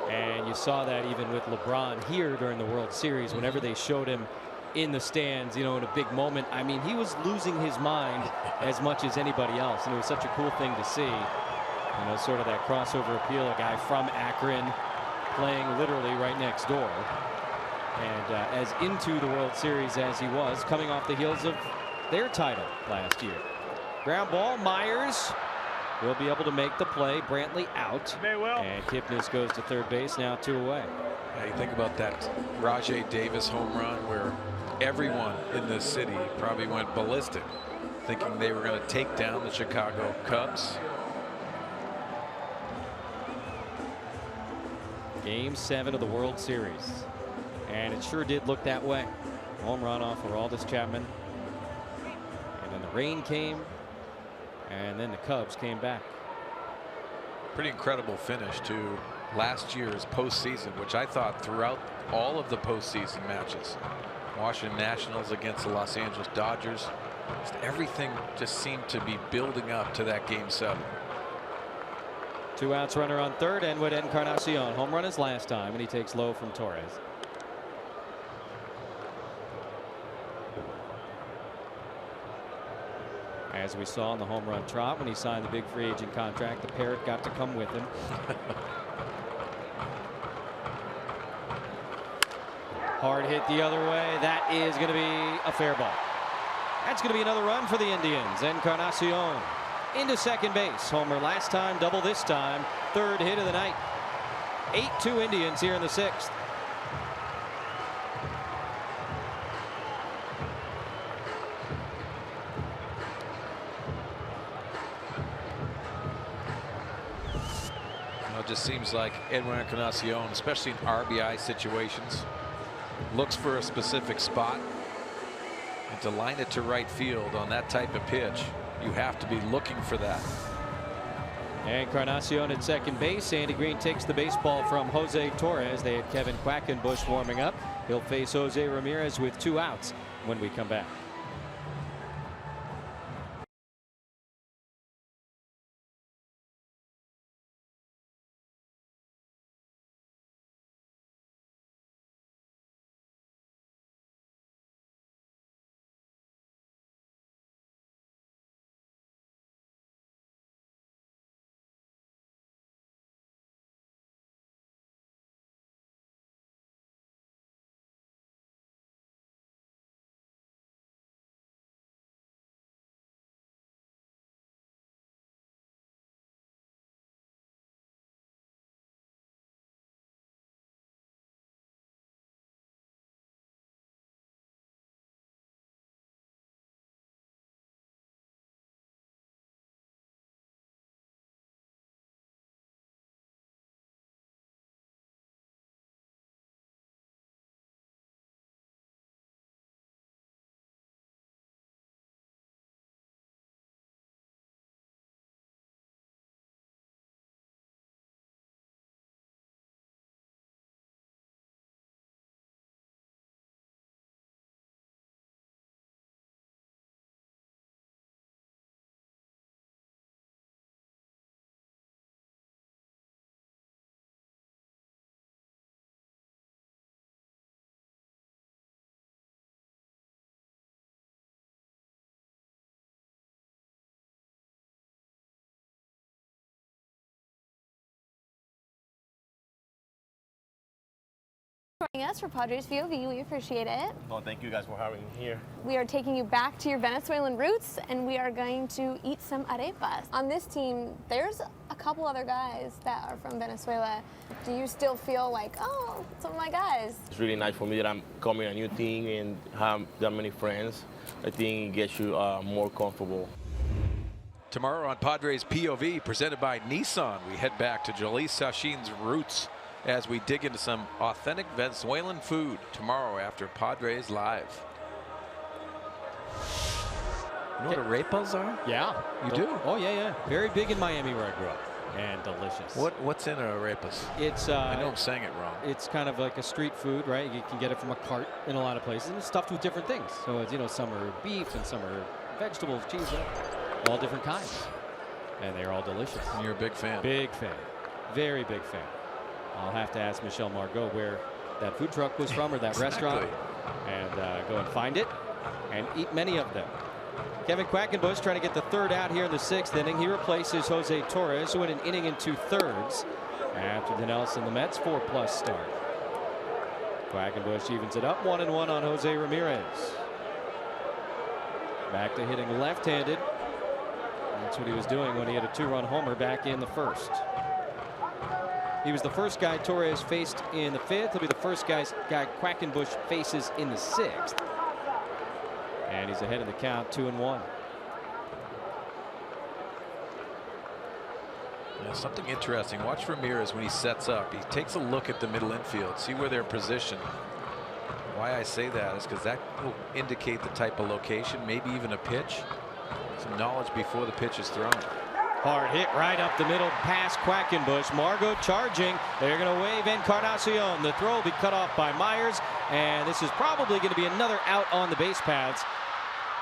and you saw that even with LeBron here during the World Series. Whenever they showed him in the stands, you know, in a big moment, I mean, he was losing his mind as much as anybody else, and it was such a cool thing to see. You know, sort of that crossover appeal, a guy from Akron playing literally right next door, and as into the World Series as he was, coming off the heels of their title last year. Ground ball, Myers will be able to make the play. Brantley out, and Kipnis goes to third base, now 2 away. Yeah, you think about that Rajay Davis home run where everyone in this city probably went ballistic, thinking they were going to take down the Chicago Cubs. Game 7 of the World Series, and it sure did look that way. Home run off Aroldis Chapman, and then the rain came, and then the Cubs came back. Pretty incredible finish to last year's postseason, which I thought throughout all of the postseason matches, Washington Nationals against the Los Angeles Dodgers, just everything just seemed to be building up to that game 7. 2 outs, runner on third, and with Encarnacion. Home run his last time, and he takes low from Torres. As we saw in the home run trot when he signed the big free agent contract, the parrot got to come with him. Hard hit the other way. That is going to be a fair ball. That's going to be another run for the Indians. Encarnacion into second base. Homer last time, double this time. Third hit of the night. 8-2 Indians here in the 6th. It just seems like Edwin Encarnacion, especially in RBI situations, looks for a specific spot, and to line it to right field on that type of pitch, you have to be looking for that. Encarnacion at second base. Andy Green takes the baseball from Jose Torres. They had Kevin Quackenbush warming up. He'll face Jose Ramirez with 2 outs when we come back. Us for Padres POV, we appreciate it. Well, thank you guys for having me here. We are taking you back to your Venezuelan roots, and we are going to eat some arepas. On this team, there's a couple other guys that are from Venezuela. Do you still feel like, oh, some of my guys? It's really nice for me that I'm coming a new team and have that many friends. I think it gets you more comfortable. Tomorrow on Padres POV, presented by Nissan, we head back to Jalil Sashin's roots as we dig into some authentic Venezuelan food tomorrow after Padres Live. You know what arepas are? Yeah. You do? Oh, yeah. Very big in Miami where I grew up. And delicious. What's in arepas? It's I know I'm saying it wrong. It's kind of like a street food, right? You can get it from a cart in a lot of places, and it's stuffed with different things. So it's, you know, some are beef and some are vegetables, cheese, all different kinds, and they're all delicious. And you're a big fan. Big fan, very big fan. I'll have to ask Michelle Margot where that food truck was from or that restaurant, and go and find it and eat many of them. Kevin Quackenbush trying to get the third out here in the 6th inning. He replaces Jose Torres, who went an inning and 2/3 after the Nelson the Mets 4+ start. Quackenbush evens it up 1-1 on Jose Ramirez. Back to hitting left-handed. That's what he was doing when he had a 2-run homer back in the 1st. He was the first guy Torres faced in the 5th. He'll be the first guy Quackenbush faces in the 6th. And he's ahead of the count, 2-1. Yeah, something interesting. Watch Ramirez when he sets up. He takes a look at the middle infield, see where they're positioned. Why I say that is because that will indicate the type of location, maybe even a pitch. Some knowledge before the pitch is thrown. Hard hit right up the middle past Quackenbush. Margot charging. They're going to wave Encarnacion. The throw will be cut off by Myers. And this is probably going to be another out on the base paths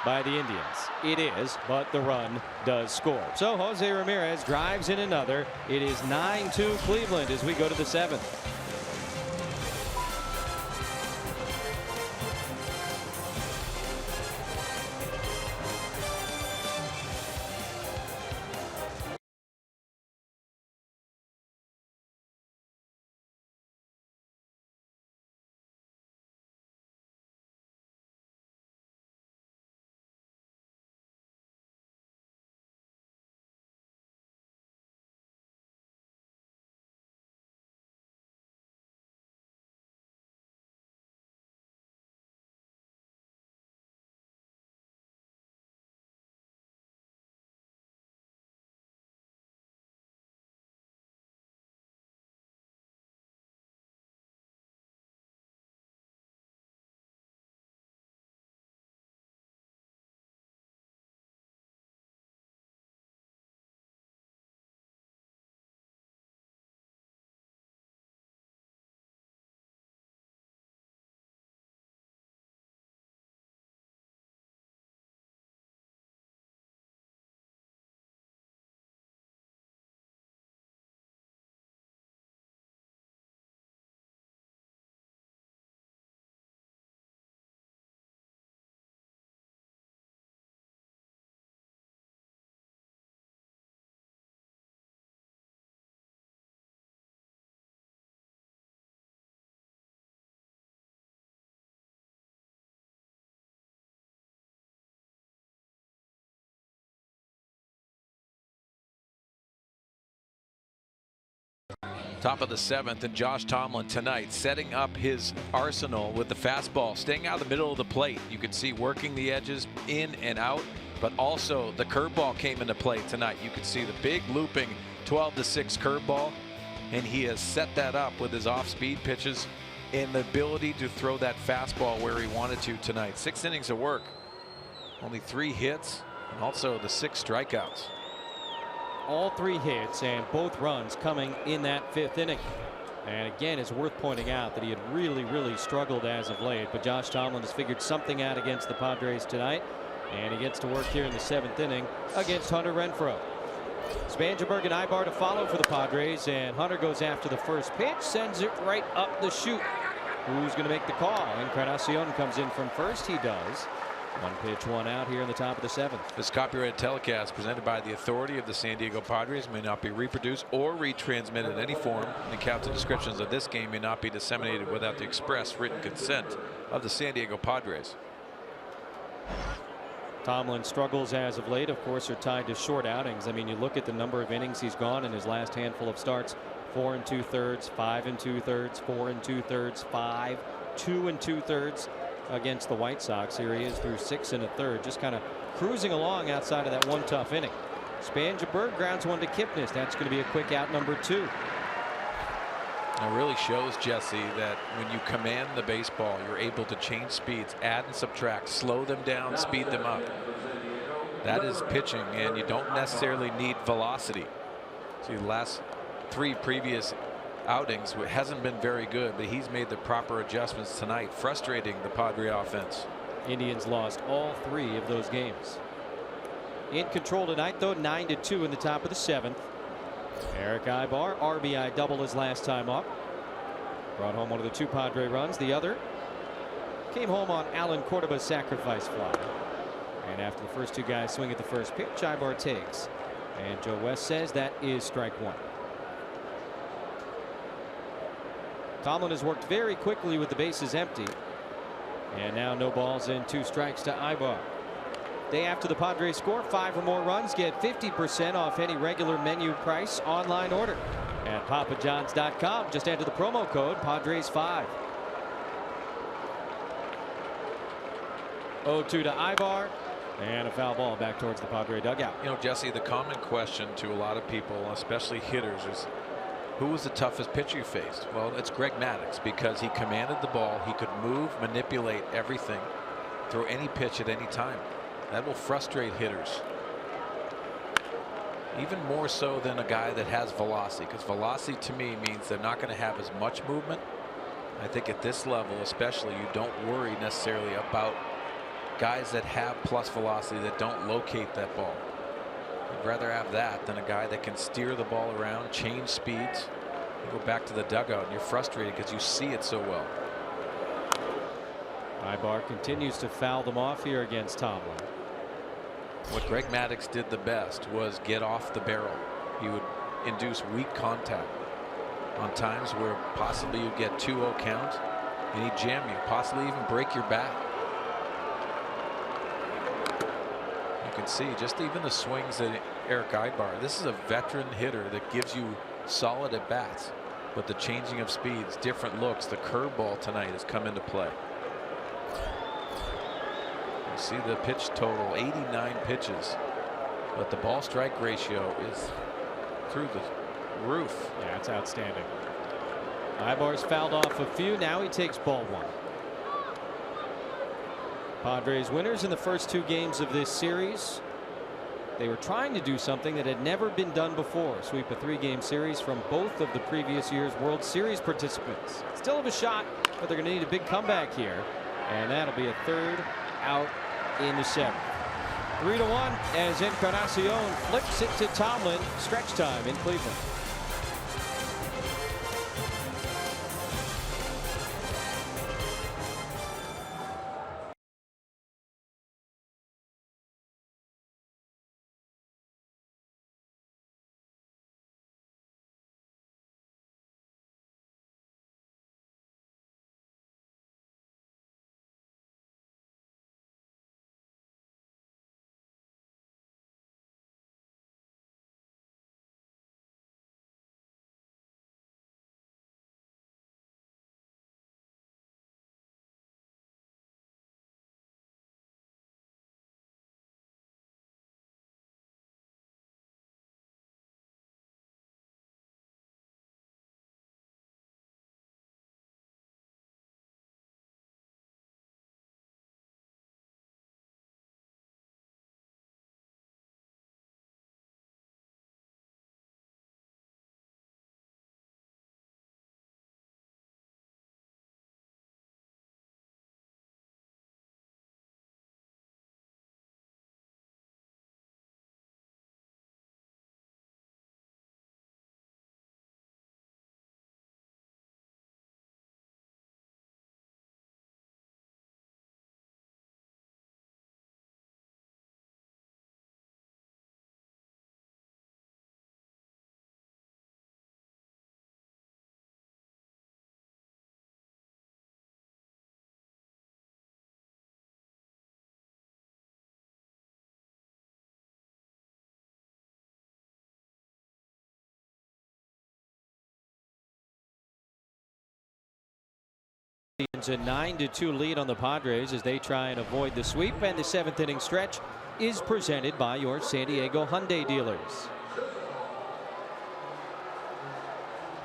by the Indians. It is, but the run does score. So Jose Ramirez drives in another. It is 9-2 Cleveland as we go to the 7th. Top of the 7th, and Josh Tomlin tonight setting up his arsenal with the fastball, staying out of the middle of the plate. You can see working the edges in and out, but also the curveball came into play tonight. You can see the big looping 12-6 curveball, and he has set that up with his off-speed pitches and the ability to throw that fastball where he wanted to tonight. 6 innings of work, only 3 hits, and also the 6 strikeouts. All 3 hits and both runs coming in that 5th inning. And again, it's worth pointing out that he had really struggled as of late. But Josh Tomlin has figured something out against the Padres tonight. And he gets to work here in the 7th inning against Hunter Renfroe. Spangenberg and Ibar to follow for the Padres. And Hunter goes after the first pitch, sends it right up the chute. Who's going to make the call? Encarnacion comes in from first. He does. One pitch, one out here in the top of the 7th. This copyrighted telecast presented by the authority of the San Diego Padres may not be reproduced or retransmitted in any form. The accounts and descriptions of this game may not be disseminated without the express written consent of the San Diego Padres. Tomlin struggles as of late, of course, are tied to short outings. I mean, you look at the number of innings he's gone in his last handful of starts: 4 2/3, 5 2/3, 4 2/3, 5, 2 2/3 against the White Sox. Here he is through 6 1/3, just kind of cruising along outside of that one tough inning. Spangenberg grounds one to Kipnis. That's going to be a quick out, number 2. It really shows, Jesse, that when you command the baseball, you're able to change speeds, add and subtract, slow them down, speed them up. That is pitching, and you don't necessarily need velocity. See, the last 3 previous outings, it hasn't been very good, but he's made the proper adjustments tonight, frustrating the Padre offense. Indians lost all 3 of those games. In control tonight, though, 9-2 in the top of the 7th. Eric Ibar, RBI double his last time up. Brought home one of the 2 Padre runs. The other came home on Alan Cordoba's sacrifice fly. And after the first 2 guys swing at the first pitch, Ibar takes. And Joe West says that is strike 1. Tomlin has worked very quickly with the bases empty. And now no balls and 2 strikes to Ibar. Day after the Padres score 5 or more runs, get 50% off any regular menu price online order at papajohns.com. Just enter the promo code Padres5. 0-2 to Ibar, and a foul ball back towards the Padre dugout. You know, Jesse, the common question to a lot of people, especially hitters, is who was the toughest pitcher you faced? Well, it's Greg Maddux, because he commanded the ball. He could move, manipulate everything, throw any pitch at any time. That will frustrate hitters, even more so than a guy that has velocity, because velocity to me means they're not going to have as much movement. I think at this level especially, you don't worry necessarily about guys that have plus velocity that don't locate that ball. You'd rather have that than a guy that can steer the ball around, change speeds. You go back to the dugout and you're frustrated because you see it so well. Ibar continues to foul them off here against Tomlin. What Greg Maddux did the best was get off the barrel. He would induce weak contact on times where possibly you'd get 2-0 count and he'd jam you, possibly even break your bat. You can see just even the swings that Eric Ibar, this is a veteran hitter that gives you solid at bats, but the changing of speeds, different looks, the curveball tonight has come into play. You see the pitch total, 89 pitches, but the ball strike ratio is through the roof. Yeah, it's outstanding. Ibar's fouled off a few. Now he takes ball 1. Padres winners in the first 2 games of this series. They were trying to do something that had never been done before, sweep a 3-game series from both of the previous year's World Series participants. Still have a shot, but they're going to need a big comeback here, and that'll be a 3rd out in the 7th. 3-1 as Encarnacion flips it to Tomlin. Stretch time in Cleveland. Indians a 9-2 lead on the Padres as they try and avoid the sweep, and the 7th inning stretch is presented by your San Diego Hyundai dealers.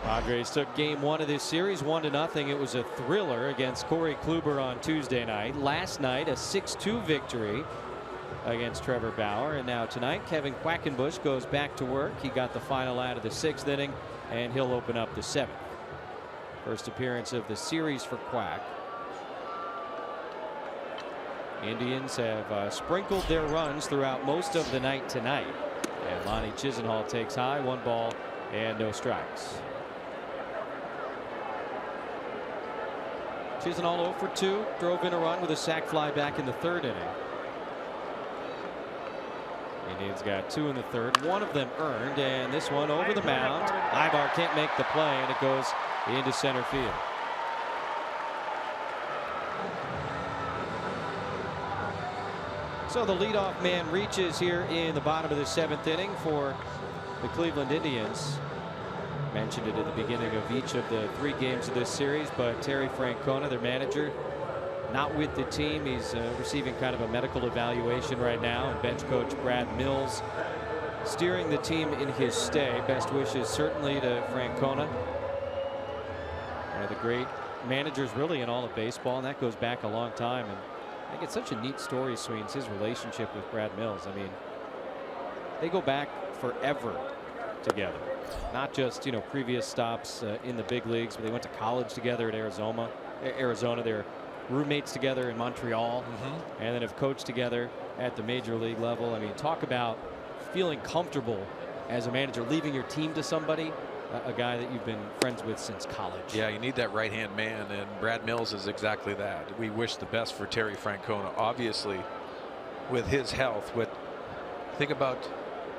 Padres took game 1 of this series 1-0. It was a thriller against Corey Kluber on Tuesday night. Last night a 6-2 victory against Trevor Bauer, and now tonight Kevin Quackenbush goes back to work. He got the final out of the 6th inning, and he'll open up the 7th. First appearance of the series for Quack. Indians have sprinkled their runs throughout most of the night tonight, and Lonnie Chisenhall takes high, 1 ball and no strikes. Chisenhall 0 for 2, drove in a run with a sac fly back in the 3rd inning. Indians got 2 in the 3rd, 1 of them earned, and this one over the mound. Ibar can't make the play, and it goes into center field. So the leadoff man reaches here in the bottom of the 7th inning for the Cleveland Indians. Mentioned it at the beginning of each of the 3 games of this series, but Terry Francona, their manager, not with the team. He's receiving kind of a medical evaluation right now, and bench coach Brad Mills steering the team in his stay. Best wishes certainly to Francona, one of the great managers really in all of baseball, and that goes back a long time. And I think it's such a neat story, Sweens, his relationship with Brad Mills. I mean, they go back forever together, not just, you know, previous stops in the big leagues, but they went to college together at Arizona. They're roommates together in Montreal, and then have coached together at the major league level. I mean, talk about feeling comfortable as a manager, leaving your team to somebody, a guy that you've been friends with since college. Yeah, you need that right-hand man, and Brad Mills is exactly that. We wish the best for Terry Francona, obviously, with his health. Think about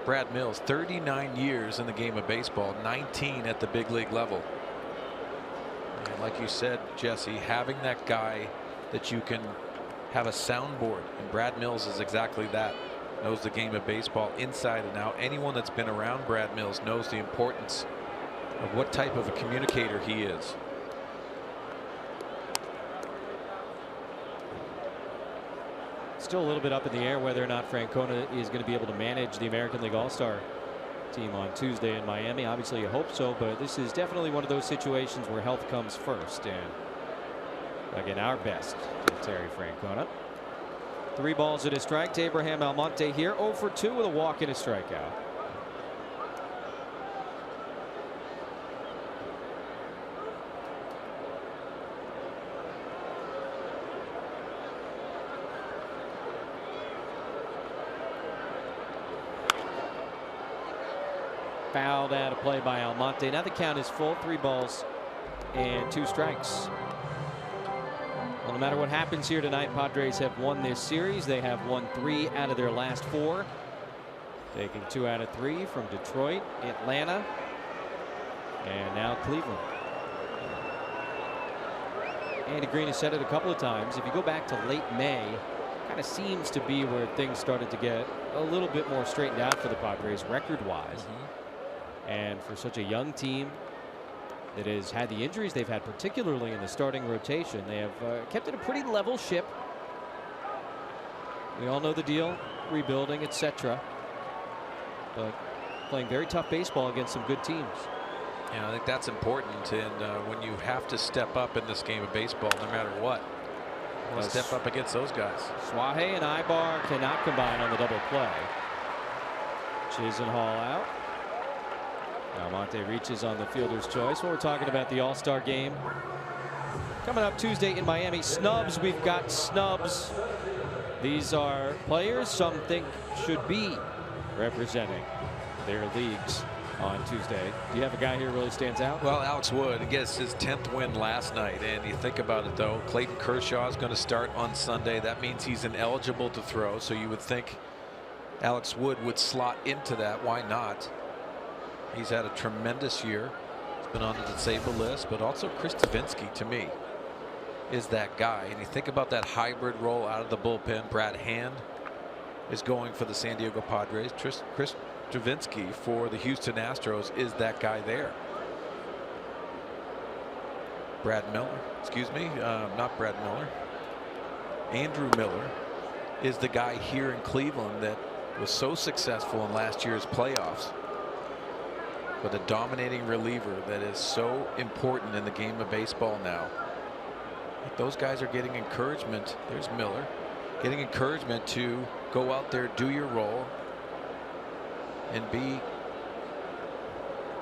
Brad Mills, 39 years in the game of baseball, 19 at the big league level. And like you said, Jesse, having that guy that you can have a soundboard, and Brad Mills is exactly that. Knows the game of baseball inside and out. Anyone that's been around Brad Mills knows the importance of what type of a communicator he is. Still a little bit up in the air whether or not Francona is going to be able to manage the American League All-Star team on Tuesday in Miami. Obviously, you hope so, but this is definitely one of those situations where health comes first. And again, our best to Terry Francona. 3 balls and a strike to Abraham Almonte here. 0 for 2 with a walk and a strikeout. Fouled out of play by Almonte. Now the count is full. 3 balls and 2 strikes. Well, no matter what happens here tonight, Padres have won this series. They have won 3 out of their last 4, taking 2 out of 3 from Detroit, Atlanta, and now Cleveland. Andy Green has said it a couple of times. If you go back to late May, kind of seems to be where things started to get a little bit more straightened out for the Padres record-wise. And for such a young team that has had the injuries they've had, particularly in the starting rotation, they have kept it a pretty level ship. We all know the deal, rebuilding, etc. But playing very tough baseball against some good teams. Yeah, I think that's important. And when you have to step up in this game of baseball, no matter what, you want to step up against those guys. Suaje and Ibar cannot combine on the double play. Chisenhall out. Almonte reaches on the fielder's choice. Well, we're talking about the All-Star game coming up Tuesday in Miami. Snubs, we've got snubs. These are players some think should be representing their leagues on Tuesday. Do you have a guy here who really stands out? Well, Alex Wood, he gets his 10th win last night, and you think about it though, Clayton Kershaw is going to start on Sunday. That means he's ineligible to throw, so you would think Alex Wood would slot into that. Why not? He's had a tremendous year. He's been on the disabled list, but also Chris Davinsky, to me, is that guy. And you think about that hybrid role out of the bullpen. Brad Hand is going for the San Diego Padres. Chris Davinsky for the Houston Astros is that guy there. Brad Miller, excuse me, not Brad Miller. Andrew Miller is the guy here in Cleveland that was so successful in last year's playoffs. But a dominating reliever that is so important in the game of baseball now. Those guys are getting encouragement. There's Miller getting encouragement to go out there, do your role, and be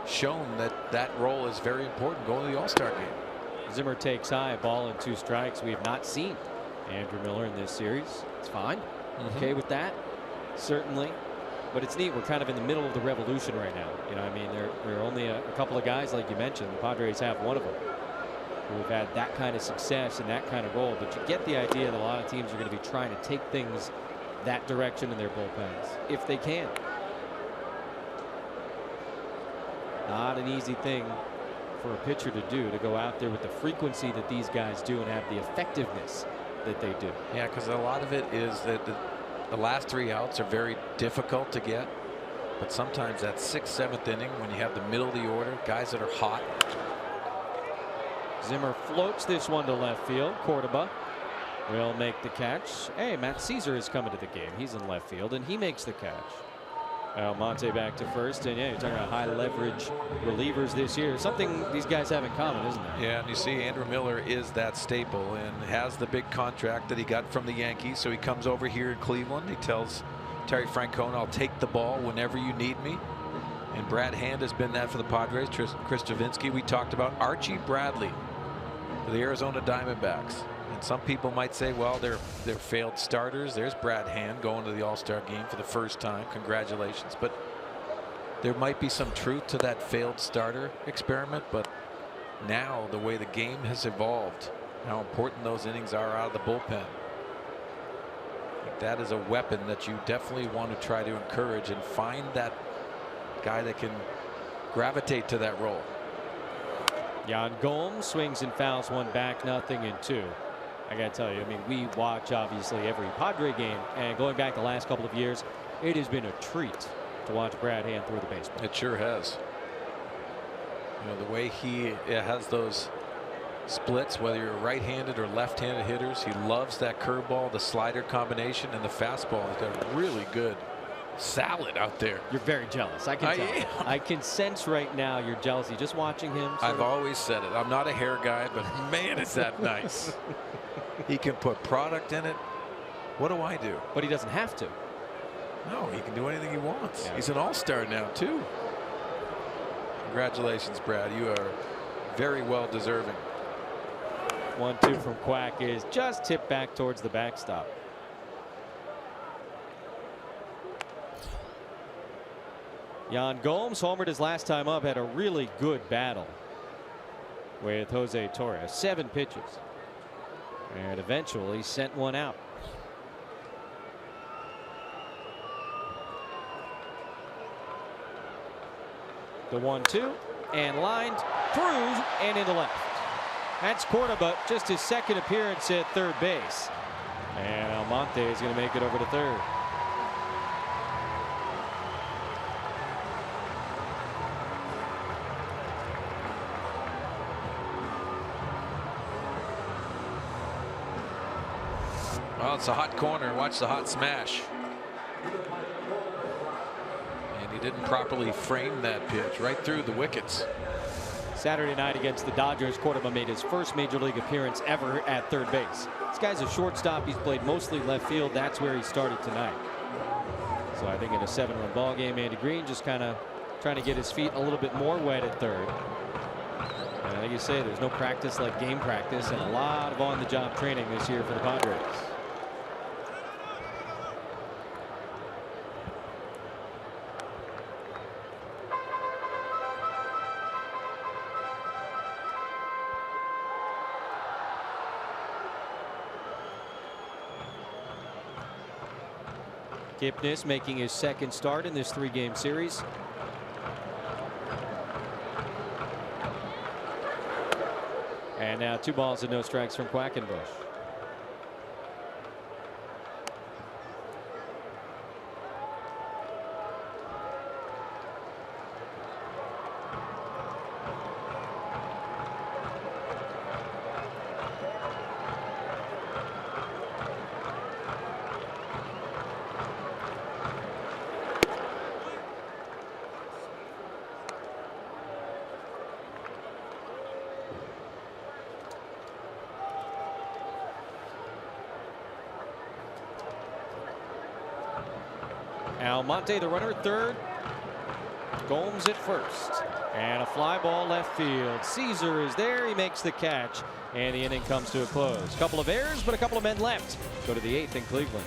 shown that that role is very important going to the All-Star game. Zimmer takes high, ball and 2 strikes. We have not seen Andrew Miller in this series. It's fine. Okay with that, certainly. But it's neat. We're kind of in the middle of the revolution right now. You know, I mean, there are only a couple of guys, like you mentioned. The Padres have one of them who have had that kind of success and that kind of role. But you get the idea that a lot of teams are going to be trying to take things that direction in their bullpens if they can. Not an easy thing for a pitcher to do, to go out there with the frequency that these guys do and have the effectiveness that they do. Yeah, because a lot of it is that the last 3 outs are very difficult to get, but sometimes that 6th, 7th inning, when you have the middle of the order, guys that are hot. Zimmer floats this one to left field. Cordoba will make the catch. Hey, Matt Caesar is coming to the game. He's in left field and he makes the catch. Almonte back to first, and yeah, you're talking about high leverage relievers this year. Something these guys have in common, isn't it? Yeah, and you see Andrew Miller is that staple and has the big contract that he got from the Yankees. So he comes over here in Cleveland. He tells Terry Francona, I'll take the ball whenever you need me. And Brad Hand has been that for the Padres. Chris Stravinsky, we talked about Archie Bradley for the Arizona Diamondbacks. And some people might say, well, they're failed starters. There's Brad Hand going to the All-Star game for the first time. Congratulations. But there might be some truth to that failed starter experiment. But now the way the game has evolved, how important those innings are out of the bullpen, that is a weapon that you definitely want to try to encourage and find that guy that can gravitate to that role. Yan Gomes swings and fouls one back, 0-2. I got to tell you, I mean, we watch obviously every Padre game, and going back the last couple of years, it has been a treat to watch Brad Hand throw the baseball. It sure has. You know, the way he has those splits, whether you're right-handed or left-handed hitters, he loves that curveball, the slider combination, and the fastball. He's got a really good salad out there. You're very jealous. I can tell. I can sense right now your jealousy just watching him. I've always said it. I'm not a hair guy, but man, is that nice. He can put product in it. What do I do? But he doesn't have to. No, he can do anything he wants. Yeah. He's an all-star now, too. Congratulations, Brad. You are very well deserving. 1-2 from Quack is just tipped back towards the backstop. Yan Gomes homered his last time up, had a really good battle with Jose Torres. 7 pitches. And eventually sent one out. The 1-2 and lined through and into left. That's Cordoba, just his 2nd appearance at third base. And Almonte is going to make it over to third. Well, it's a hot corner. Watch the hot smash. And he didn't properly frame that pitch right through the wickets. Saturday night against the Dodgers, Cordoba made his first major league appearance ever at third base. This guy's a shortstop. He's played mostly left field. That's where he started tonight. So I think in a 7-run ball game, Andy Green just kind of trying to get his feet a little bit more wet at third. And like you say, there's no practice like game practice, and a lot of on-the-job training this year for the Padres. Kipnis making his 2nd start in this 3-game series. And now 2 balls and no strikes from Quackenbush. Almonte, the runner at third. Gomes at first. And a fly ball left field. Caesar is there. He makes the catch. And the inning comes to a close. Couple of errors, but a couple of men left. Go to the 8th in Cleveland.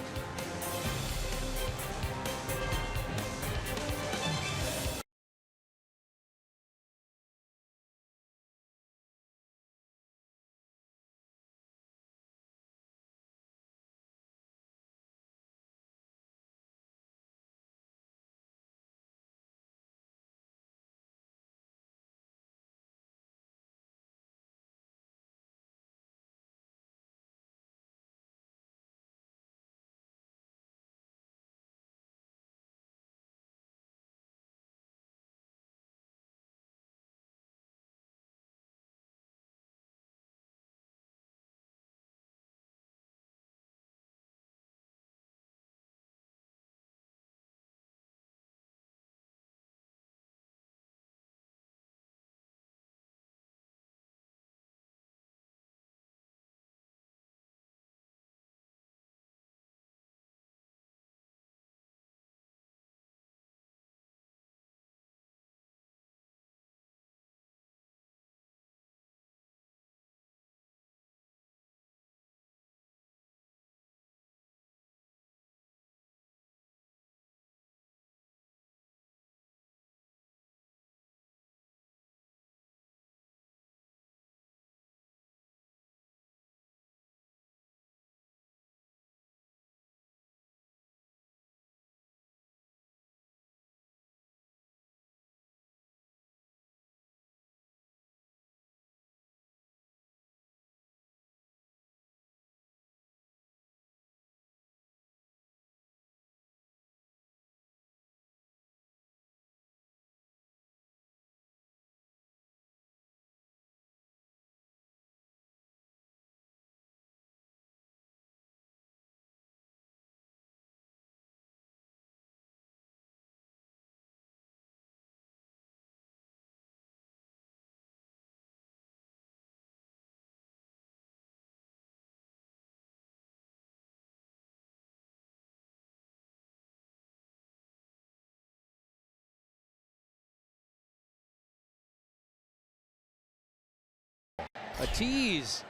A tease.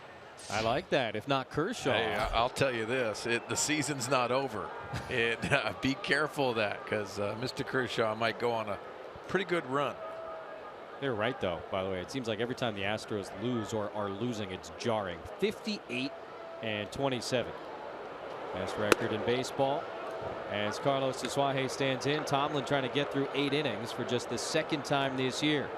I like that. If not Kershaw. Hey, I'll tell you this: the season's not over. Be careful of that, because Mr. Kershaw might go on a pretty good run. They're right, though. By the way, it seems like every time the Astros lose or are losing, it's jarring. 58 and 27. Best record in baseball. As Carlos Asuaje stands in, Tomlin trying to get through 8 innings for just the 2nd time this year.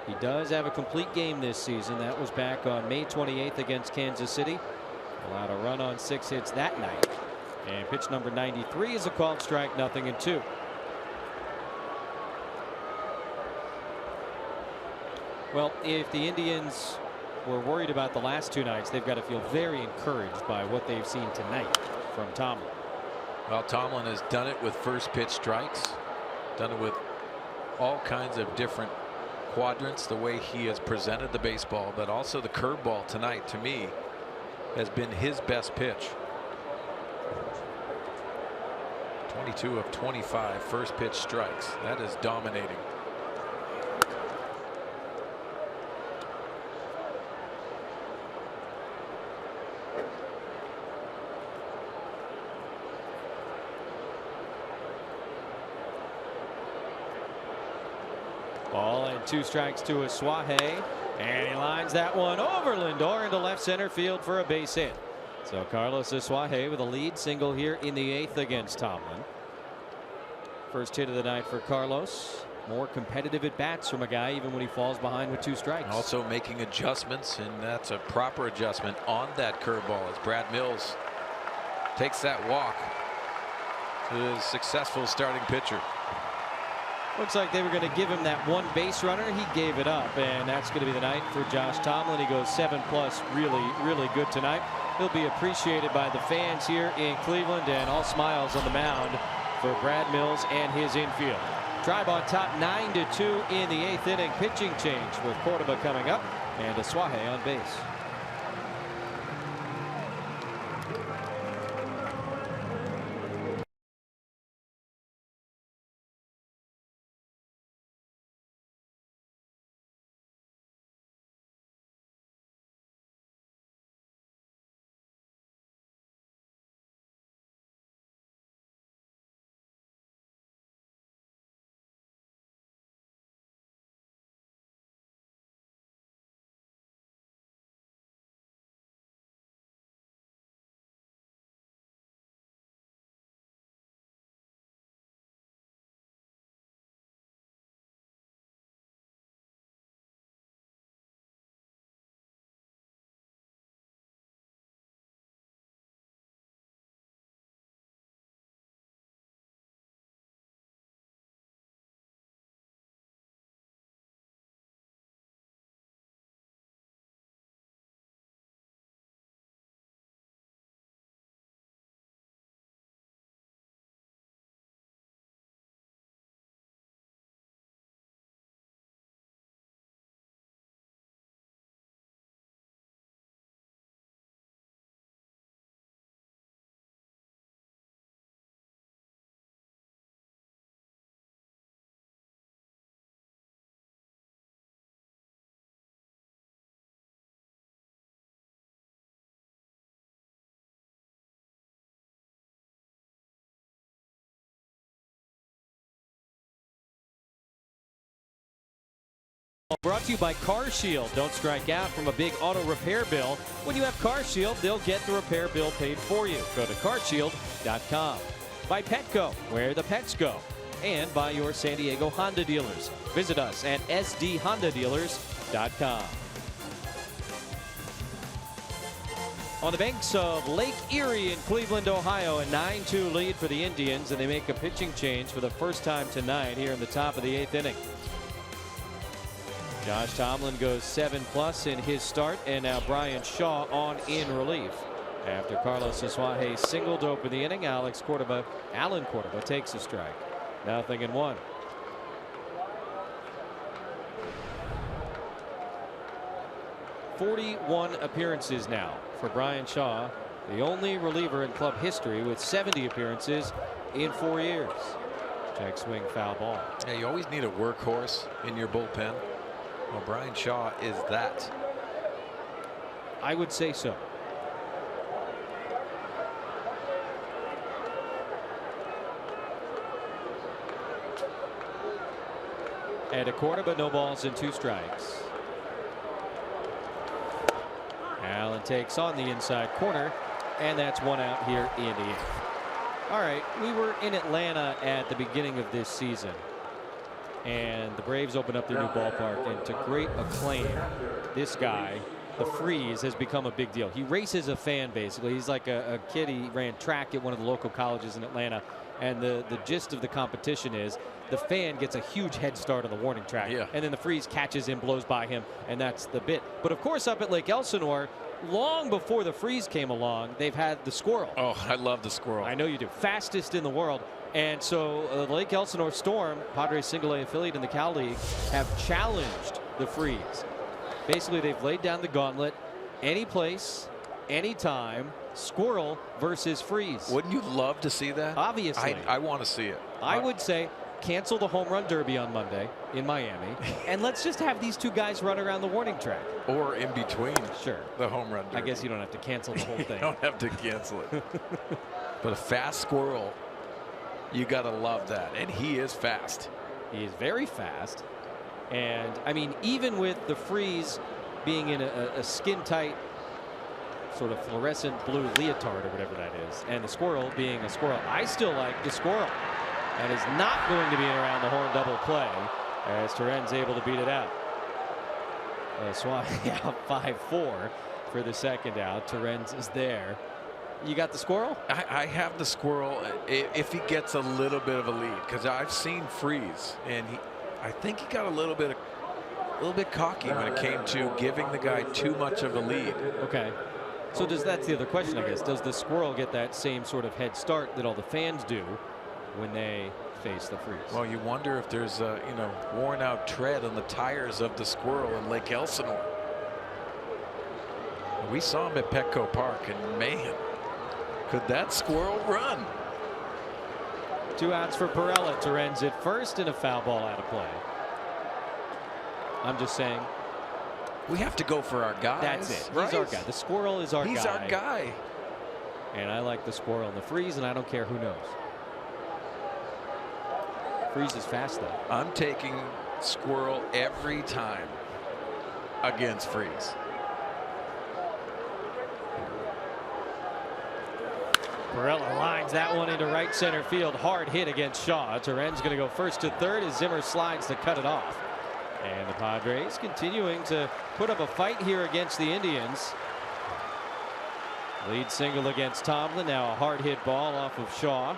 He does have a complete game this season. That was back on May 28th against Kansas City. Allowed a run on 6 hits that night. And pitch number 93 is a called strike, 0-2. Well, if the Indians were worried about the last 2 nights, they've got to feel very encouraged by what they've seen tonight from Tomlin. Well, Tomlin has done it with first pitch strikes, done it with all kinds of different quadrants, the way he has presented the baseball, but also the curveball tonight, to me, has been his best pitch. 22 of 25 first pitch strikes. That is dominating. Ball and 2 strikes to Asuaje, and he lines that one over Lindor into left center field for a base hit. So Carlos Asuaje with a lead single here in the 8th against Tomlin. First hit of the night for Carlos. More competitive at bats from a guy even when he falls behind with 2 strikes. Also making adjustments, and that's a proper adjustment on that curveball as Brad Mills takes that walk to his successful starting pitcher. Looks like they were going to give him that 1 base runner. He gave it up, and that's going to be the night for Josh Tomlin. He goes 7+, really good tonight. He'll be appreciated by the fans here in Cleveland, and all smiles on the mound for Brad Mills and his infield. Tribe on top 9-2 in the 8th inning. Pitching change with Cordoba coming up and Asuaje on base. Brought to you by Car Shield. Don't strike out from a big auto repair bill. When you have Car Shield, they'll get the repair bill paid for you. Go to carshield.com. By Petco, where the pets go. And by your San Diego Honda dealers. Visit us at sdhondadealers.com. On the banks of Lake Erie in Cleveland, Ohio, a 9-2 lead for the Indians, and they make a pitching change for the first time tonight here in the top of the 8th inning. Josh Tomlin goes 7+ in his start, and now Brian Shaw on in relief. After Carlos Asuaje singled to open the inning, Alan Córdoba takes a strike. 0-1. "41 appearances now for Brian Shaw, the only reliever in club history with 70 appearances in 4 years." Check swing, foul ball. Yeah, you always need a workhorse in your bullpen. Well, Brian Shaw is that. I would say so. And a Córdoba, no balls and 2 strikes. Allen takes on the inside corner, and that's 1 out here in the 8th. All right, we were in Atlanta at the beginning of this season, and the Braves opened up their new ballpark, and to great acclaim, this guy, the Freeze, has become a big deal. He races a fan, basically. He's like a kid. He ran track at one of the local colleges in Atlanta, and the gist of the competition is the fan gets a huge head start on the warning track, and then the Freeze catches him, blows by him, and that's the bit. But of course, up at Lake Elsinore, long before the Freeze came along, they've had the Squirrel. Oh, I love the Squirrel. I know you do. Fastest in the world. And so the Lake Elsinore Storm, Padres single-A affiliate in the Cal League, have challenged the Freeze. Basically, they've laid down the gauntlet. Any place, anytime, Squirrel versus Freeze. Wouldn't you love to see that? Obviously. I want to see it. I would say cancel the home run derby on Monday in Miami, and let's just have these 2 guys run around the warning track. Or in between the home run derby. I guess you don't have to cancel the whole thing. You don't have to cancel it. But a fast Squirrel, you got to love that. And he is fast. He is very fast. And, I mean, even with the Freeze being in a skin-tight sort of fluorescent blue leotard or whatever that is, and the Squirrel being a squirrel, I still like the Squirrel. And is not going to be in around the horn double play as Terren's able to beat it out. Suarez out 5-4 for the second out. Terren's is there. You got the Squirrel? I have the Squirrel if he gets a little bit of a lead, because I've seen Freeze, and I think he got a little bit cocky when it came to giving the guy too much of a lead. Okay. So that's the other question, I guess. Does the Squirrel get that same sort of head start that all the fans do when they face the Freeze? Well, you wonder if there's a worn out tread on the tires of the Squirrel in Lake Elsinore. We saw him at Petco Park, and man, could that Squirrel run? 2 outs for Pirela. Terren's at first, and a foul ball out of play. I'm just saying, we have to go for our guy. That's it. Right? He's our guy. The Squirrel is our guy. He's our guy. And I like the Squirrel and the Freeze, and I don't care who knows. Freeze is fast, though. I'm taking Squirrel every time against Freeze. Pirela lines that one into right center field. Hard hit against Shaw. Terren's going to go first to third as Zimmer slides to cut it off. And the Padres continuing to put up a fight here against the Indians. Lead single against Tomlin. Now a hard hit ball off of Shaw.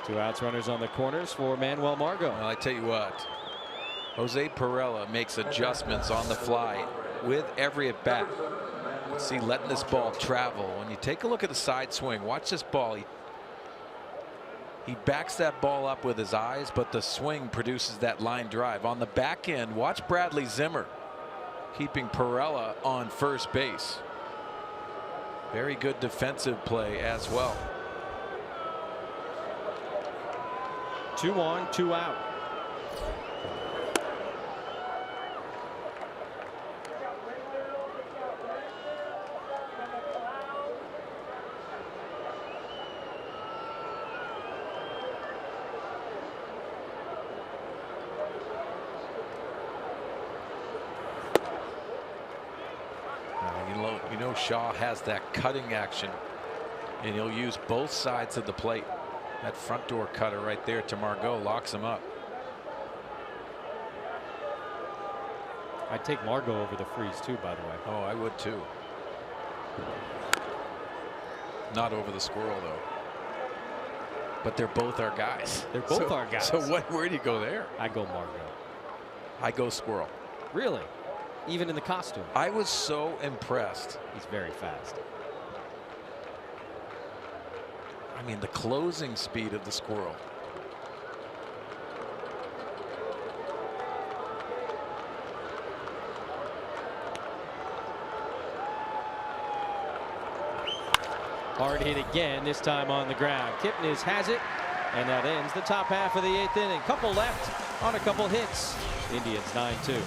2 outs, runners on the corners for Manuel Margot. Well, I tell you what, Jose Pirela makes adjustments on the fly with every at bat. See, letting this ball travel. When you take a look at the side swing, watch this ball. He backs that ball up with his eyes, but the swing produces that line drive. On the back end, watch Bradley Zimmer keeping Pirela on first base. Very good defensive play as well. 2 on, 2 out. know Shaw has that cutting action, and he'll use both sides of the plate. That front door cutter right there to Margot locks him up. I'd take Margot over the Freeze too, by the way. Oh, I would too. Not over the Squirrel though. But they're both our guys. They're both our guys. So where do you go there? I go Margot. I go Squirrel. Really? Even in the costume? I was so impressed. He's very fast. I mean, the closing speed of the Squirrel. Hard hit again, this time on the ground. Kipnis has it, and that ends the top half of the 8th inning. Couple left on a couple hits. Indians 9-2.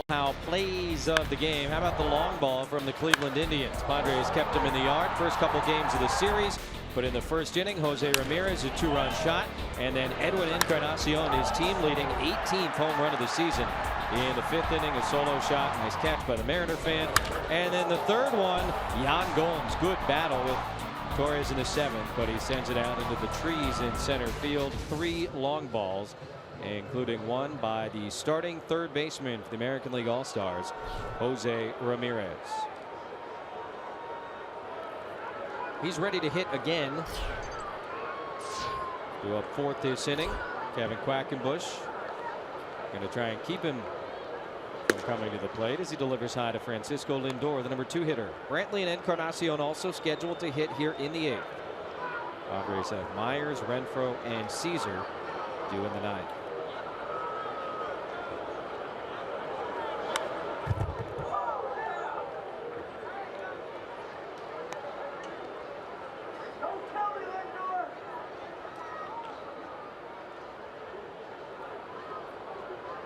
How plays of the game. How about the long ball from the Cleveland Indians? Padres kept him in the yard first couple games of the series, but in the first inning, Jose Ramirez, a 2-run shot, and then Edwin Encarnacion, his team leading 18th home run of the season. In the 5th inning, a solo shot, nice catch by the Mariner fan, and then the 3rd one, Yan Gomes, good battle with Torres in the 7th, but he sends it out into the trees in center field. 3 long balls, including one by the starting 3rd baseman for the American League All-Stars, Jose Ramirez. He's ready to hit again. Go up 4th this inning. Kevin Quackenbush going to try and keep him from coming to the plate as he delivers high to Francisco Lindor, the number 2 hitter. Brantley and Encarnacion also scheduled to hit here in the 8th. Padres have Myers, Renfroe, and Caesar due in the 9th.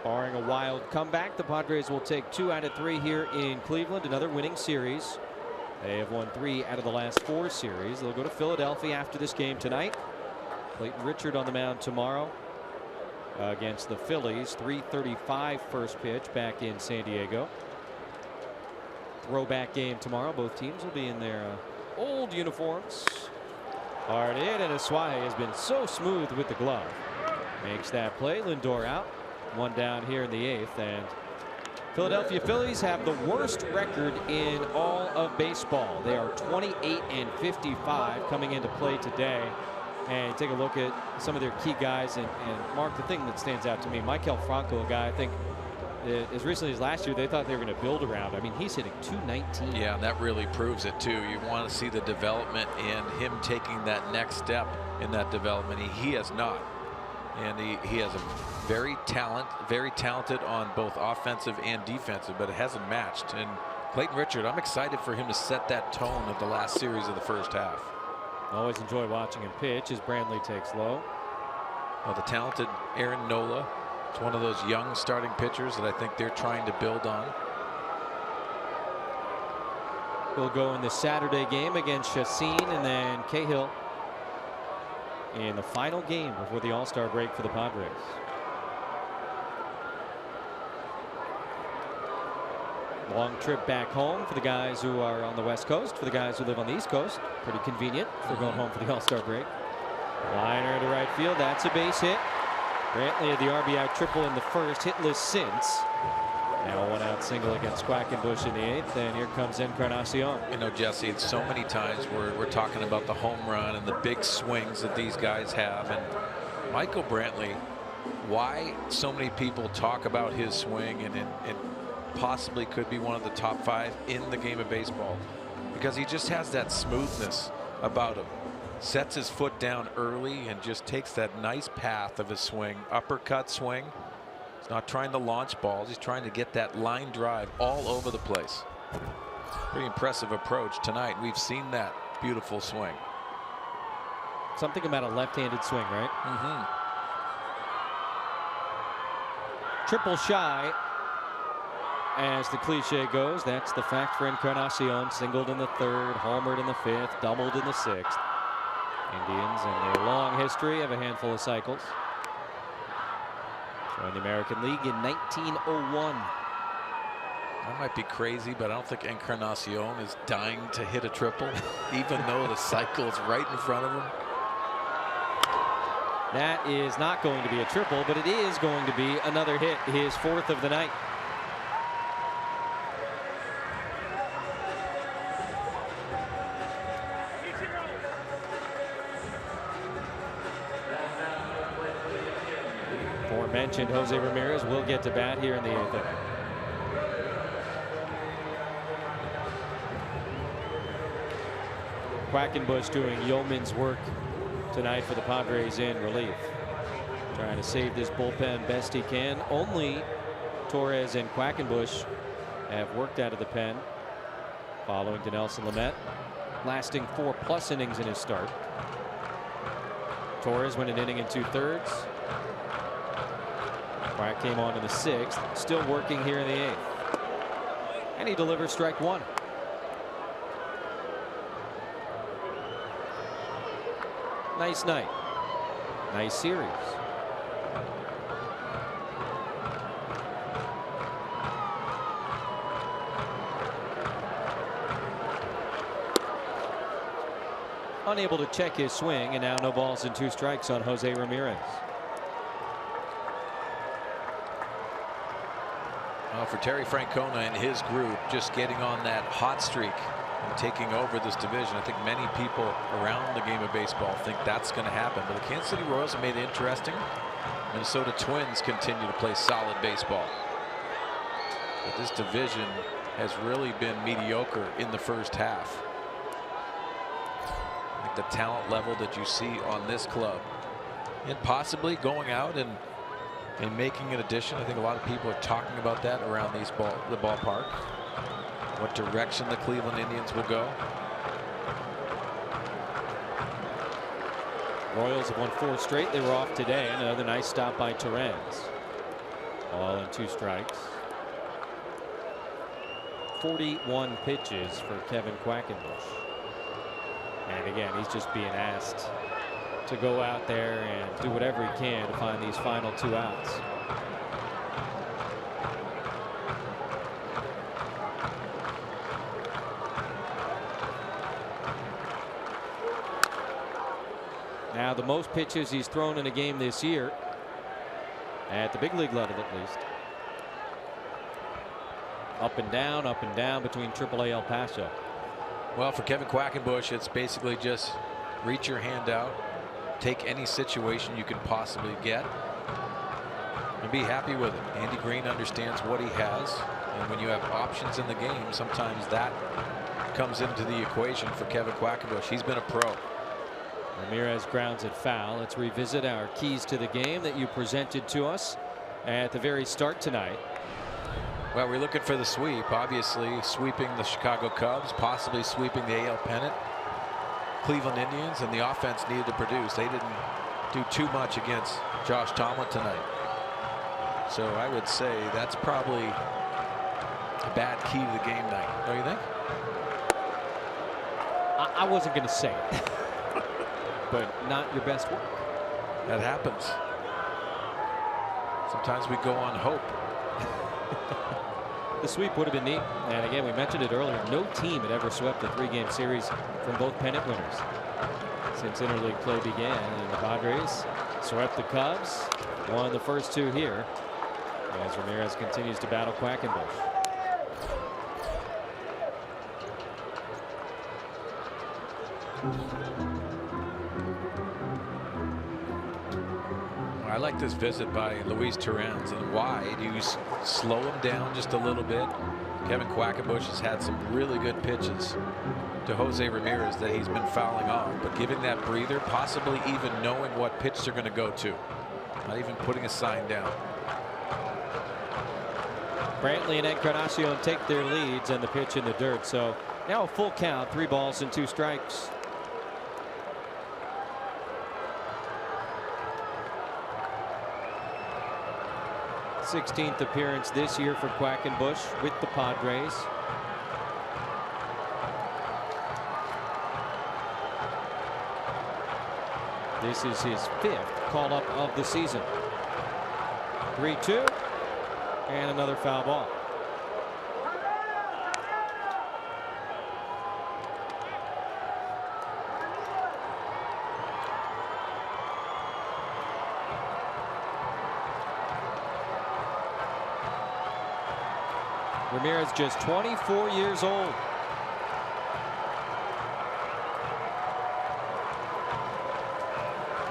Barring a wild comeback, the Padres will take 2 out of 3 here in Cleveland, another winning series. They have won 3 out of the last 4 series. They'll go to Philadelphia after this game tonight. Clayton Richard on the mound tomorrow against the Phillies. 3:35 first pitch back in San Diego. Throwback game tomorrow. Both teams will be in their old uniforms. Hard hit, and Asuaje has been so smooth with the glove. Makes that play. Lindor out. 1 down here in the 8th, and Philadelphia Phillies have the worst record in all of baseball. They are 28-55 coming into play today. And take a look at some of their key guys, and Mark, the thing that stands out to me, Maikel Franco, a guy I think as recently as last year they thought they were going to build around. I mean, he's hitting .219. Yeah, and that really proves it too. You want to see the development and him taking that next step in that development. He has not. And he has a very talented on both offensive and defensive, but it hasn't matched. And Clayton Richard, I'm excited for him to set that tone of the last series of the first half. Always enjoy watching him pitch as Brantley takes low. Well, the talented Aaron Nola, it's one of those young starting pitchers that I think they're trying to build on. He'll go in the Saturday game against Chacin, and then Cahill in the final game before the All-Star break for the Padres. Long trip back home for the guys who are on the West Coast. For the guys who live on the East Coast, pretty convenient for going home for the All-Star break. Liner to right field. That's a base hit. Brantley had the RBI triple in the first, hitless since. Now a one-out single against Quackenbush in the 8th, and here comes Encarnacion. You know, Jesse, it's so many times we're talking about the home run and the big swings that these guys have. And Michael Brantley, why so many people talk about his swing and possibly could be one of the top 5 in the game of baseball, because he just has that smoothness about him. Sets his foot down early and just takes that nice path of his swing, uppercut swing. He's not trying to launch balls. He's trying to get that line drive all over the place. Pretty impressive approach tonight. We've seen that beautiful swing. Something about a left-handed swing, right? Triple shy, as the cliche goes. That's the fact for Encarnacion. Singled in the 3rd, homered in the 5th, doubled in the 6th. Indians and their long history of a handful of cycles. Joined the American League in 1901. I might be crazy, but I don't think Encarnacion is dying to hit a triple, even though the cycle is right in front of him. That is not going to be a triple, but it is going to be another hit, his 4th of the night. Mentioned Jose Ramirez will get to bat here in the 8th inning. Quackenbush doing yeoman's work tonight for the Padres in relief, trying to save this bullpen best he can. Only Torres and Quackenbush have worked out of the pen following Dinelson Lamet, lasting 4+ innings in his start. Torres went an inning and 2/3. Quack came on in the 6th, still working here in the 8th. And he delivers strike 1. Nice night. Nice series. Unable to check his swing, and now no balls and 2 strikes on Jose Ramirez. Well, for Terry Francona and his group, just getting on that hot streak and taking over this division, I think many people around the game of baseball think that's going to happen. But the Kansas City Royals have made it interesting. Minnesota Twins continue to play solid baseball. But this division has really been mediocre in the first half. I think the talent level that you see on this club, and possibly going out and making an addition. I think a lot of people are talking about that around the ballpark. What direction the Cleveland Indians will go. Royals have won 4 straight. They were off today. Another nice stop by Torrens. Ball and 2 strikes. 41 pitches for Kevin Quackenbush. And again, he's just being asked to go out there and do whatever he can to find these final 2 outs. Now the most pitches he's thrown in a game this year, at the big league level at least. Up and down between AAA El Paso. Well, for Kevin Quackenbush, it's basically just reach your hand out, take any situation you can possibly get, and be happy with it. Andy Green understands what he has, and when you have options in the game, sometimes that comes into the equation for Kevin Quackenbush. He's been a pro. Ramirez grounds it foul. Let's revisit our keys to the game that you presented to us at the very start tonight. Well, we're looking for the sweep. Obviously, sweeping the Chicago Cubs, possibly sweeping the AL pennant. Cleveland Indians, and the offense needed to produce. They didn't do too much against Josh Tomlin tonight. So I would say that's probably a bad key to the game night. Don't you think? I wasn't going to say it, but not your best work. That happens. Sometimes we go on hope. The sweep would have been neat. And again, we mentioned it earlier. No team had ever swept a 3-game series from both pennant winners since interleague play began. And the Padres swept the Cubs, won the first 2 here, as Ramirez continues to battle Quackenbush. I like this visit by Luis Torrens. And why do you slow him down just a little bit? Kevin Quackenbush has had some really good pitches to Jose Ramirez that he's been fouling off, but giving that breather, possibly even knowing what pitch they're going to go to, not even putting a sign down. Brantley and Encarnacion take their leads, and the pitch in the dirt. So now a full count, 3 balls and 2 strikes. Sixteenth appearance this year for Quackenbush with the Padres. This is his 5th call-up of the season. 3-2, and another foul ball. Ramirez just 24 years old.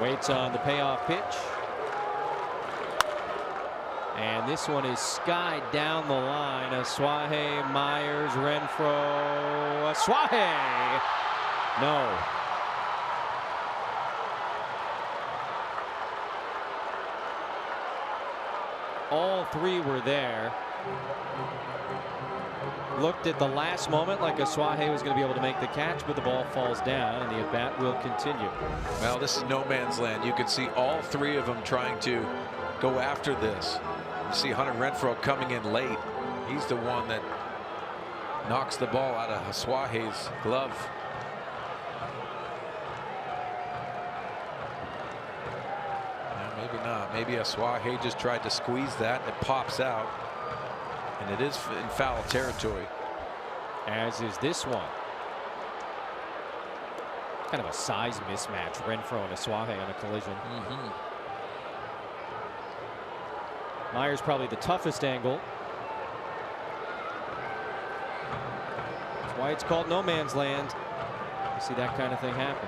Waits on the payoff pitch. And this one is skied down the line. Asuaje, Myers, Renfroe. Asuaje! No. All 3 were there. Looked at the last moment like Asuaje was going to be able to make the catch, but the ball falls down and the at-bat will continue. Well, this is no man's land. You can see all 3 of them trying to go after this. You see Hunter Renfroe coming in late. He's the one that knocks the ball out of Asuaje's glove. Maybe not. Maybe Asuaje just tried to squeeze that and it pops out. And it is in foul territory. As is this one. Kind of a size mismatch. Renfroe and Asuaje on a collision. Myers probably the toughest angle. That's why it's called no man's land. You see that kind of thing happen.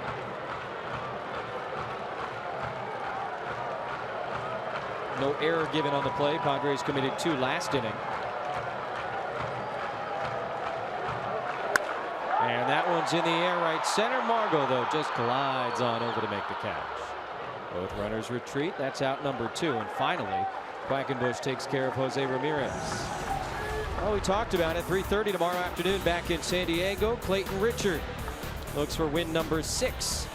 No error given on the play. Padres committed 2 last inning. And that one's in the air right center. Margot, though, just glides on over to make the catch. Both runners retreat. That's out number 2. And finally, Quackenbush takes care of Jose Ramirez. Well, we talked about it. 3:30 tomorrow afternoon back in San Diego. Clayton Richard looks for win number 6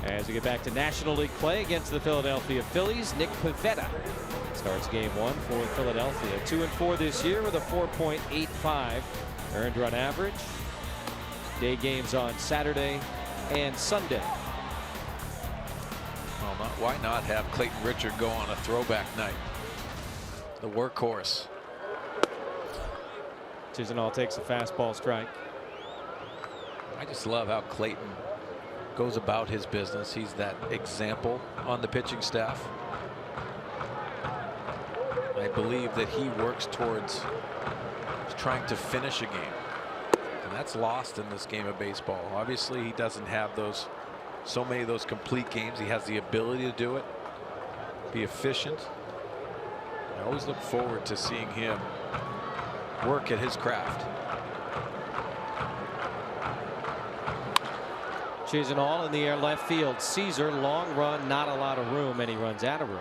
as we get back to National League play against the Philadelphia Phillies. Nick Pivetta starts game 1 for Philadelphia. 2-4 this year with a 4.85 earned run average. Day games on Saturday and Sunday. Well, why not have Clayton Richard go on a throwback night? The workhorse. Chisenhall takes a fastball strike. I just love how Clayton goes about his business. He's that example on the pitching staff. I believe that he works towards trying to finish a game. And that's lost in this game of baseball. Obviously, he doesn't have so many of those complete games. He has the ability to do it, be efficient. I always look forward to seeing him work at his craft. Chisenhall in the air left field. Caesar, long run, not a lot of room, and he runs out of room.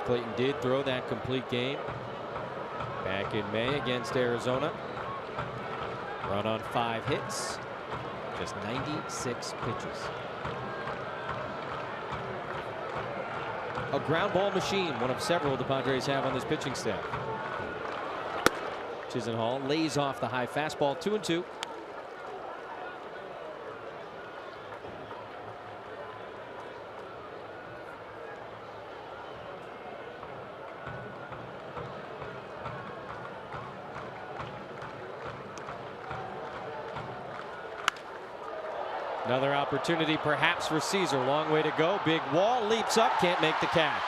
Clayton did throw that complete game back in May against Arizona. Run on 5 hits, just 96 pitches. A ground ball machine, one of several the Padres have on this pitching staff. Chisenhall lays off the high fastball, 2-2. Another opportunity perhaps for Caesar. Long way to go. Big wall, leaps up, can't make the catch.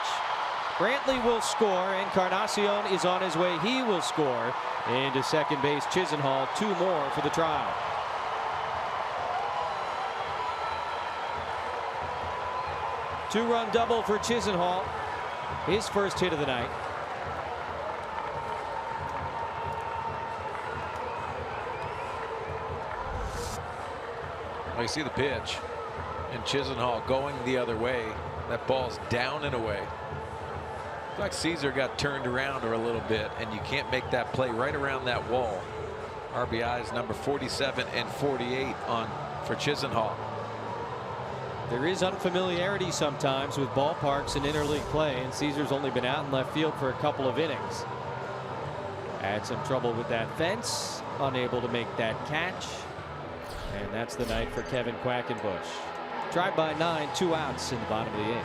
Brantley will score, and Encarnacion is on his way. He will score into second base. Chisenhall, 2 more for the trial. Two-run double for Chisenhall. His first hit of the night. You see the pitch, and Chisenhall going the other way. That ball's down and away. Looks like Caesar got turned around a little bit, and you can't make that play right around that wall. RBIs number 47 and 48 for Chisenhall. There is unfamiliarity sometimes with ballparks in interleague play, and Caesar's only been out in left field for a couple of innings. Had some trouble with that fence, unable to make that catch. And that's the night for Kevin Quackenbush. Tried by 9, 2 outs in the bottom of the 8th.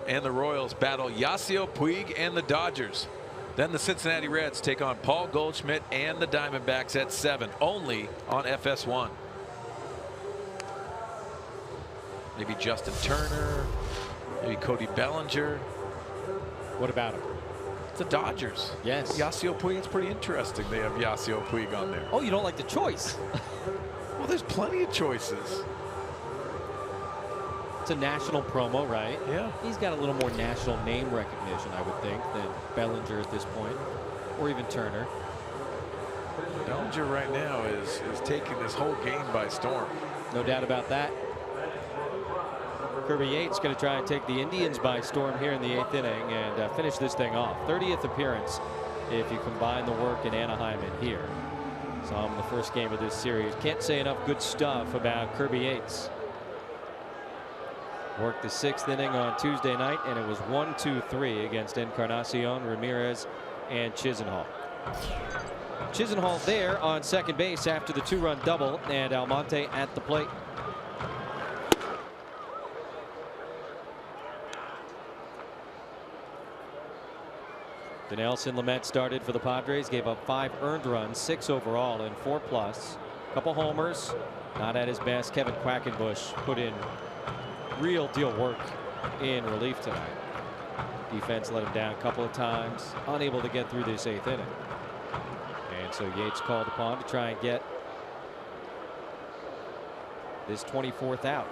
And the Royals battle Yasiel Puig and the Dodgers. Then the Cincinnati Reds take on Paul Goldschmidt and the Diamondbacks at 7, only on FS1. Maybe Justin Turner, maybe Cody Bellinger. What about him? It's the Dodgers. Yes. Yasiel Puig, it's pretty interesting they have Yasiel Puig on there. Oh, you don't like the choice? Well, there's plenty of choices. It's a national promo, right? Yeah. He's got a little more national name recognition, I would think, than Bellinger at this point, or even Turner. Bellinger right now is taking this whole game by storm. No doubt about that. Kirby Yates going to try and take the Indians by storm here in the 8th inning and finish this thing off. 30th appearance if you combine the work in Anaheim and here. Saw him in the first game of this series. Can't say enough good stuff about Kirby Yates. Worked the 6th inning on Tuesday night, and it was 1-2-3 against Encarnacion, Ramirez, and Chisenhall. Chisenhall there on second base after the 2-run double, and Almonte at the plate. Dinelson Lamet started for the Padres, gave up 5 earned runs, 6 overall, and 4+. Couple homers, not at his best. Kevin Quackenbush put in real deal work in relief tonight. Defense let him down a couple of times, unable to get through this 8th inning. And so Yates called upon to try and get this 24th out.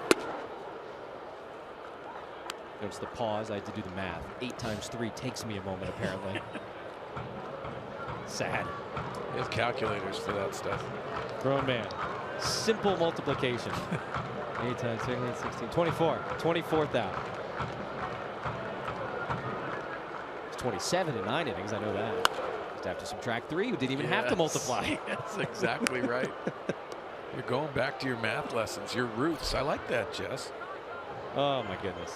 Notice the pause. I had to do the math. 8 times 3 takes me a moment, apparently. Sad. He has calculators for that stuff. Grown man. Simple multiplication. 8 times 3, 16, 24. 24th out. It's 27 in 9 innings. I know that. Just have to subtract 3. You didn't even have to multiply. That's exactly right. You're going back to your math lessons, your roots. I like that, Jess. Oh, my goodness.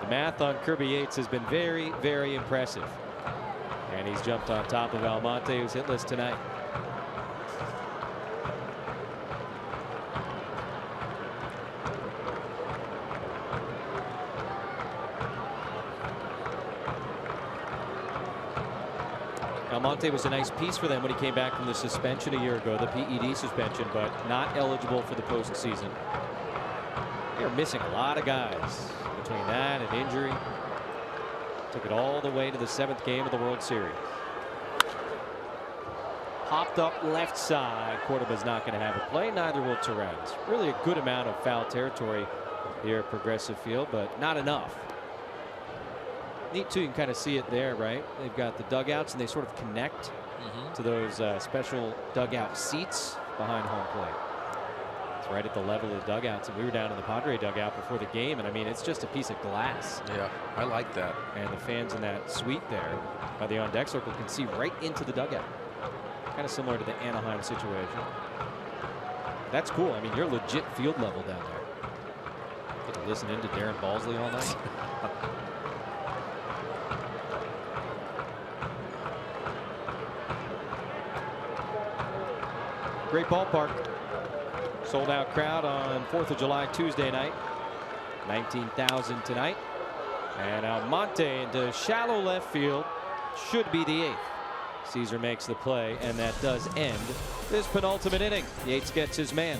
The math on Kirby Yates has been very, very impressive. And he's jumped on top of Almonte, who's hitless tonight. Almonte was a nice piece for them when he came back from the suspension a year ago, the PED suspension, but not eligible for the postseason. They're missing a lot of guys between that and injury. Took it all the way to the 7th game of the World Series. Popped up left side. Cordoba's not going to have a play. Neither will Torrens. Really a good amount of foul territory here at Progressive Field, but not enough. Neat too, you can kind of see it there, right? They've got the dugouts and they sort of connect to those special dugout seats behind home plate. It's right at the level of the dugouts, and we were down in the Padre dugout before the game, and I mean, it's just a piece of glass. Yeah, I like that. And the fans in that suite there by the on-deck circle can see right into the dugout. Kind of similar to the Anaheim situation. That's cool. I mean, you're legit field level down there. Get to listen in to Darren Balsley all night. Great ballpark. Sold out crowd on 4th of July Tuesday night. 19,000 tonight. And Almonte into shallow left field. Should be the 8th. Caesar makes the play, and that does end this penultimate inning. Yates gets his man.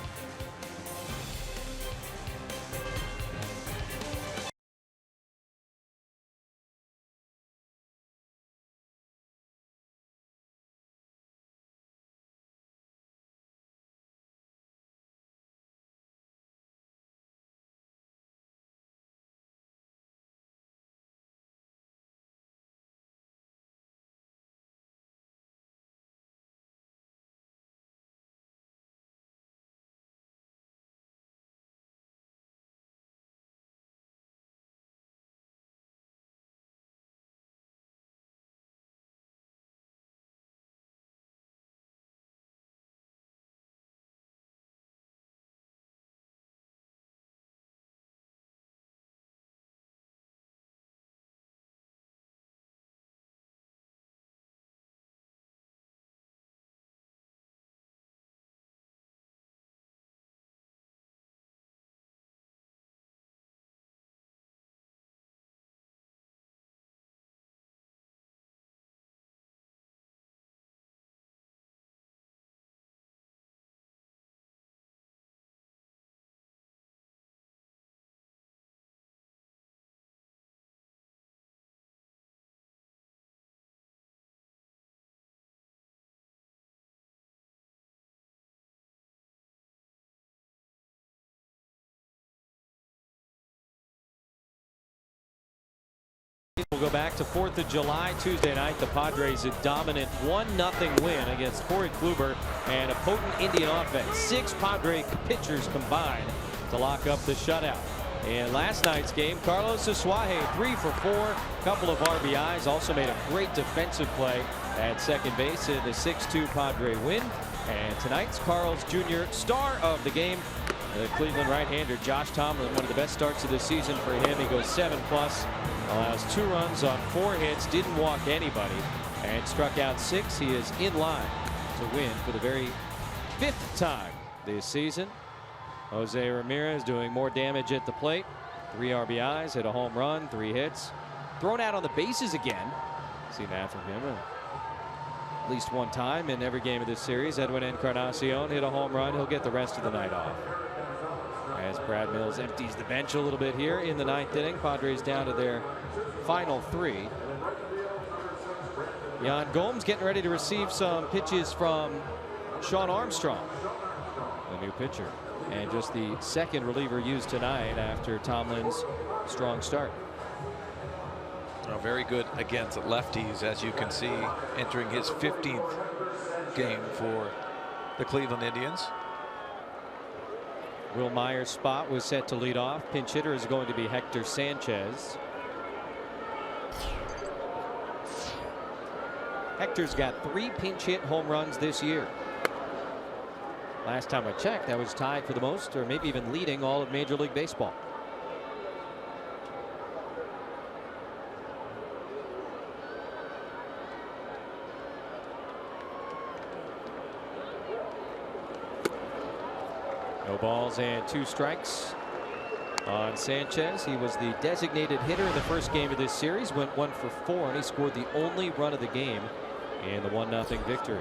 We'll go back to 4th of July Tuesday night. The Padres a dominant 1-0 win against Corey Kluber and a potent Indian offense. 6 Padre pitchers combined to lock up the shutout. In last night's game, Carlos Asuaje 3 for 4, couple of RBIs, also made a great defensive play at second base in the 6-2 Padre win. And tonight's Carl's Jr. star of the game, the Cleveland right-hander Josh Tomlin, one of the best starts of the season for him. He goes 7+, allows 2 runs on 4 hits, didn't walk anybody, and struck out 6. He is in line to win for the very 5th time this season. Jose Ramirez doing more damage at the plate. 3 RBIs, hit a home run, 3 hits, thrown out on the bases again. Seen that from him at least one time in every game of this series. Edwin Encarnacion hit a home run. He'll get the rest of the night off. As Brad Mills empties the bench a little bit here in the 9th inning. Padres down to their final 3. Yan Gomes getting ready to receive some pitches from Sean Armstrong, the new pitcher, and just the second reliever used tonight after Tomlin's strong start. Very good against lefties, as you can see, entering his 15th game for the Cleveland Indians. Will Myers' spot was set to lead off. Pinch hitter is going to be Hector Sanchez. Hector's got 3 pinch hit home runs this year. Last time I checked, that was tied for the most, or maybe even leading all of Major League Baseball. No balls and 2 strikes on Sanchez. He was the designated hitter in the first game of this series. Went 1 for 4, and he scored the only run of the game in the 1-0 victory.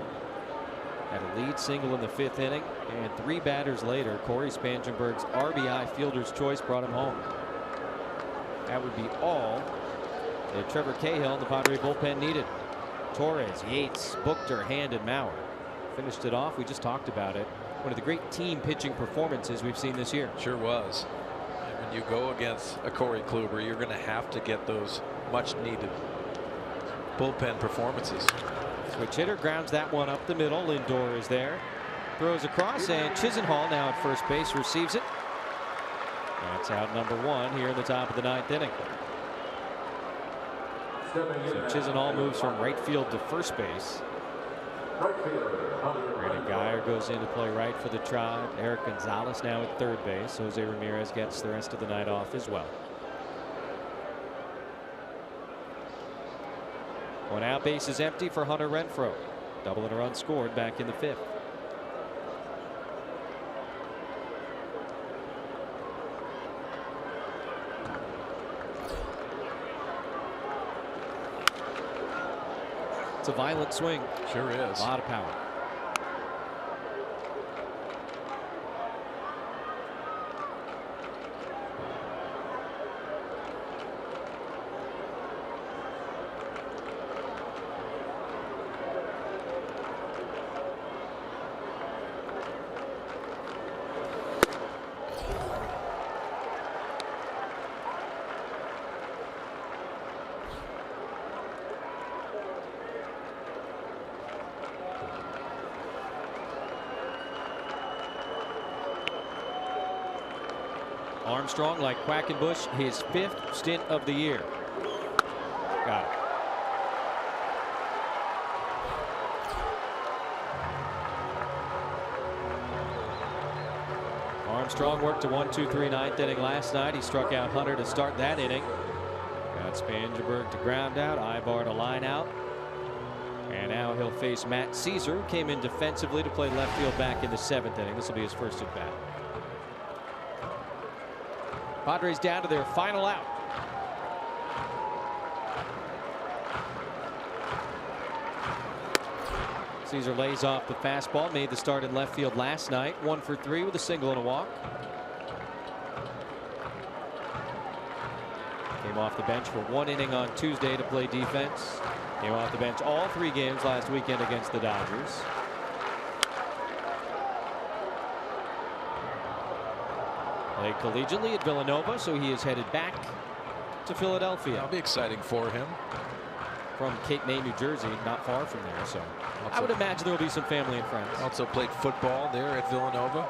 Had a lead single in the 5th inning, and 3 batters later, Corey Spangenberg's RBI fielder's choice brought him home. That would be all that Trevor Cahill and the Padre bullpen needed. Torres, Yates, Buchter, Hand, and Mauer finished it off. We just talked about it. One of the great team pitching performances we've seen this year. Sure was. And when you go against a Corey Kluber, you're going to have to get those much needed bullpen performances. Switch hitter grounds that one up the middle. Lindor is there. Throws across, and Chisenhall now at first base receives it. That's out number 1 here in the top of the 9th inning. So Chisenhall moves from right field to first base. Brandon Geyer goes in to play right for the Tribe. Eric Gonzalez now at third base. Jose Ramirez gets the rest of the night off as well. One out, base is empty for Hunter Renfroe. Double and a run scored back in the 5th. It's a violent swing. Sure is. A lot of power. Armstrong, like Quackenbush, his 5th stint of the year. Got it. Armstrong worked a 1-2-3 9th inning last night. He struck out Hunter to start that inning. Got Spangenberg to ground out, Ibar to line out. And now he'll face Matt Caesar, who came in defensively to play left field back in the 7th inning. This will be his first at bat. Padres down to their final out. Caesar lays off the fastball. Made the start in left field last night. 1 for 3 with a single and a walk. Came off the bench for 1 inning on Tuesday to play defense. Came off the bench all 3 games last weekend against the Dodgers. Played collegiately at Villanova, so he is headed back to Philadelphia. That'll be exciting for him. From Cape May, New Jersey, not far from there, so I would imagine there will be some family and friends. Also played football there at Villanova.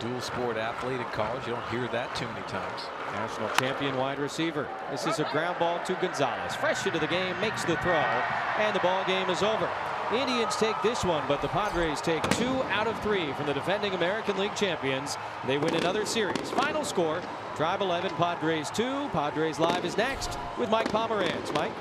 Dual sport athlete in college. You don't hear that too many times. National champion wide receiver. This is a ground ball to Gonzalez. Fresh into the game, makes the throw, and the ball game is over. The Indians take this one, but the Padres take 2 out of 3 from the defending American League champions. They win another series. Final score, Tribe 11, Padres 2. Padres Live is next with Mike Pomeranz. Mike?